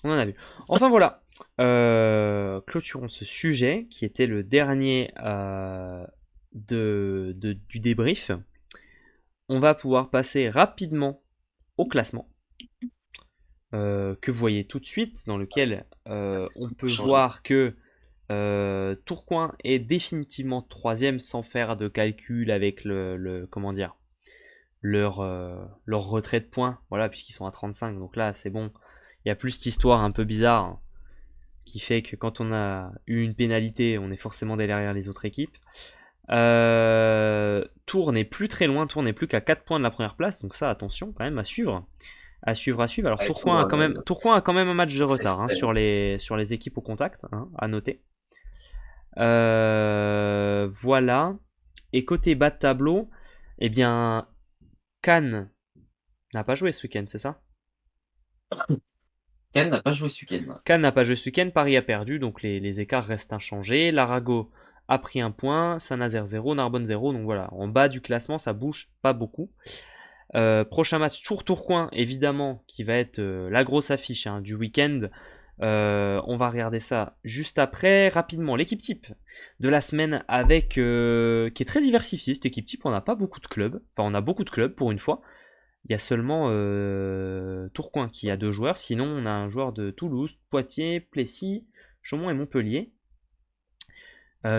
On en a vu. Enfin voilà. Clôturons ce sujet qui était le dernier du débrief. On va pouvoir passer rapidement au classement que vous voyez tout de suite, dans lequel on peut Changement. voir que Tourcoing est définitivement troisième sans faire de calcul avec comment dire, leur retrait de points, voilà, puisqu'ils sont à 35. Donc là, c'est bon. Il y a plus cette histoire un peu bizarre hein, qui fait que quand on a eu une pénalité, on est forcément derrière les autres équipes. Tours n'est plus très loin, Tours n'est plus qu'à 4 points de la première place, donc ça, attention quand même à suivre. À suivre, à suivre. Alors Ouais, Tourcoing a quand même un match de c'est retard hein, fait. sur les équipes au contact, hein, à noter. Voilà. Et côté bas de tableau, eh bien, Cannes n'a pas joué ce week-end, c'est ça? Cannes n'a pas joué ce week-end. Cannes n'a pas joué ce week-end, Paris a perdu, donc les écarts restent inchangés. L'Arago a pris un point, Saint-Nazaire 0, Narbonne 0, donc voilà, en bas du classement, ça bouge pas beaucoup. Prochain match, Tours-Tourcoing, évidemment, qui va être la grosse affiche hein, du week-end. On va regarder ça juste après. Rapidement, l'équipe type de la semaine avec qui est très diversifiée. Cette équipe type, on n'a pas beaucoup de clubs. Enfin, on a beaucoup de clubs pour une fois. Il y a seulement Tourcoing qui a 2 joueurs. Sinon, on a un joueur de Toulouse, Poitiers, Plessis, Chaumont et Montpellier.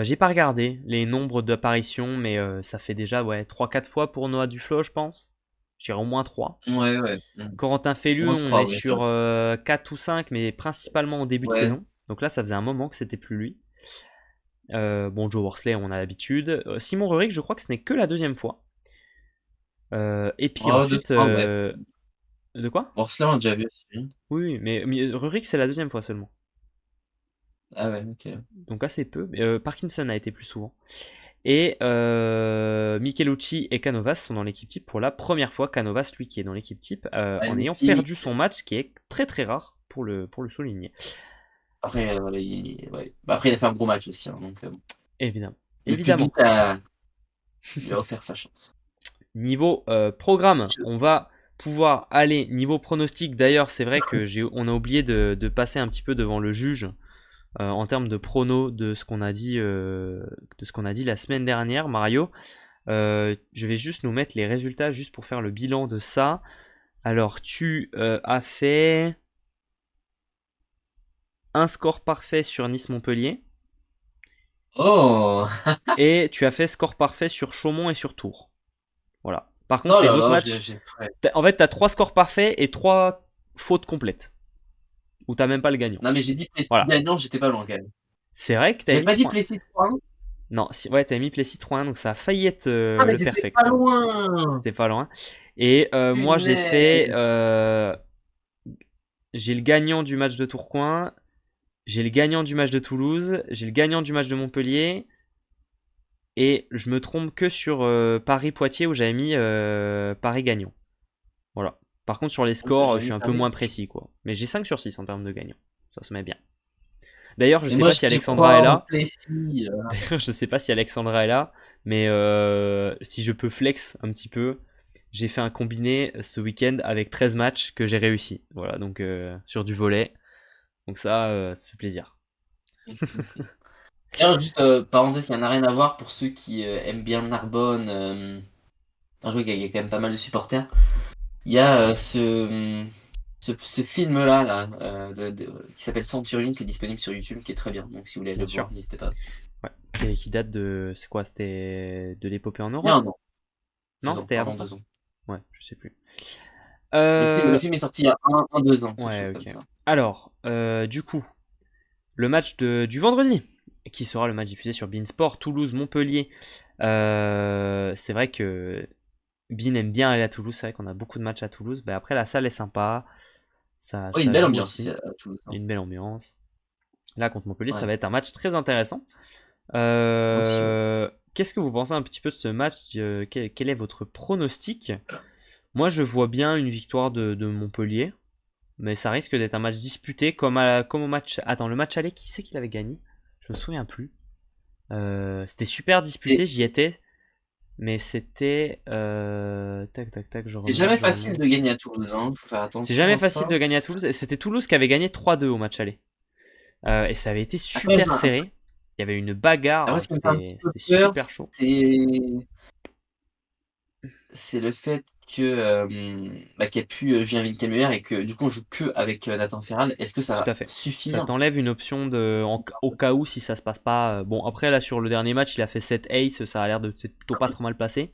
J'ai pas regardé les nombres d'apparitions, mais ça fait déjà 3-4 fois pour Noah Duflo, je pense. Je dirais au moins 3. Ouais, ouais. Corentin Fellu, Moins on 3, est ouais. sur 4 ou 5, mais principalement au début de Ouais. saison. Donc là, ça faisait un moment que c'était plus lui. Bon, Joe Worsley, on a l'habitude. Simon Rurik, je crois que ce n'est que la 2e fois. Et puis Oh, deux ensuite... fois, ouais. De quoi? Orsley, on a déjà vu aussi. Oui, mais Rurik, c'est la 2e fois seulement. Ah ouais, ok. Donc assez peu. Parkinson a été plus souvent. Et Michelucci et Canovas sont dans l'équipe type pour la première fois. Canovas, lui, qui est dans l'équipe type, en ayant Magnifique. perdu son match, ce qui est très très rare pour le souligner. Après, ouais. Bah, après, il a fait un gros match aussi, hein, donc Évidemment. le Évidemment. public lui a offert sa chance. Niveau programme, on va pouvoir aller niveau pronostic. D'ailleurs, c'est vrai que on a oublié de passer un petit peu devant le juge en termes de pronos de ce qu'on a dit la semaine dernière, Mario. Je vais juste nous mettre les résultats juste pour faire le bilan de ça. Alors, tu as fait un score parfait sur Nice-Montpellier Oh! et tu as fait score parfait sur Chaumont et sur Tours. Voilà. Par contre, Oh les là autres là, matchs, en fait, tu as 3 scores parfaits et 3 fautes complètes. Où t'as même pas le gagnant. Non, mais j'ai dit Plessis Voilà. gagnant, j'étais pas loin quand même. C'est vrai que t'avais J'avais mis pas dit 3. Plessis 3-1. Non, ouais, t'avais mis Plessis 3-1, donc ça a failli être Ah, mais le c'était perfect. pas loin! C'était pas loin. Et moi, j'ai fait. Punaise! J'ai le gagnant du match de Tourcoing. J'ai le gagnant du match de Toulouse. J'ai le gagnant du match de Montpellier. Et je me trompe que sur Paris-Poitiers où j'avais mis Paris gagnant. Voilà. Par contre, sur les scores, je suis un peu moins précis, quoi. Mais j'ai 5 sur 6 en termes de gagnant. Ça se met bien. D'ailleurs, je Et sais moi, pas si je Alexandra est crois en là. Plessis. D'ailleurs, je sais pas si Alexandra est là. Mais si je peux flex un petit peu, j'ai fait un combiné ce week-end avec 13 matchs que j'ai réussi. Voilà, donc sur du volley. Donc ça fait plaisir. D'ailleurs, juste parenthèse, qui n'a rien à voir pour ceux qui aiment bien Narbonne. Je vois qu'il y a quand même pas mal de supporters. Il y a ce film-là qui s'appelle Centurion qui est disponible sur YouTube, qui est très bien. Donc si vous voulez Bien le sûr. voir, n'hésitez pas. Ouais. Et qui date de. C'est quoi? C'était de l'épopée en Il y a Europe? un an. Non, 2 ans. c'était avant Pardon, ça? 2 ans. Ouais, je sais plus. Le film est sorti il y a 2 ans, quelque Ouais, chose ok. comme ça. Alors, du coup, le match du vendredi, qui sera le match diffusé sur Beansport, Toulouse-Montpellier. C'est vrai que Bean aime bien aller à Toulouse. C'est vrai qu'on a beaucoup de matchs à Toulouse. Bah, après, la salle est sympa. Ça, Oui, une ça belle joue ambiance ici aussi. à Toulouse. Il y a une belle ambiance. Là, contre Montpellier, ça Ouais, va être un match très intéressant. aussi. Ouais. Qu'est-ce que vous pensez un petit peu de ce match? Quel est votre pronostic? Moi, je vois bien une victoire de Montpellier. Mais ça risque d'être un match disputé comme au match. Attends, le match aller, qui c'est qui l'avait gagné? Je me souviens plus. C'était super disputé, Et j'y étais. Mais c'était. Tac, tac, tac, je c'est remonte, jamais je facile remonte. de gagner à Toulouse, hein. Faut faire C'est attention jamais à facile ça. de gagner à Toulouse. Et c'était Toulouse qui avait gagné 3-2 au match aller. Et ça avait été Après, super serré. Il y avait une bagarre. ce qui me fait un petit peu C'était peur, super chaud. c'est le fait que qu'il n'y a plus Julien Winkelmuller et que du coup on joue que avec Nathan Ferral. Est-ce que ça Tout va à fait. Ça suffire? t'enlève une option au cas où si ça se passe pas. Bon, après, là, sur le dernier match, il a fait 7 aces. Ça a l'air de plutôt pas trop mal placé.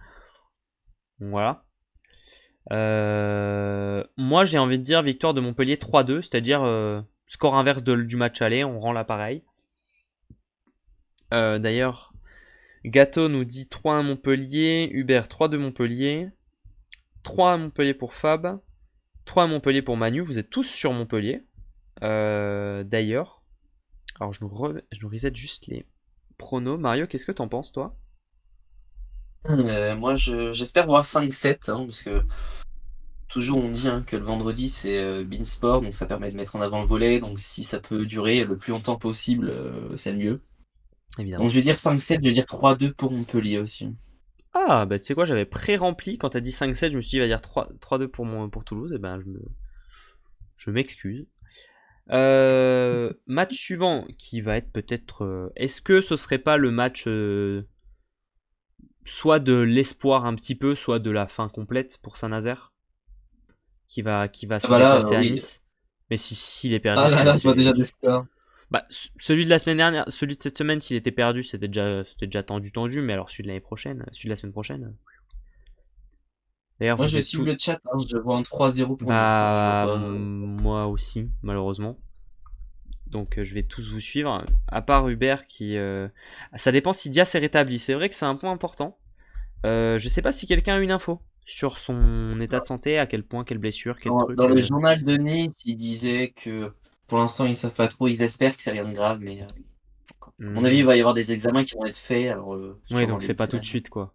Donc, voilà. Moi, j'ai envie de dire victoire de Montpellier 3-2, c'est-à-dire score inverse du match aller. On rend l'appareil. D'ailleurs, Gâteau nous dit 3-1 Montpellier. Hubert 3-2 Montpellier. 3-1 Montpellier pour Fab. 3-1 Montpellier pour Manu. Vous êtes tous sur Montpellier. D'ailleurs, alors je nous reset juste les pronos. Mario, qu'est-ce que t'en penses, toi? Moi j'espère voir 5-7, hein, parce que toujours on dit que le vendredi c'est Beansport, donc ça permet de mettre en avant le volet, donc si ça peut durer le plus longtemps possible, c'est le mieux. Évidemment. Donc je vais dire 5-7, je vais dire 3-2 pour Montpellier aussi. Ah, bah tu sais quoi, j'avais pré-rempli quand t'as dit 5-7, je me suis dit, il va dire 3-2 pour Toulouse, et ben je m'excuse. Match suivant qui va être peut-être. Est-ce que ce serait pas le match soit de l'espoir un petit peu, soit de la fin complète pour Saint-Nazaire qui va Ah se bah là, déplacer à oui. Nice. Mais si s'il est perdu, Ah là, c'est là, je vois déjà des c'est- scores. Bah, celui de la semaine dernière, celui de cette semaine, s'il était perdu, c'était déjà tendu, mais alors celui de l'année prochaine, celui de la semaine prochaine. D'ailleurs, Moi, vous je êtes suis tous. le chat, hein, je vois un 3-0 pour Nice, hein, je vois Bah, pas. moi aussi, malheureusement. Donc, je vais tous vous suivre. À part Hubert qui. Ça dépend si Diaz est rétabli. C'est vrai que c'est un point important. Je sais pas si quelqu'un a une info sur son état de santé, à quel point, quelle blessure, quel Dans truc. le journal de Nice, ils disaient que pour l'instant, ils savent pas trop, ils espèrent que c'est rien de grave, mais à mon avis, il Hmm. va y avoir des examens qui vont être faits, alors Oui, sûrement en donc c'est début de pas tout de semaine. suite, quoi.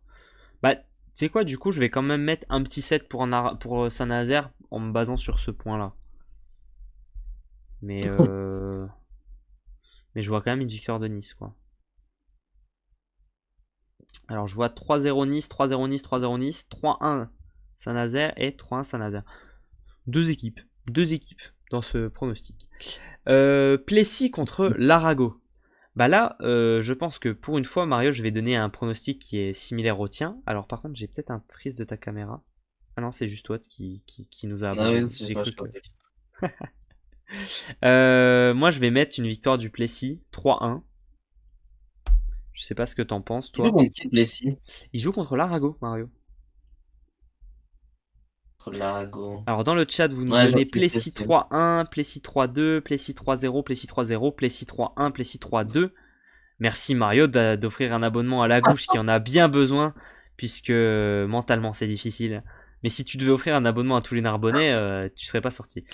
Bah, tu sais quoi, du coup, je vais quand même mettre un petit set pour Saint-Nazaire en me basant sur ce point-là. Mais, euh, mais je vois quand même une victoire de Nice, quoi. Alors, je vois 3-0 Nice, 3-0 Nice, 3-0 Nice, 3-1 Saint-Nazaire et 3-1 Saint-Nazaire. Deux équipes dans ce pronostic. Plessis contre l'Arago. Bah là, je pense que pour une fois, Mario, je vais donner un pronostic qui est similaire au tien. Alors par contre, j'ai peut-être un trice de ta caméra. Ah non, c'est juste toi qui nous a Ah oui, abandonné. J'ai moi, cru je que. crois. Moi, je vais mettre une victoire du Plessis, 3-1. Je sais pas ce que t'en penses, Il joue toi. contre qui, Plessis? Il joue contre l'Arago, Mario. Contre l'Arago. Alors dans le chat, vous nous Ouais, je vois donnez Plessis, Plessis 3-1, Plessis 3-2, Plessis 3-0, Plessis 3-0, Plessis 3-1, Plessis 3-2. Merci Mario d'offrir un abonnement à la gauche qui en a bien besoin, puisque mentalement c'est difficile. Mais si tu devais offrir un abonnement à tous les Narbonnais, tu serais pas sorti.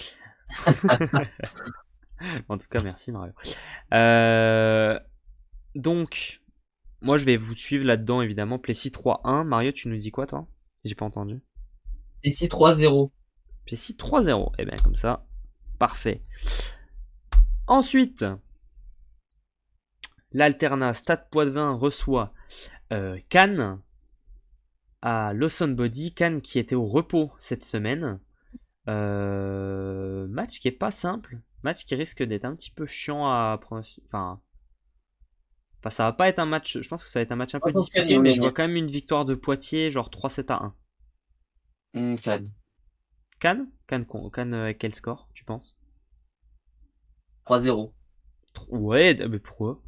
En tout cas, merci Mario. Euh, donc, moi je vais vous suivre là-dedans évidemment. Plessis 3-1. Mario, tu nous dis quoi toi? J'ai pas entendu. Plessis 3-0. Plessis 3-0. Eh bien comme ça, parfait. Ensuite, l'Alternat Stade Poitvin reçoit Cannes à Lawson Body. Cannes qui était au repos cette semaine. Match qui est pas simple. Match qui risque d'être un petit peu chiant à prendre. Enfin, ça va pas être un match. Je pense que ça va être un match un Moi, peu je pense qu'ils disputé, vont mais je gagner. vois quand même une victoire de Poitiers, genre 3-7-1. Cannes. Cannes Cannes avec quel score, tu penses? 3-0. Ouais, mais pourquoi?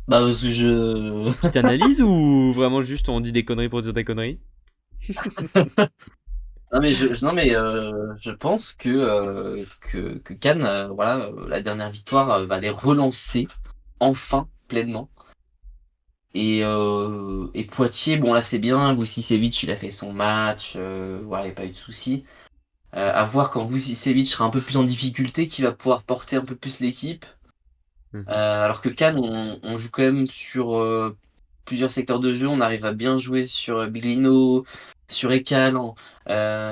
Bah, parce que je. Petite analyse ou vraiment juste on dit des conneries pour dire des conneries? Non mais non mais je pense que Cannes, voilà, la dernière victoire va les relancer enfin pleinement. Et Poitiers, bon là c'est bien, Vucicevic il a fait son match, voilà, il n'y a pas eu de soucis. À voir quand Vucicevic sera un peu plus en difficulté, qui va pouvoir porter un peu plus l'équipe. Mhm. Alors que Cannes, on joue quand même sur plusieurs secteurs de jeu, on arrive à bien jouer sur Biglino, sur Ekal,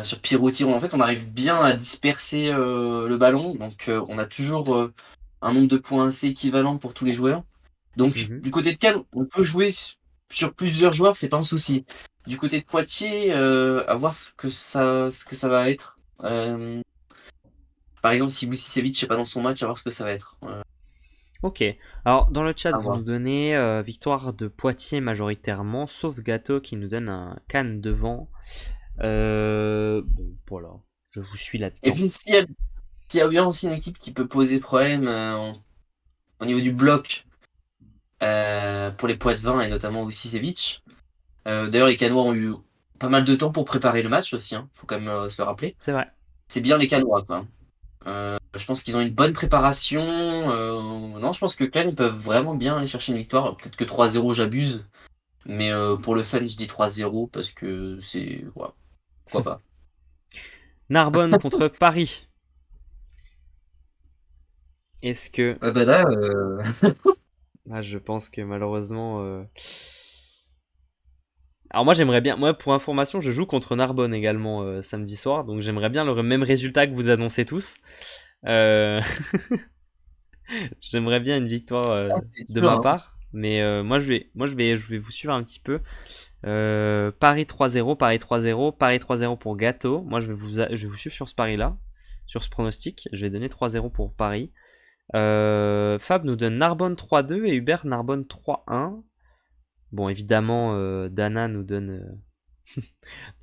sur Pirotti. En fait, on arrive bien à disperser le ballon, donc on a toujours un nombre de points assez équivalent pour tous les joueurs. Donc Mhm. du côté de Cannes, on peut jouer sur plusieurs joueurs, c'est pas un souci. Du côté de Poitiers, à voir ce que ça va être. Par exemple, si Vucicevic n'est pas dans son match, à voir ce que ça va être. Ok. Alors, dans le chat, À vous voir. nous donnez victoire de Poitiers majoritairement, sauf Gâteau qui nous donne un Cannes devant. Bon, voilà. Je vous suis Et là-dedans. puis s'il y a bien aussi une équipe qui peut poser problème au niveau du bloc pour les Poitvins et notamment Vucicevic. D'ailleurs, les Canois ont eu pas mal de temps pour préparer le match aussi, hein, faut quand même se le rappeler. C'est vrai. C'est bien les Canois, quoi. Je pense qu'ils ont une bonne préparation. Non, je pense que Cannes peuvent vraiment bien aller chercher une victoire. Peut-être que 3-0, j'abuse. Mais pour le fun, je dis 3-0 parce que c'est. Voilà, pourquoi pas. Narbonne contre Paris. Est-ce que. Ah bah là, Ah, je pense que malheureusement. Alors, moi, j'aimerais bien. Moi, pour information, je joue contre Narbonne également samedi soir. Donc, j'aimerais bien le même résultat que vous annoncez tous. Euh, J'aimerais bien une victoire c'est de dur, ma hein. part. Mais moi, je vais vous suivre un petit peu. Paris 3-0, Paris 3-0, Paris 3-0 pour Gâteau. Moi, je vais vous suivre sur ce pari-là. sur ce pronostic. Je vais donner 3-0 pour Paris. Fab nous donne Narbonne 3-2 et Hubert Narbonne 3-1. Bon, évidemment, Dana nous donne,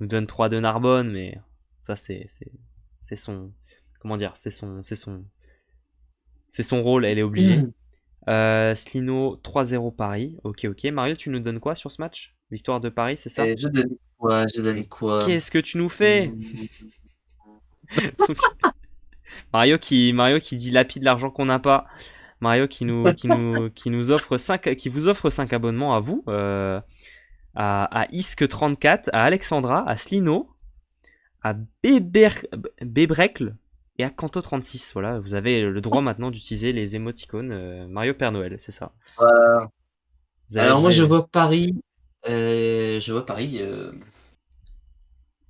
nous donne 3-2 Narbonne, mais ça, c'est son. Comment dire? C'est son rôle, elle est obligée. Slino 3-0 Paris. Ok. Mario, tu nous donnes quoi sur ce match? Victoire de Paris, c'est ça? Et je donne quoi? Je donne quoi? Qu'est-ce que tu nous fais? Donc, Mario qui dilapide l'argent qu'on n'a pas. Mario qui nous offre 5, qui vous offre 5 abonnements à vous, à Isk34, à Alexandra, à Slino, à Bebrecle et à Kanto36. Voilà, vous avez le droit maintenant d'utiliser les émoticônes Mario Père Noël, c'est ça. Alors moi je vois Paris. Je vois Paris.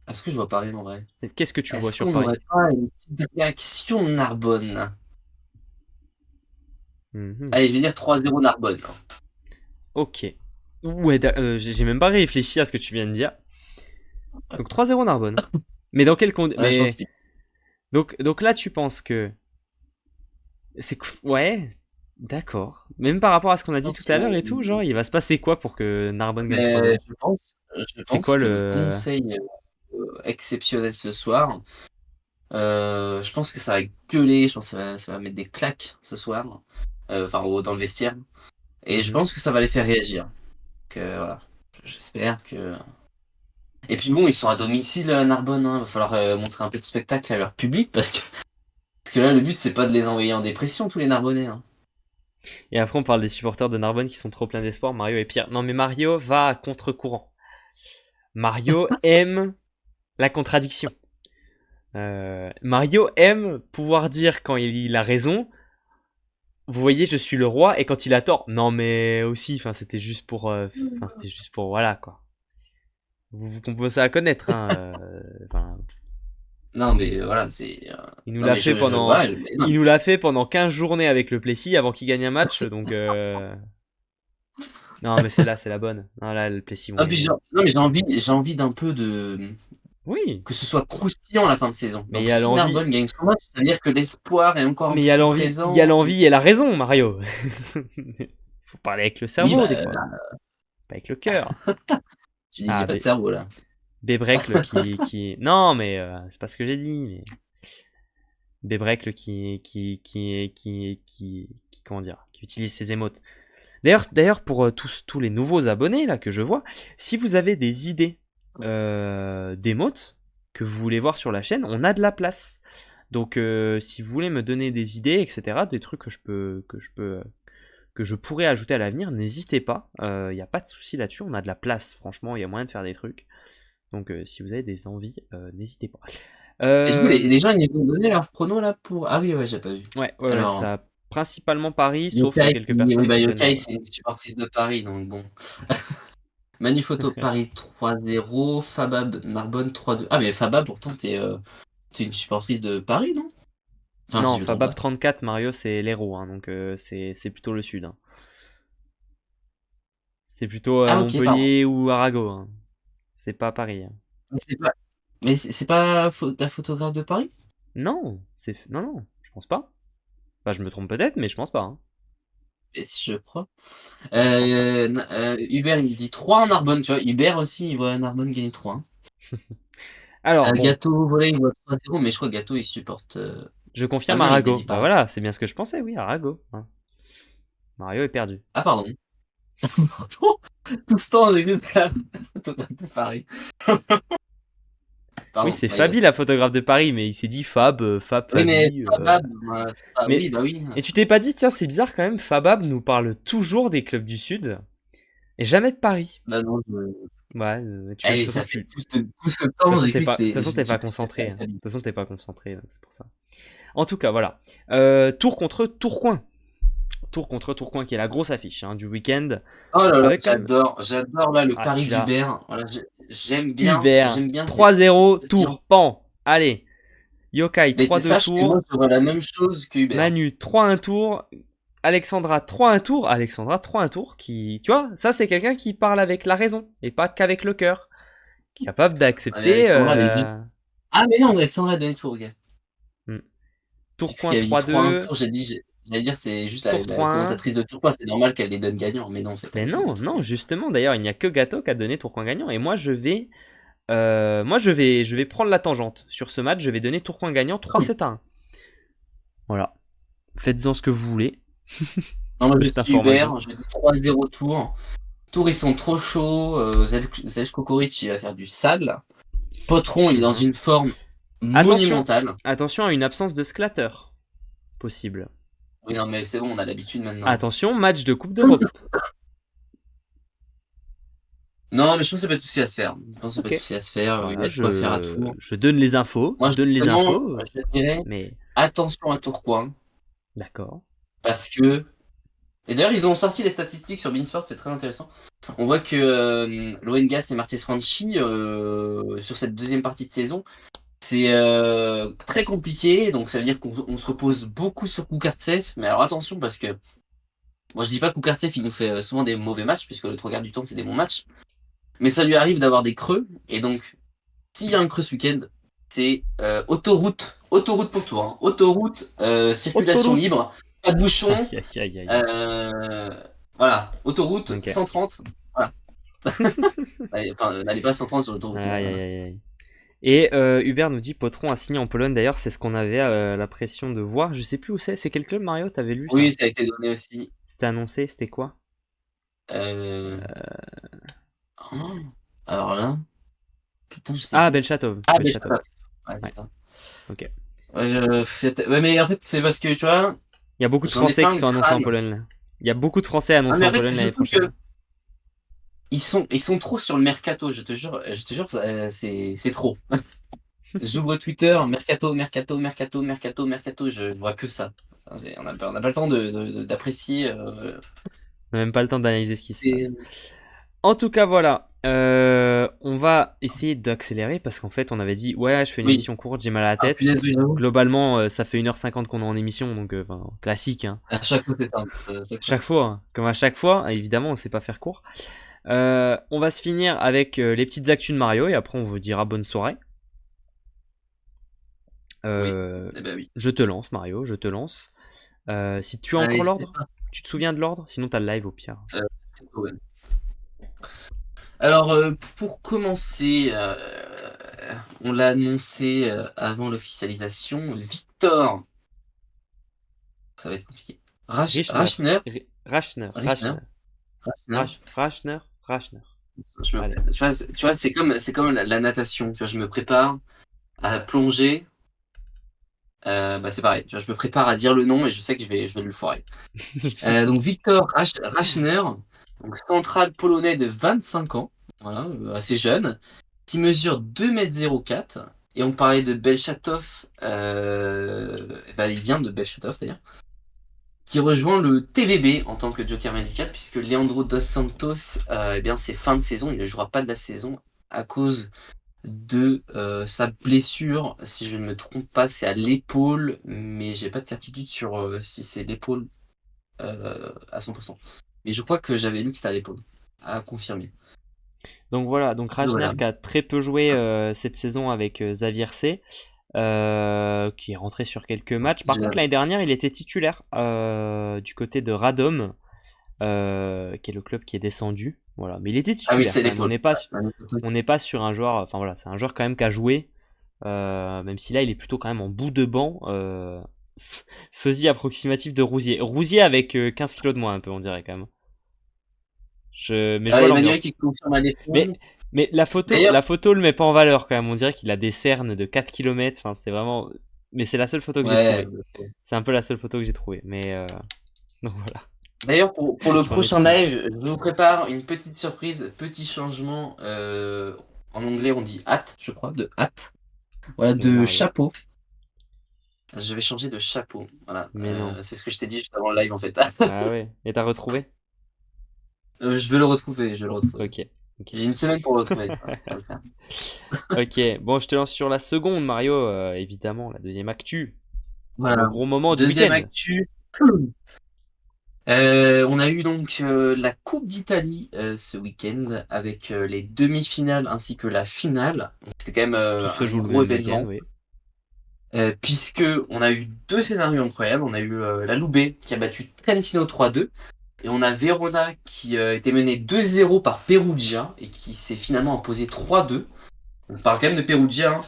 Est-ce que je vois Paris en vrai? Qu'est-ce que tu vois Est-ce sur qu'on Paris? n'aurait pas une petite réaction de Narbonne? Allez, je vais dire 3-0 Narbonne. Ok. Ouais, j'ai même pas réfléchi à ce que tu viens de dire. Donc 3-0 Narbonne. Mais dans quel contexte? Ouais, je pense que... Donc là, tu penses que. Ouais, d'accord. Même par rapport à ce qu'on a dit tout à l'heure et tout, genre, il va se passer quoi pour que Narbonne gagne 3-0? Je C'est pense quoi que le. conseil exceptionnel ce soir. Je pense que ça va gueuler, je pense que ça va mettre des claques ce soir. Enfin, dans le vestiaire. Et je pense que ça va les faire réagir. Donc voilà, j'espère que... Et puis bon, ils sont à domicile à Narbonne, hein. Il va falloir montrer un peu de spectacle à leur public parce que là, le but, c'est pas de les envoyer en dépression, tous les Narbonnais. Hein. Et après, on parle des supporters de Narbonne qui sont trop pleins d'espoir. Mario est pire. Non, mais Mario va à contre-courant. Mario aime la contradiction. Mario aime pouvoir dire quand il a raison. Vous voyez, je suis le roi, et quand il a tort, non mais aussi, enfin c'était juste pour, voilà quoi. Vous commencez à connaître, hein. Non mais voilà, c'est... Il nous Non l'a mais fait pendant, voilà, il nous l'a fait pendant 15 journées avec le Plessis avant qu'il gagne un match, donc. Non mais c'est la bonne. Non là le Plessis. Non, mais j'ai envie d'un peu de... Oui. Que ce soit croustillant à la fin de saison. Mais donc il y a si l'envie. Narbonne gagne son match, ça veut dire que l'espoir est encore un Mais peu il y a plus l'envie, présent. il y a l'envie et la raison, Mario. Faut parler avec le cerveau Oui, des fois, pas avec le cœur. Tu dis qu'il n'y a pas de cerveau là. Bebrecle qui... Non, mais c'est pas ce que j'ai dit. Mais... Bebrecle comment dire, qui utilise ses émotes. D'ailleurs, pour tous les nouveaux abonnés là que je vois, si vous avez des idées d'émotes que vous voulez voir sur la chaîne, on a de la place. Donc, si vous voulez me donner des idées, etc., des trucs que je pourrais ajouter à l'avenir, n'hésitez pas. Il n'y a pas de souci là-dessus. On a de la place. Franchement, il y a moyen de faire des trucs. Donc, si vous avez des envies, n'hésitez pas. Et du coup, les gens, ils nous ont donné leur prono là pour... Ah oui, ouais, j'ai pas vu. Ouais, Alors, ça a principalement Paris, sauf Yokai, quelques personnes. oui, bah, qui Yokai, donnent, c'est une supportrice de Paris, donc bon. Maniphoto Paris 3-0, Fabab Narbonne 3-2. Ah, mais Fabab, pourtant, t'es une supportrice de Paris, non? Enfin, non, si Fabab 34, Mario, c'est l'héros, hein, donc c'est plutôt le sud. Hein. C'est plutôt Montpellier ou Arago. Hein. C'est pas Paris. Hein. Mais c'est pas la photographe de Paris? Non, non, je pense pas. Enfin, je me trompe peut-être, mais je pense pas. Hein. Et si je crois. Hubert, il dit 3 en Narbonne, tu vois. Hubert aussi, il voit Narbonne gagner 3. Hein. Alors, bon. Gâteau, voilà, il voit 3-0, mais je crois que Gâteau, il supporte. Je confirme Arago. Bah voilà, c'est bien ce que je pensais, oui, Arago. Hein. Mario est perdu. Ah, pardon. Tout ce temps, j'ai vu la photographe de Paris. Pardon, oui, c'est Fabi la photographe de Paris, mais il s'est dit Fab, oui, Fabi. Mais Fabab, oui, bah oui. Et tu t'es pas dit, tiens, c'est bizarre quand même, Fabab nous parle toujours des clubs du Sud et jamais de Paris. Bah non, Ouais, ça fait tout ce temps. De toute façon, t'es pas concentré. De toute façon, t'es pas concentré, c'est pour ça. En tout cas, voilà. Tours contre Tourcoing. Tours contre Tourcoing qui est la grosse affiche du week-end. Oh là là, j'adore là le pari d'Hubert. Voilà, j'aime bien. Hubert, 3-0 Tours, pan. Allez. Yokai 3-2 Tours. Moi, j'aurais la même chose que Hubert. Manu 3-1 Tours. Alexandra 3-1 Tours. Alexandra 3-1 Tours qui, tu vois, ça c'est quelqu'un qui parle avec la raison et pas qu'avec le cœur. Qui est capable d'accepter. Ah mais non, Alexandra a donné Tours, gars. Tourcoing Il y avait dit 3-1 3-2. Tours, j'allais dire, c'est juste Tour la 3-1. commentatrice de Tourcoing, c'est normal qu'elle les donne gagnants, mais non, en fait, elle Mais a fait non, n'importe non, quoi. justement, d'ailleurs, il n'y a que Gato qui a donné Tourcoing gagnant. Et moi, je vais prendre la tangente. Sur ce match, je vais donner Tourcoing gagnant 3-7-1. Voilà. Faites-en ce que vous voulez. Non, moi, je Petite suis information. Hubert, je dis 3-0 Tours. Tours, ils sont trop chauds. Zelj Kokoric, il va faire du sale. Potron, il est dans Mhm. une forme Attention, monumentale. attention à une absence de Sclatter possible. Oui, non, mais c'est bon, on a l'habitude maintenant. Attention, match de Coupe d'Europe. Non, mais je pense que ça peut être souci à se faire. Je pense que ça peut être Ok. souci à se faire. Il y Voilà, a de quoi faire à Tours. je donne les infos. Moi, Je donne les justement, infos. je dirais Mais attention à Tourcoing. d'accord. Parce que. Et d'ailleurs, ils ont sorti les statistiques sur Beansport, c'est très intéressant. On voit que Loengas et Martins Franchi, sur cette deuxième partie de saison, c'est très compliqué. Donc, ça veut dire qu'on se repose beaucoup sur Kukartsev. Mais alors, attention, parce que. Moi, je dis pas que Kukartsev, il nous fait souvent des mauvais matchs, puisque le trois quarts du temps, c'est des bons matchs. Mais ça lui arrive d'avoir des creux. Et donc, s'il y a un creux ce week-end, c'est autoroute pour toi. Hein. Autoroute, circulation Autoroute. libre, pas de bouchon. Aïe, aïe, aïe, aïe. Euh, voilà, autoroute Ok. 130. Voilà. Enfin, n'allez pas 130 sur l'autoroute. Aïe, Mais aïe, voilà. aïe, aïe. Et Hubert nous dit Potron a signé en Pologne. D'ailleurs, c'est ce qu'on avait l'impression de voir. Je sais plus où c'est. C'est quel club, Mario? T'avais lu ça? Oui, ça a été donné aussi. C'était annoncé. C'était quoi? Euh... oh, alors là, putain, je sais Ah, plus. Belchatov. Ah, mais je sais Belchatov. pas. Ouais, c'est Ouais. ça. Ok. Ouais, ouais, mais en fait, c'est parce que tu vois, Il y a beaucoup de j'en ai Français plein qui le sont annoncés en crâne. Pologne. Là. Il y a beaucoup de Français Ah, annoncés mais en en fait, Pologne c'est l'année surtout que prochaine. ils sont trop sur le mercato, je te jure, c'est trop. J'ouvre Twitter, mercato, mercato, mercato, mercato, mercato, je vois que ça. Enfin, on n'a pas le temps d'apprécier. On n'a même pas le temps d'analyser ce qui se passe. C'est- En tout cas, voilà. On va essayer d'accélérer parce qu'en fait, on avait dit ouais, je fais une Oui, émission courte, j'ai mal à la ah, tête. punaise, oui, j'avoue. Globalement, ça fait 1h50 qu'on est en émission, donc enfin, classique. Hein. À chaque fois, c'est ça. Chaque fois. Chaque fois, hein. Comme à chaque fois, évidemment, on sait pas faire court. On va se finir avec les petites actus de Mario et après, on vous dira bonne soirée. Oui, eh ben oui. Je te lance, Mario, je te lance. Si tu as Allez, encore c'est l'ordre, parti. tu te souviens de l'ordre? Sinon, t'as le live au pire. Ouais. Alors, pour commencer, on l'a annoncé avant l'officialisation, Victor, ça va être compliqué. Richner. Rachner, Rachner. Richner, Rachner. Rachner. Rachner. Rachner. Allez. Tu vois, c'est comme la natation. Tu vois, je me prépare à plonger. Bah, c'est pareil. Tu vois, je me prépare à dire le nom et je sais que je vais le foirer. Donc, Victor Rachner, donc central polonais de 25 ans, voilà, assez jeune, qui mesure 2,04 m. Et on parlait de Belchatov, bah, il vient de Belchatov d'ailleurs, qui rejoint le TVB en tant que joker médical, puisque Leandro Dos Santos, eh bien, c'est fin de saison, il ne jouera pas de la saison à cause de sa blessure. Si je ne me trompe pas, c'est à l'épaule, mais j'ai pas de certitude sur si c'est l'épaule à 100%. Mais je crois que j'avais lu que c'était à l'épaule, à confirmer. Donc voilà, donc Rachner Voilà. qui a très peu joué cette saison avec Xavier C, qui est rentré sur quelques matchs. Par contre, l'année dernière, il était titulaire du côté de Radom, qui est le club qui est descendu. Voilà, mais il était Ah oui, titulaire c'est quand même. l'épaule. On n'est pas sur un joueur. Enfin voilà, c'est un joueur quand même qui a joué, même si là, il est plutôt quand même en bout de banc. Sosie approximatif de Rousier. Rousier avec 15 kilos de moins, un peu, on dirait quand même. Mais je Ah, vois Emmanuel l'ambiance. qui confirme à l'épaule. Mais D'ailleurs, la photo le met pas en valeur quand même. On dirait qu'il a des cernes de 4 km. Enfin, c'est vraiment. Mais c'est la seule photo que j'ai ouais. trouvée. C'est un peu la seule photo que j'ai trouvée. Mais donc voilà. D'ailleurs, pour le Je m'en prochain excuse. live, je vous prépare une petite surprise, petit changement. En anglais, on dit hat, je crois, de hat. Voilà, De de Mario. chapeau. Je vais changer de chapeau. Voilà, Mais non. c'est ce que je t'ai dit juste avant le live en fait. Ah ouais. Et t'as retrouvé? Je vais le retrouver, je vais le retrouver. Ok. Ok. J'ai une semaine pour le retrouver. Ça va le faire. Ok. Bon, je te lance sur la seconde, Mario. Évidemment, la deuxième actu. Le Voilà. gros moment du Deuxième week-end. actu. On a eu donc la Coupe d'Italie ce week-end avec les demi-finales ainsi que la finale. Donc, c'était quand même Tout se un joue le gros même week-end, événement. oui. puisque on a eu deux scénarios incroyables. On a eu la Loubet qui a battu Trentino 3-2, et on a Verona qui était menée 2-0 par Perugia et qui s'est finalement imposé 3-2. On parle quand même de Perugia,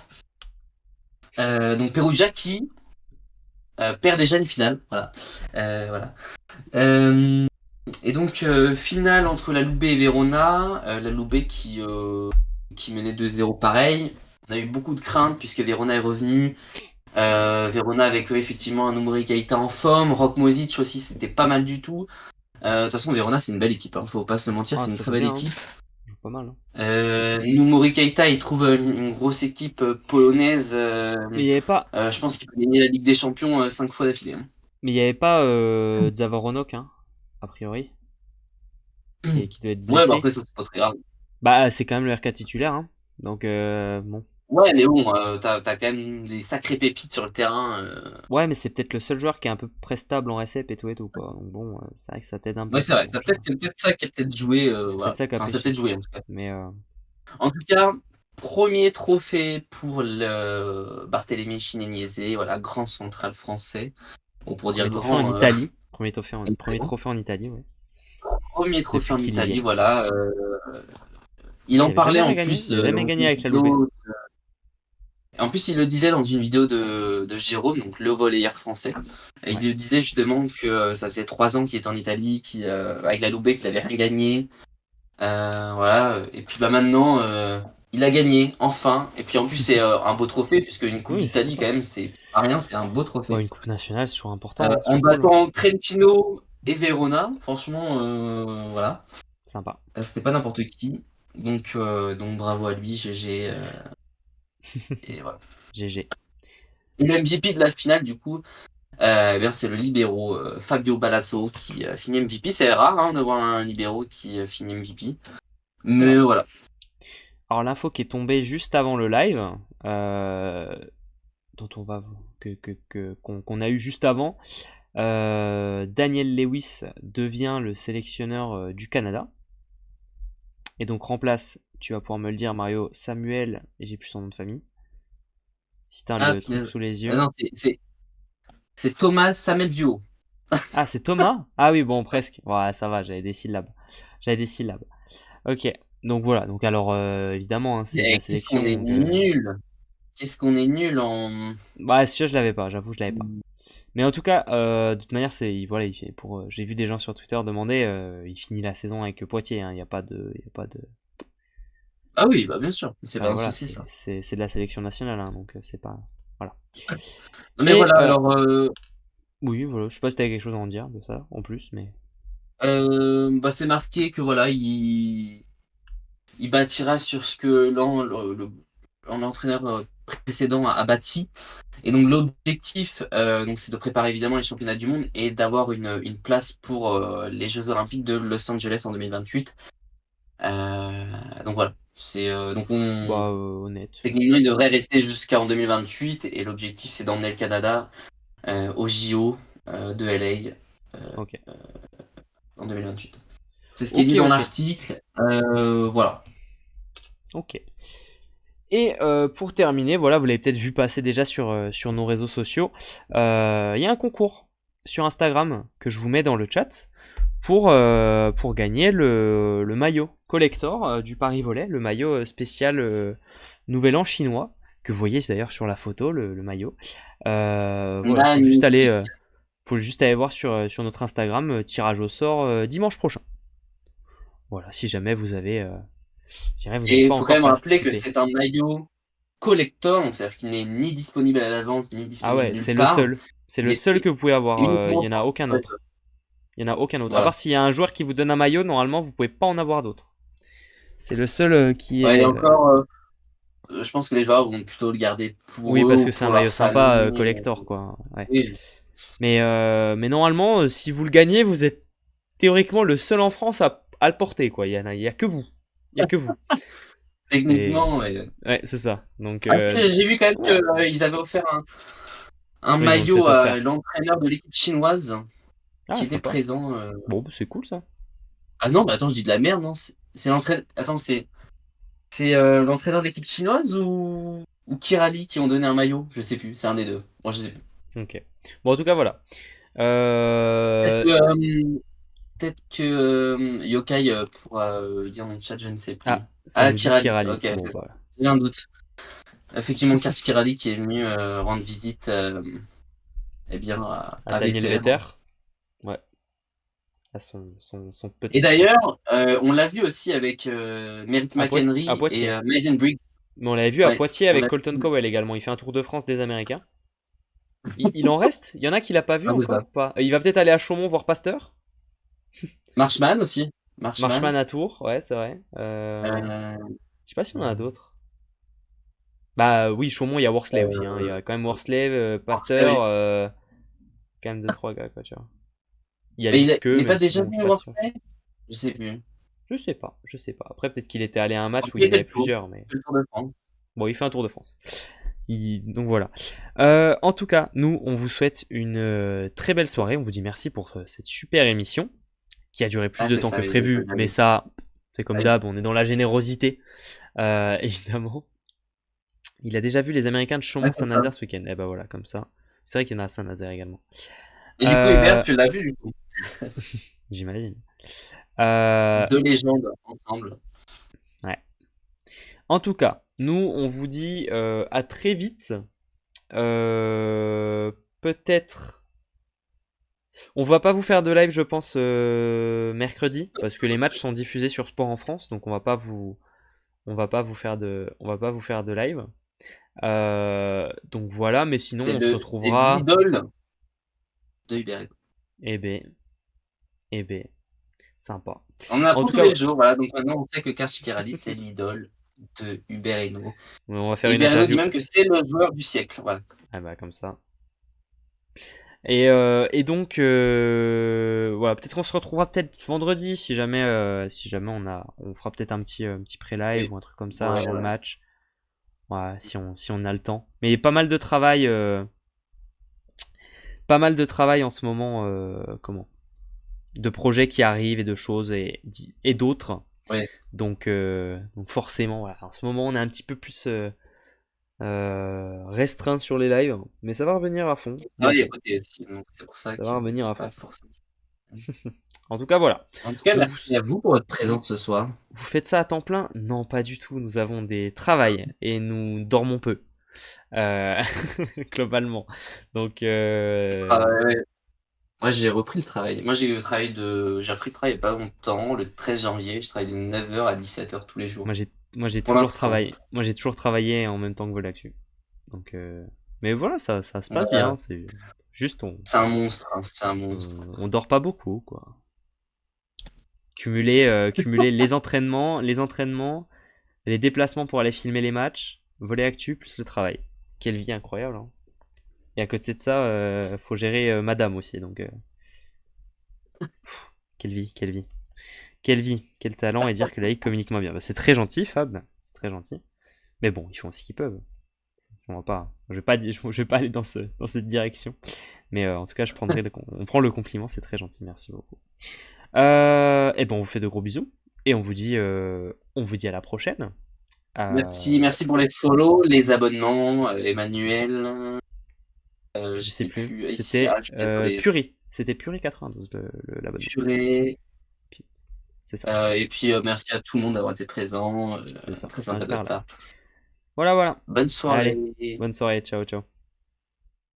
hein. Donc Perugia qui perd déjà une finale, voilà. Voilà. Et donc finale entre la Loubet et Verona, la Loubet qui menait 2-0 pareil. On a eu beaucoup de craintes puisque Verona est revenu. Verona avec effectivement un Numuri Keita en forme, Rock Mozic aussi, c'était pas mal du tout. De toute façon, Verona c'est une belle équipe, hein, faut pas se le mentir, Ah, c'est une ça très joue belle bien, hein. équipe. Ça joue pas mal, hein. Numuri Keita il trouve une grosse équipe polonaise. Mais il y avait pas, Je pense qu'il peut gagner la Ligue des Champions 5 fois d'affilée, hein. mais il y avait pas Zawaronok, hein, a priori, qui doit être Ouais, bah blessé. après ça c'est pas très grave. Bah, c'est quand même le RK titulaire, hein. Donc, bon. Ouais, mais bon, t'as quand même des sacrées pépites sur le terrain. Ouais, mais c'est peut-être le seul joueur qui est un peu prestable en récep et tout, quoi. Donc bon, c'est vrai que ça t'aide un Ouais, peu, c'est ça. vrai, Donc, c'est peut-être ça qui a peut-être joué. c'est peut-être Voilà. ça qui a Enfin, fait ça a peut-être chier. joué en tout cas. Mais, En tout cas, premier trophée pour le Barthélemy Chineniese, voilà, grand central français. Bon, pour dire premier trophée en grand, Italie. il est très Premier grand. trophée en Italie, ouais. Premier trophée Depuis en qu'il y Italie, est. voilà. Il Il en avait parlait jamais rien en gagné. plus Il a jamais dans gagné une avec la Loubet. vidéo. En plus, il le disait dans une vidéo de Jérôme, donc le volleyeur français. Et Ouais. il le disait justement que ça faisait 3 ans qu'il était en Italie, avec la Loubet, qu'il avait rien gagné. Voilà. Et puis bah maintenant, il a gagné enfin. Et puis en plus, c'est un beau trophée puisque une Coupe Oui, je suis d'Italie quand content. même, c'est pas rien, c'est un beau Bon, trophée. une coupe nationale, c'est toujours important, hein. C'est En toujours cool, hein. battant Trentino et Verona, franchement, voilà. Sympa. C'était pas n'importe qui. Donc bravo à lui, GG. Et voilà. GG. Et le MVP de la finale, du coup, eh bien, c'est le libéro Fabio Balasso qui finit MVP. C'est rare hein, de voir un libéro qui finit MVP. C'est Mais vrai. voilà. Alors, l'info qui est tombée juste avant le live, dont on va qu'on a eu juste avant, Daniel Lewis devient le sélectionneur du Canada et donc remplace, tu vas pouvoir me le dire Mario, Samuel, et j'ai plus son nom de famille, si t'as Ah, le truc punaise. sous les yeux. Non, c'est Thomas Samelvio. Ah, c'est Thomas? Ah oui, bon, presque. Ouais, ça va, j'avais des syllabes. J'avais des syllabes. Ok, donc voilà, donc alors évidemment, hein, c'est de la Qu'est-ce qu'on sélection, est donc nul. Qu'est-ce qu'on est nul en. bah celui-là je l'avais pas, j'avoue je l'avais pas. Mais en tout cas, de toute manière, voilà, il fait pour. J'ai vu des gens sur Twitter demander, il finit la saison avec Poitiers, hein, il y a pas de, il y a pas de. Ah oui, bah bien sûr. C'est Enfin, pas un voilà, souci ça. c'est de la sélection nationale, hein, donc c'est pas. Voilà. Non, mais Et voilà, alors. oui, voilà, je sais pas si t'avais quelque chose à en dire de ça en plus, mais. Bah, c'est marqué que voilà, il bâtira sur ce que l'entraîneur précédent a bâti. Et donc l'objectif, donc c'est de préparer évidemment les championnats du monde et d'avoir une place pour les Jeux Olympiques de Los Angeles en 2028. Donc voilà, Bah, honnête. techniquement il devrait rester jusqu'en 2028 et l'objectif c'est d'emmener le Canada au JO de LA Ok. en 2028. C'est ce qui est Ok, dit dans ok. l'article. Voilà. Ok. Et pour terminer, voilà, vous l'avez peut-être vu passer déjà sur nos réseaux sociaux. Il y a un concours sur Instagram que je vous mets dans le chat pour gagner le maillot collector du Paris Volley, le maillot spécial Nouvel An chinois, que vous voyez d'ailleurs sur la photo, le maillot. Voilà, Magnifique. faut juste aller voir sur notre Instagram, tirage au sort dimanche prochain. Voilà, si jamais vous avez, Et il pas faut quand encore même rappeler que participé. c'est un maillot collector, donc c'est-à-dire qu'il n'est ni disponible à la vente, ni Ah disponible ouais, nulle c'est le part. seul. C'est le Il est seul que vous pouvez avoir. Il uniquement y en a aucun collector. autre. Il y en a aucun autre. À part Voilà. s'il y a un joueur qui vous donne un maillot, normalement vous pouvez pas en avoir d'autre. C'est le seul qui Ouais, et est. encore, je pense que les joueurs vont plutôt le garder Oui, pour eux parce ou que c'est un pour leur maillot sympa, famille. collector quoi. Ouais. Oui. Mais normalement, si vous le gagnez, vous êtes théoriquement le seul en France à le porter quoi. Il y a que vous. Il y a que vous. Et Techniquement, ouais. ouais, c'est ça. Donc Après, j'ai vu quand même ouais. qu'ils avaient offert un Ouais, ils ont maillot peut-être à offert. l'entraîneur de l'équipe chinoise qui Ah, était sympa. présent. Bon, c'est cool ça. Ah non, mais attends, je dis de la merde, non? C'est l'entraîneur. Attends, c'est l'entraîneur de l'équipe chinoise ou ou Kirali qui ont donné un maillot, je sais plus, c'est un des deux. Moi, je sais plus. Ok. Bon, en tout cas, voilà. Peut-être Euh, que, Yokai pourra dire dans le chat, je ne sais plus. Ah, ça Ah, nous dit Kirali, Kirali. ok, Bon, c'est ça. voilà. J'ai un doute. Effectivement, Karch Kirali qui est venu rendre visite eh bien, À à Daniel Vetter. Vetter. Ouais. À son Et petit frère. d'ailleurs, on l'a vu aussi avec Merritt À McHenry et Poitiers. Mason Briggs. Mais on l'avait vu à Ouais, Poitiers on avec l'a Colton vu. Cowell également. Il fait un Tour de France des Américains. Il en reste? Il y en a qui l'a pas vu Un de ça. encore ou pas? Il va peut-être aller à Chaumont voir Pasteur. Marshman aussi. Marshman. Marchman à Tours, ouais, c'est vrai. Euh, Je sais pas si on en a d'autres. Bah oui, Chaumont, il y a Worsley aussi, hein. Il y a quand même Worsley, Worcester, Pasteur, oui. quand même deux trois gars, quoi, tu vois. Il y a Mais il Lisqueux, est pas même si déjà bon, je suis venu pas à sûr. Worcester? Je sais plus. Je sais pas, je sais pas. Après, peut-être qu'il était allé à un En match tout où cas, il y il en fait avait le tour. plusieurs, mais Il fait le tour de France. bon, il fait un Tour de France. Donc voilà. En tout cas, nous, on vous souhaite une très belle soirée. On vous dit merci pour cette super émission qui a duré plus Ah, de c'est temps ça, que oui. prévu, mais ça, c'est comme Ouais. d'hab, on est dans la générosité, évidemment. Il a déjà vu les Américains de Ouais, c'est ça. Chaumont-Saint-Nazaire ce week-end. Eh ben voilà, comme ça. C'est vrai qu'il y en a à Saint-Nazaire également. Et du coup, Hubert, Euh, tu l'as vu du coup. J'imagine. Euh, Deux légendes ensemble. ouais. En tout cas, nous, on vous dit à très vite. Peut-être. On va pas vous faire de live, je pense, mercredi, parce que les matchs sont diffusés sur Sport en France, donc on va pas vous faire de live. Donc voilà, mais sinon on se C'est retrouvera. l'idole de Hubert. Eh ben, eh ben, sympa. On en En apprend tout tous cas, les jours, voilà. Donc maintenant, on sait que Karch Kirali, c'est l'idole de Hubert Hainaut. on va faire Et une Hubert Hainaut dit interview. même que c'est le joueur du siècle. Voilà. Ah bah comme ça. Et donc voilà, peut-être qu'on se retrouvera peut-être vendredi si jamais on fera peut-être un petit pré-live Et- ou un truc comme ça ouais, avant le ouais. match. Ouais, si on a le temps. Mais pas mal de travail, pas mal de travail en ce moment, de projets qui arrivent et de choses et d'autres. Ouais. Donc forcément, voilà. En ce moment, on est un petit peu plus restreint sur les lives, mais ça va revenir à fond Ah, il y a bientôt. côté aussi. Donc c'est pour ça Ça que va revenir je suis à pas fond. forcément. En tout cas, voilà. En tout cas, On vous, merci à vous pour votre vous, présence ce soir. vous faites ça à temps plein? Non, pas du tout. Nous avons des travails et nous dormons peu, euh, globalement. Donc, Ah, ouais, ouais. Moi, j'ai repris le travail. Moi, j'ai repris le travail il y a pas longtemps, le 13 janvier. Je travaille de 9h à 17h tous les jours. moi, j'ai Pour toujours l'instant. travaillé. Moi, j'ai toujours travaillé en même temps que Volactu. Donc, mais voilà, ça se passe Voilà. bien. C'est juste, C'est un monstre, hein, c'est un monstre. on dort pas beaucoup, quoi. Cumuler les entraînements, les déplacements pour aller filmer les matchs, voler actu plus le travail. Quelle vie incroyable, hein. Et à côté de ça, faut gérer madame aussi. Donc, quelle vie, quelle vie. Quelle vie, quel talent et dire que la Ligue communique moins bien. Bah, c'est très gentil, Fab. C'est très gentil. Mais bon, ils font ce qu'ils peuvent. On va pas, je vais pas aller dans cette direction. Mais en tout cas, on prend le compliment. C'est très gentil. Merci beaucoup. Et ben, on vous fait de gros bisous. Et on vous dit à la prochaine. Merci, merci pour les follow, les abonnements, C'est ça. Emmanuel. Je Je sais sais plus. plus. Ici, C'était je suis désolé. Puri. C'était Puri 92 l'abonnement. Purée. C'est ça. Et puis, merci à tout le monde d'avoir été présent. C'est ça. Très On sympa est de votre par là. part. Voilà, voilà. Bonne Allez. soirée. Bonne soirée. Ciao, ciao.